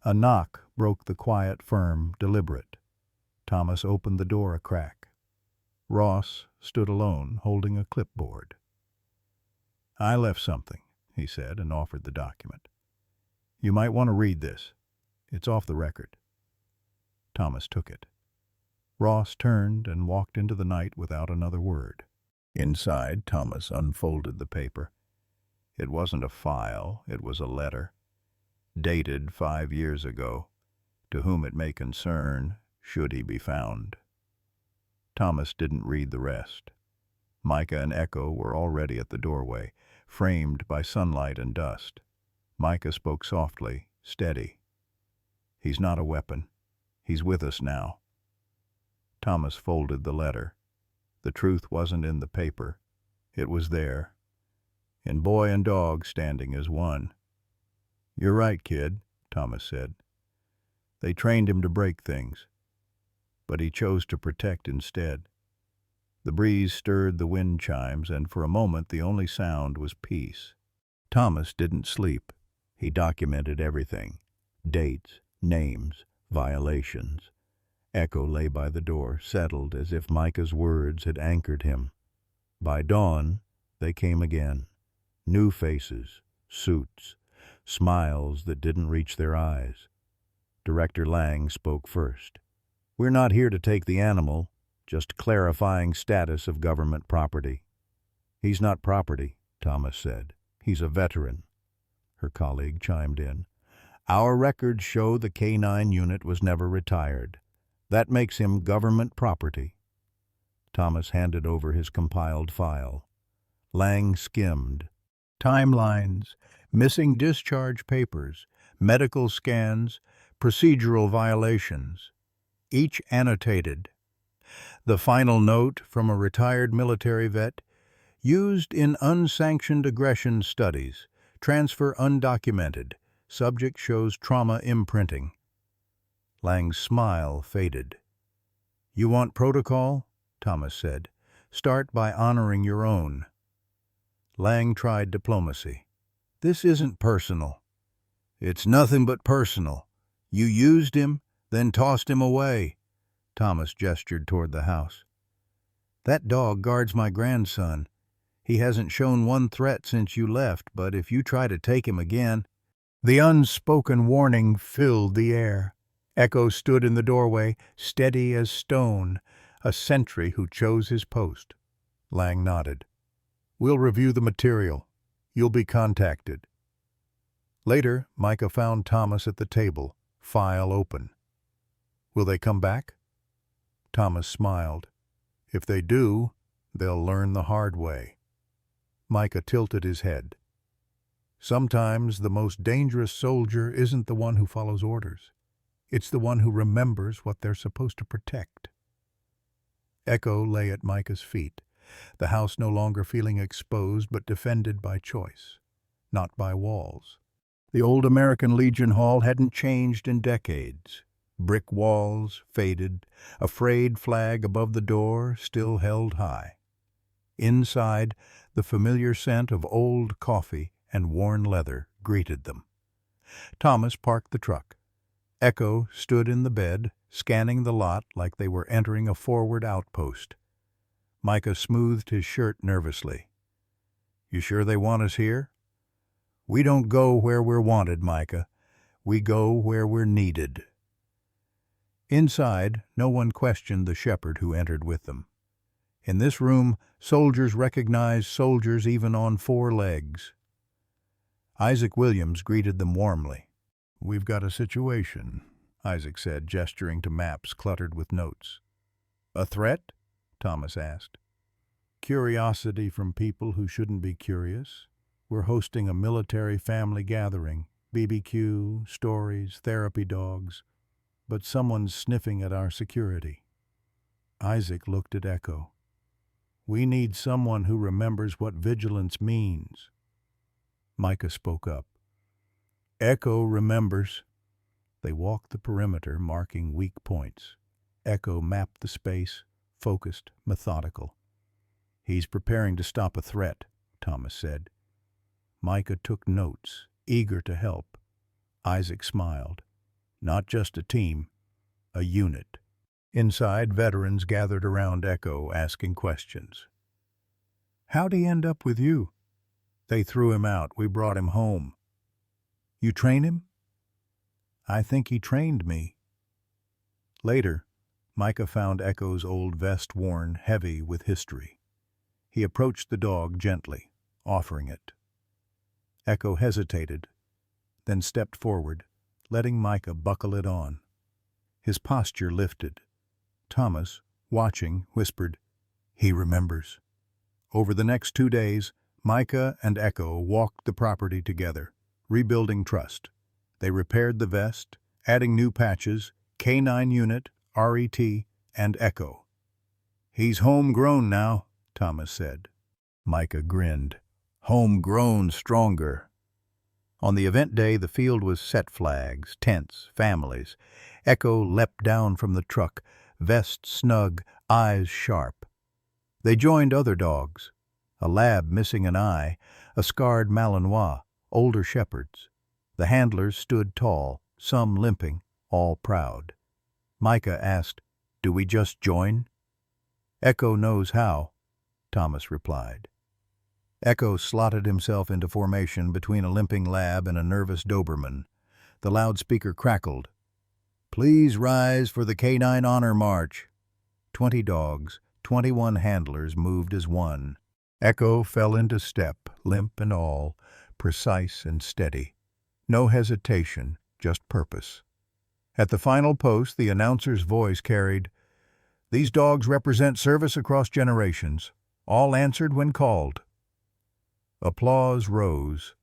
A knock broke the quiet, firm, deliberate. Thomas opened the door a crack. Ross stood alone, holding a clipboard. "I left something," he said, and offered the document. "You might want to read this. It's off the record." Thomas took it. Ross turned and walked into the night without another word. Inside, Thomas unfolded the paper. It wasn't a file, it was a letter, dated 5 years ago, to whom it may concern, should he be found. Thomas didn't read the rest. Micah and Echo were already at the doorway, framed by sunlight and dust. Micah spoke softly, steady. "He's not a weapon. He's with us now." Thomas folded the letter. The truth wasn't in the paper. It was there, in boy and dog standing as one. "You're right, kid," Thomas said. "They trained him to break things, but he chose to protect instead." The breeze stirred the wind chimes, and for a moment the only sound was peace. Thomas didn't sleep. He documented everything. Dates, names, violations. Echo lay by the door, settled as if Micah's words had anchored him. By dawn, they came again. New faces, suits, smiles that didn't reach their eyes. Director Lang spoke first. "We're not here to take the animal. Just clarifying status of government property. He's not property, Thomas said. He's a veteran. Her colleague chimed in. Our records show the K-9 unit was never retired. That makes him government property. Thomas handed over his compiled file. Lang skimmed. Timelines, missing discharge papers, medical scans, procedural violations, each annotated. The final note from a retired military vet, used in unsanctioned aggression studies, transfer undocumented, subject shows trauma imprinting. Lang's smile faded. You want protocol? Thomas said. Start by honoring your own. Lang tried diplomacy. This isn't personal. It's nothing but personal. You used him, then tossed him away. Thomas gestured toward the house. That dog guards my grandson. He hasn't shown one threat since you left, but if you try to take him again... The unspoken warning filled the air. Echo stood in the doorway, steady as stone, a sentry who chose his post. Lang nodded. We'll review the material. You'll be contacted. Later, Micah found Thomas at the table, file open. Will they come back? Thomas smiled. If they do, they'll learn the hard way. Micah tilted his head. Sometimes the most dangerous soldier isn't the one who follows orders. It's the one who remembers what they're supposed to protect. Echo lay at Micah's feet, the house no longer feeling exposed but defended by choice, not by walls. The old American Legion Hall hadn't changed in decades. Brick walls, faded, a frayed flag above the door still held high. Inside, the familiar scent of old coffee and worn leather greeted them. Thomas parked the truck. Echo stood in the bed, scanning the lot like they were entering a forward outpost. Micah smoothed his shirt nervously. You sure they want us here? We don't go where we're wanted, Micah. We go where we're needed. Inside, no one questioned the shepherd who entered with them. In this room, soldiers recognized soldiers even on 4 legs. Isaac Williams greeted them warmly. We've got a situation, Isaac said, gesturing to maps cluttered with notes. A threat? Thomas asked. Curiosity from people who shouldn't be curious. We're hosting a military family gathering, BBQ, stories, therapy dogs, but someone's sniffing at our security. Isaac looked at Echo. We need someone who remembers what vigilance means. Micah spoke up. Echo remembers. They walked the perimeter, marking weak points. Echo mapped the space, focused, methodical. He's preparing to stop a threat, Thomas said. Micah took notes, eager to help. Isaac smiled. Not just a team, a unit. Inside, veterans gathered around Echo, asking questions. How'd he end up with you? They threw him out. We brought him home. You train him? I think he trained me. Later, Micah found Echo's old vest worn, heavy with history. He approached the dog gently, offering it. Echo hesitated, then stepped forward, letting Micah buckle it on. His posture lifted. Thomas, watching, whispered, He remembers. Over the next 2 days, Micah and Echo walked the property together, rebuilding trust. They repaired the vest, adding new patches, K-9 unit, RET, and Echo. He's homegrown now, Thomas said. Micah grinned. Homegrown stronger. On the event day, the field was set flags, tents, families. Echo leapt down from the truck, vest snug, eyes sharp. They joined other dogs, a lab missing an eye, a scarred Malinois, older shepherds. The handlers stood tall, some limping, all proud. Micah asked, Do we just join? Echo knows how, Thomas replied. Echo slotted himself into formation between a limping lab and a nervous Doberman. The loudspeaker crackled. Please rise for the K-9 Honor March. 20 dogs, 21 handlers moved as one. Echo fell into step, limp and all, precise and steady. No hesitation, just purpose. At the final post, the announcer's voice carried, "These dogs represent service across generations. All answered when called." Applause rose.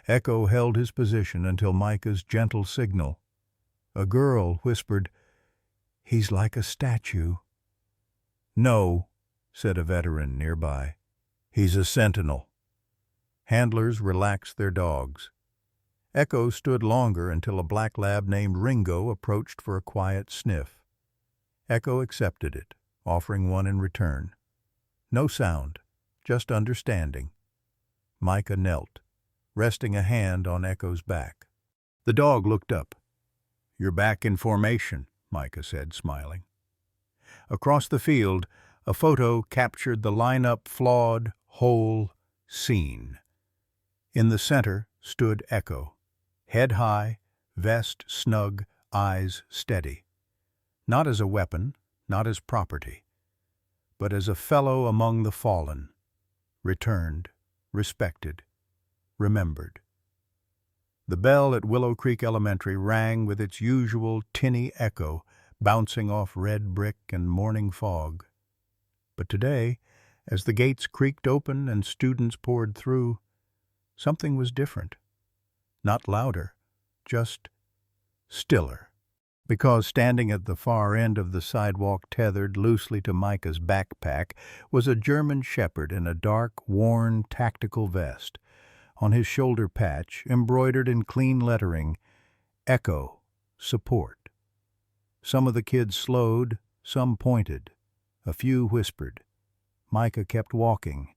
Echo held his position until Micah's gentle signal. A girl whispered, "He's like a statue." "No," said a veteran nearby. "He's a sentinel." Handlers relaxed their dogs. Echo stood longer until a black lab named Ringo approached for a quiet sniff. Echo accepted it, offering one in return. No sound, just understanding. Micah knelt, resting a hand on Echo's back. The dog looked up. "You're back in formation," Micah said, smiling. Across the field, a photo captured the lineup flawed, whole, seen. In the center stood Echo, head high, vest snug, eyes steady. Not as a weapon, not as property, but as a fellow among the fallen, returned, respected, remembered. The bell at Willow Creek Elementary rang with its usual tinny echo, bouncing off red brick and morning fog. But today, as the gates creaked open and students poured through, something was different. Not louder, just stiller. Because standing at the far end of the sidewalk, tethered loosely to Micah's backpack, was a German shepherd in a dark, worn, tactical vest. On his shoulder patch, embroidered in clean lettering, Echo, Support. Some of the kids slowed, some pointed. A few whispered. Micah kept walking.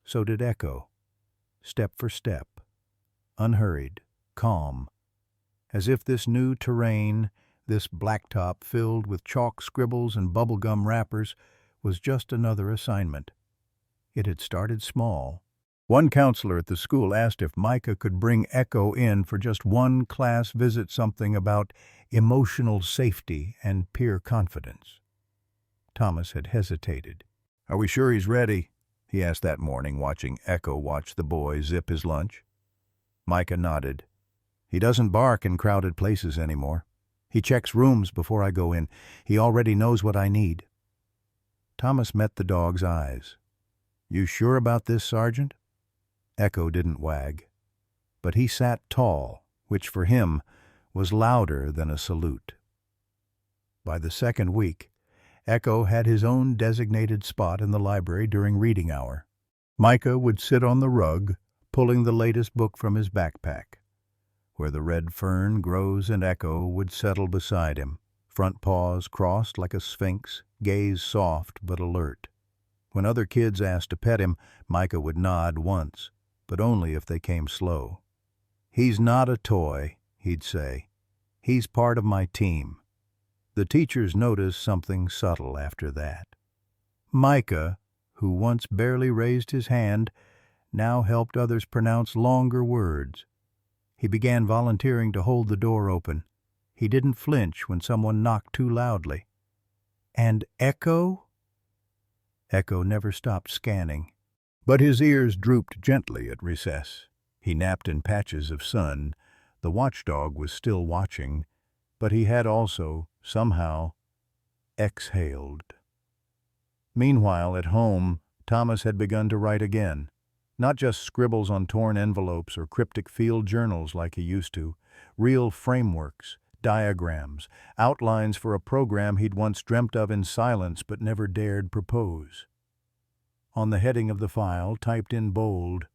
So did Echo. Step for step. Unhurried, calm. As if this new terrain, this blacktop filled with chalk scribbles and bubblegum wrappers, was just another assignment. It had started small. One counselor at the school asked if Micah could bring Echo in for just one class visit, something about emotional safety and peer confidence. Thomas had hesitated. "Are we sure he's ready?" he asked that morning, watching Echo watch the boy zip his lunch. Micah nodded. "He doesn't bark in crowded places anymore. He checks rooms before I go in. He already knows what I need." Thomas met the dog's eyes. "You sure about this, Sergeant?" Echo didn't wag, but he sat tall, which for him was louder than a salute. By the second week, Echo had his own designated spot in the library during reading hour. Micah would sit on the rug, pulling the latest book from his backpack. Where the red fern grows, and Echo would settle beside him, front paws crossed like a sphinx, gaze soft but alert. When other kids asked to pet him, Micah would nod once, but only if they came slow. "He's not a toy," he'd say. "He's part of my team." The teachers noticed something subtle after that. Micah, who once barely raised his hand, now helped others pronounce longer words. He began volunteering to hold the door open. He didn't flinch when someone knocked too loudly. "And Echo?" Echo never stopped scanning, but his ears drooped gently at recess. He napped in patches of sun. The watchdog was still watching, but he had also, somehow, exhaled. Meanwhile, at home, Thomas had begun to write again. Not just scribbles on torn envelopes or cryptic field journals like he used to, real frameworks, diagrams, outlines for a program he'd once dreamt of in silence but never dared propose. On the heading of the file, typed in bold,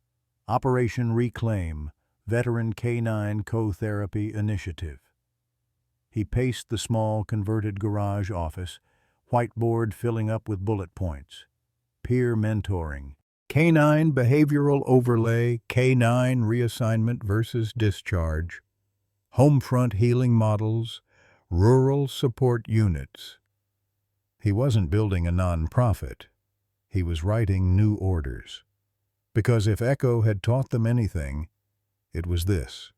"Operation Reclaim, Veteran Canine Co-Therapy Initiative." He paced the small, converted garage office, whiteboard filling up with bullet points. Peer mentoring, canine behavioral overlay, canine reassignment versus discharge, homefront healing models, rural support units. He wasn't building a nonprofit. He was writing new orders. Because if Echo had taught them anything, it was this: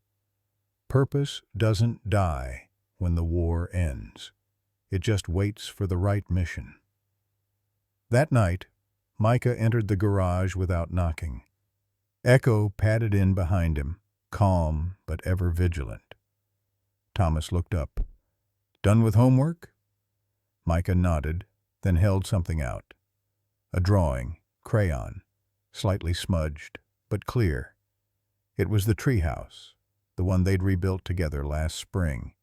purpose doesn't die when the war ends. It just waits for the right mission. That night, Micah entered the garage without knocking. Echo padded in behind him, calm but ever vigilant. Thomas looked up. "Done with homework?" Micah nodded, then held something out. A drawing, crayon, slightly smudged, but clear. It was the treehouse, the one they'd rebuilt together last spring.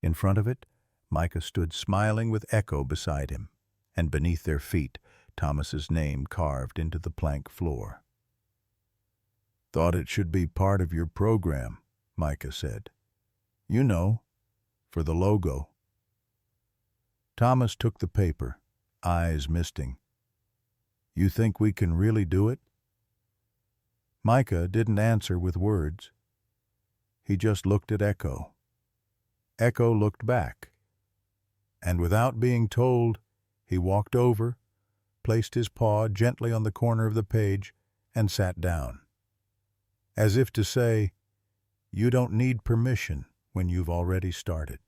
In front of it, Micah stood smiling with Echo beside him, and beneath their feet, Thomas's name carved into the plank floor. "Thought it should be part of your program," Micah said. "You know, for the logo." Thomas took the paper, eyes misting. "You think we can really do it?" Micah didn't answer with words. He just looked at Echo. Echo looked back. And without being told, he walked over, placed his paw gently on the corner of the page, and sat down. As if to say, "You don't need permission when you've already started."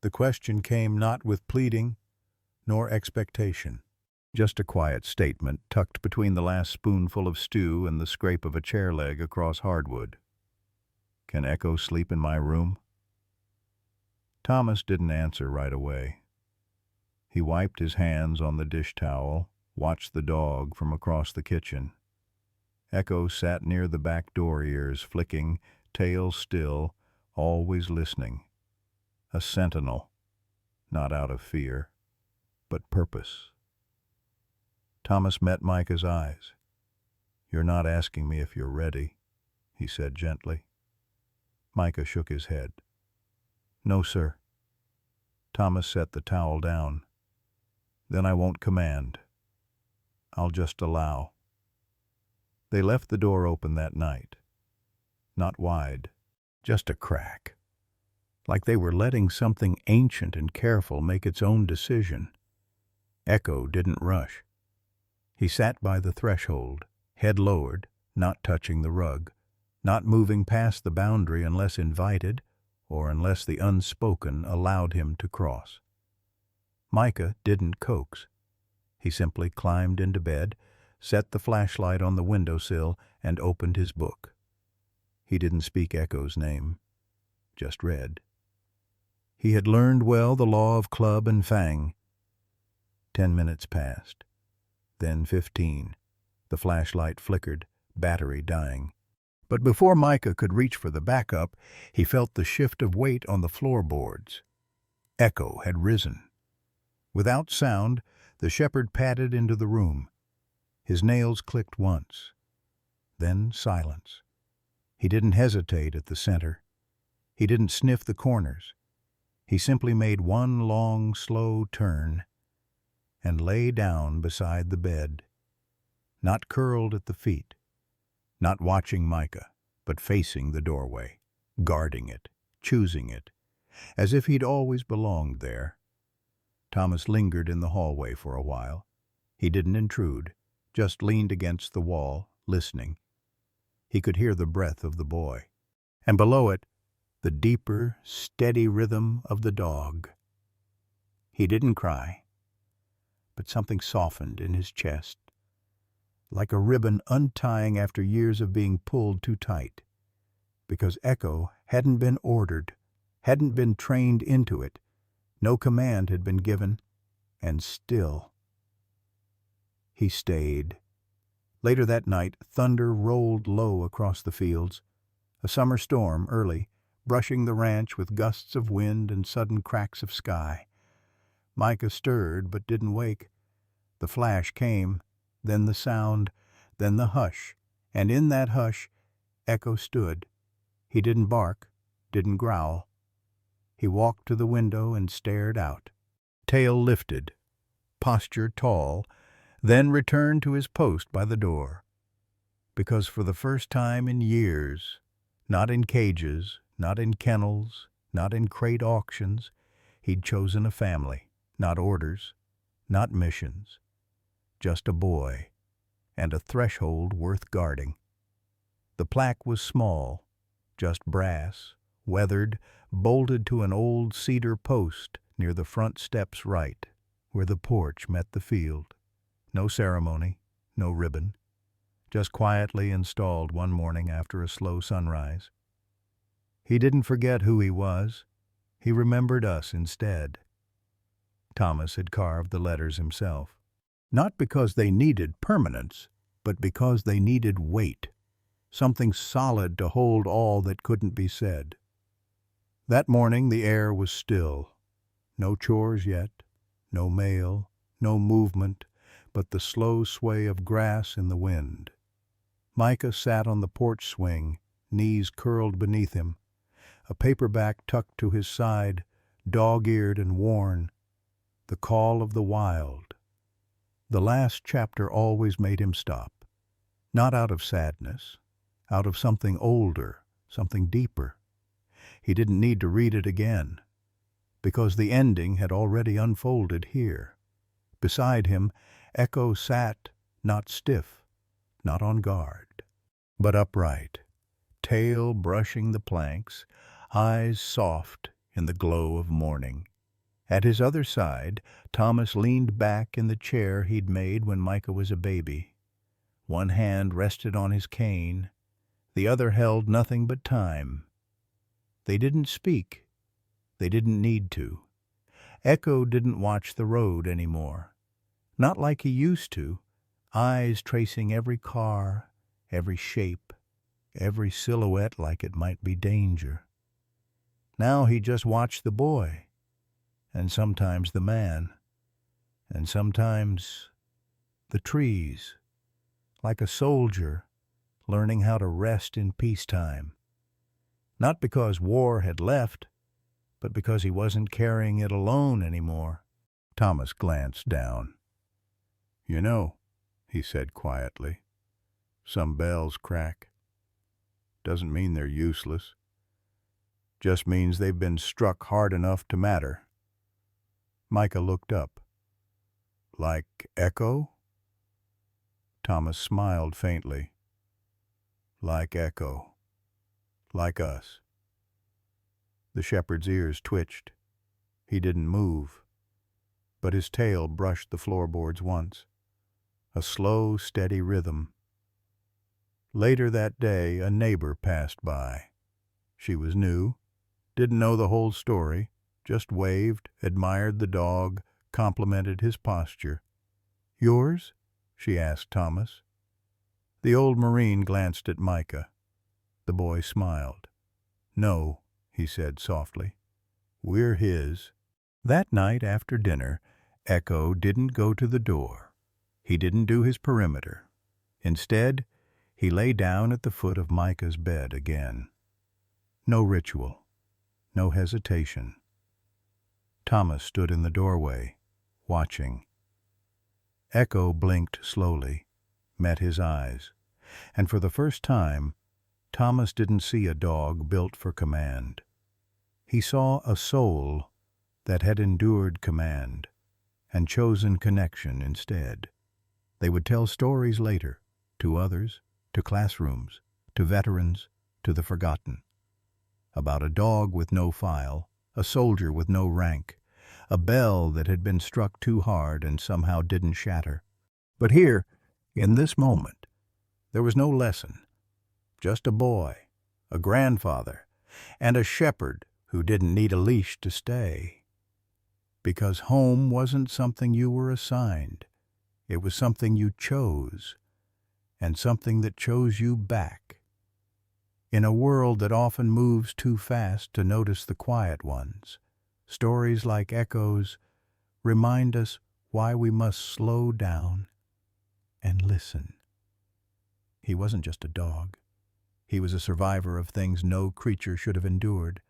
The question came not with pleading, nor expectation. Just a quiet statement tucked between the last spoonful of stew and the scrape of a chair leg across hardwood. "Can Echo sleep in my room?" Thomas didn't answer right away. He wiped his hands on the dish towel, watched the dog from across the kitchen. Echo sat near the back door, ears flicking, tail still, always listening. A sentinel, not out of fear, but purpose. Thomas met Micah's eyes. "You're not asking me if you're ready," he said gently. Micah shook his head. "No, sir." Thomas set the towel down. "Then I won't command. I'll just allow." They left the door open that night. Not wide, just a crack. Like they were letting something ancient and careful make its own decision. Echo didn't rush. He sat by the threshold, head lowered, not touching the rug, not moving past the boundary unless invited or unless the unspoken allowed him to cross. Micah didn't coax. He simply climbed into bed, set the flashlight on the windowsill, and opened his book. He didn't speak Echo's name, just read. He had learned well the law of club and fang. 10 minutes passed. Then 15. The flashlight flickered, battery dying. But before Micah could reach for the backup, he felt the shift of weight on the floorboards. Echo had risen. Without sound, the shepherd padded into the room. His nails clicked once. Then silence. He didn't hesitate at the center. He didn't sniff the corners. He simply made one long, slow turn and lay down beside the bed, not curled at the feet, not watching Micah, but facing the doorway, guarding it, choosing it, as if he'd always belonged there. Thomas lingered in the hallway for a while. He didn't intrude, just leaned against the wall, listening. He could hear the breath of the boy, and below it, the deeper, steady rhythm of the dog. He didn't cry, but something softened in his chest, like a ribbon untying after years of being pulled too tight, because Echo hadn't been ordered, hadn't been trained into it. No command had been given, and still. He stayed. Later that night, thunder rolled low across the fields. A summer storm, early, brushing the ranch with gusts of wind and sudden cracks of sky. Micah stirred but didn't wake. The flash came, then the sound, then the hush, and in that hush, Echo stood. He didn't bark, didn't growl. He walked to the window and stared out, tail lifted, posture tall, then returned to his post by the door. Because for the first time in years, not in cages, not in kennels, not in crate auctions, he'd chosen a family, not orders, not missions, just a boy, and a threshold worth guarding. The plaque was small, just brass, weathered, bolted to an old cedar post near the front steps right, where the porch met the field. No ceremony, no ribbon, just quietly installed one morning after a slow sunrise. He didn't forget who he was. He remembered us instead. Thomas had carved the letters himself. Not because they needed permanence, but because they needed weight, something solid to hold all that couldn't be said. That morning the air was still. No chores yet, no mail, no movement, but the slow sway of grass in the wind. Micah sat on the porch swing, knees curled beneath him, a paperback tucked to his side, dog-eared and worn. The call of the wild. The last chapter always made him stop, not out of sadness, out of something older, something deeper. He didn't need to read it again, because the ending had already unfolded here. Beside him, Echo sat, not stiff, not on guard, but upright, tail brushing the planks, eyes soft in the glow of morning. At his other side, Thomas leaned back in the chair he'd made when Micah was a baby. One hand rested on his cane, the other held nothing but time. They didn't speak. They didn't need to. Echo didn't watch the road anymore. Not like he used to, eyes tracing every car, every shape, every silhouette like it might be danger. Now he just watched the boy, and sometimes the man, and sometimes the trees, like a soldier learning how to rest in peacetime. Not because war had left, but because he wasn't carrying it alone anymore. Thomas glanced down. "You know," he said quietly, "some bells crack. Doesn't mean they're useless. Just means they've been struck hard enough to matter." Micah looked up. "Like Echo?" Thomas smiled faintly. "Like Echo. Like us." The shepherd's ears twitched. He didn't move, but his tail brushed the floorboards once. A slow, steady rhythm. Later that day, a neighbor passed by. She was new, didn't know the whole story, just waved, admired the dog, complimented his posture. "Yours?" she asked Thomas. The old Marine glanced at Micah. The boy smiled. "No," he said softly. "We're his." That night after dinner, Echo didn't go to the door. He didn't do his perimeter. Instead, he lay down at the foot of Micah's bed again. No ritual, no hesitation. Thomas stood in the doorway, watching. Echo blinked slowly, met his eyes, and for the first time, Thomas didn't see a dog built for command. He saw a soul that had endured command and chosen connection instead. They would tell stories later, to others, to classrooms, to veterans, to the forgotten. About a dog with no file, a soldier with no rank, a bell that had been struck too hard and somehow didn't shatter. But here, in this moment, there was no lesson. Just a boy, a grandfather, and a shepherd who didn't need a leash to stay. Because home wasn't something you were assigned. It was something you chose, and something that chose you back. In a world that often moves too fast to notice the quiet ones, stories like Echo's remind us why we must slow down and listen. He wasn't just a dog. He was a survivor of things no creature should have endured,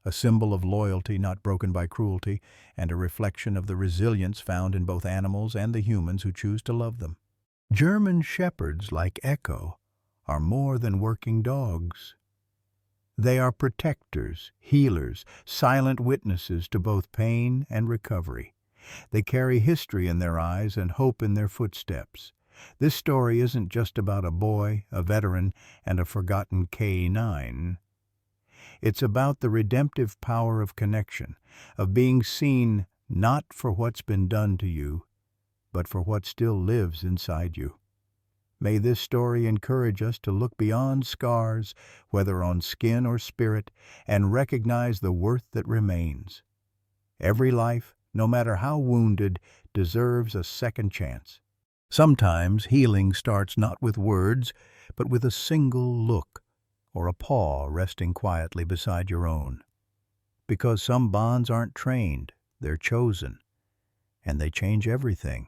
a symbol of loyalty not broken by cruelty, and a reflection of the resilience found in both animals and the humans who choose to love them. German shepherds like Echo are more than working dogs. They are protectors, healers, silent witnesses to both pain and recovery. They carry history in their eyes and hope in their footsteps. This story isn't just about a boy, a veteran, and a forgotten K9. It's about the redemptive power of connection, of being seen not for what's been done to you, but for what still lives inside you. May this story encourage us to look beyond scars, whether on skin or spirit, and recognize the worth that remains. Every life, no matter how wounded, deserves a second chance. Sometimes healing starts not with words, but with a single look or a paw resting quietly beside your own. Because some bonds aren't trained, they're chosen, and they change everything.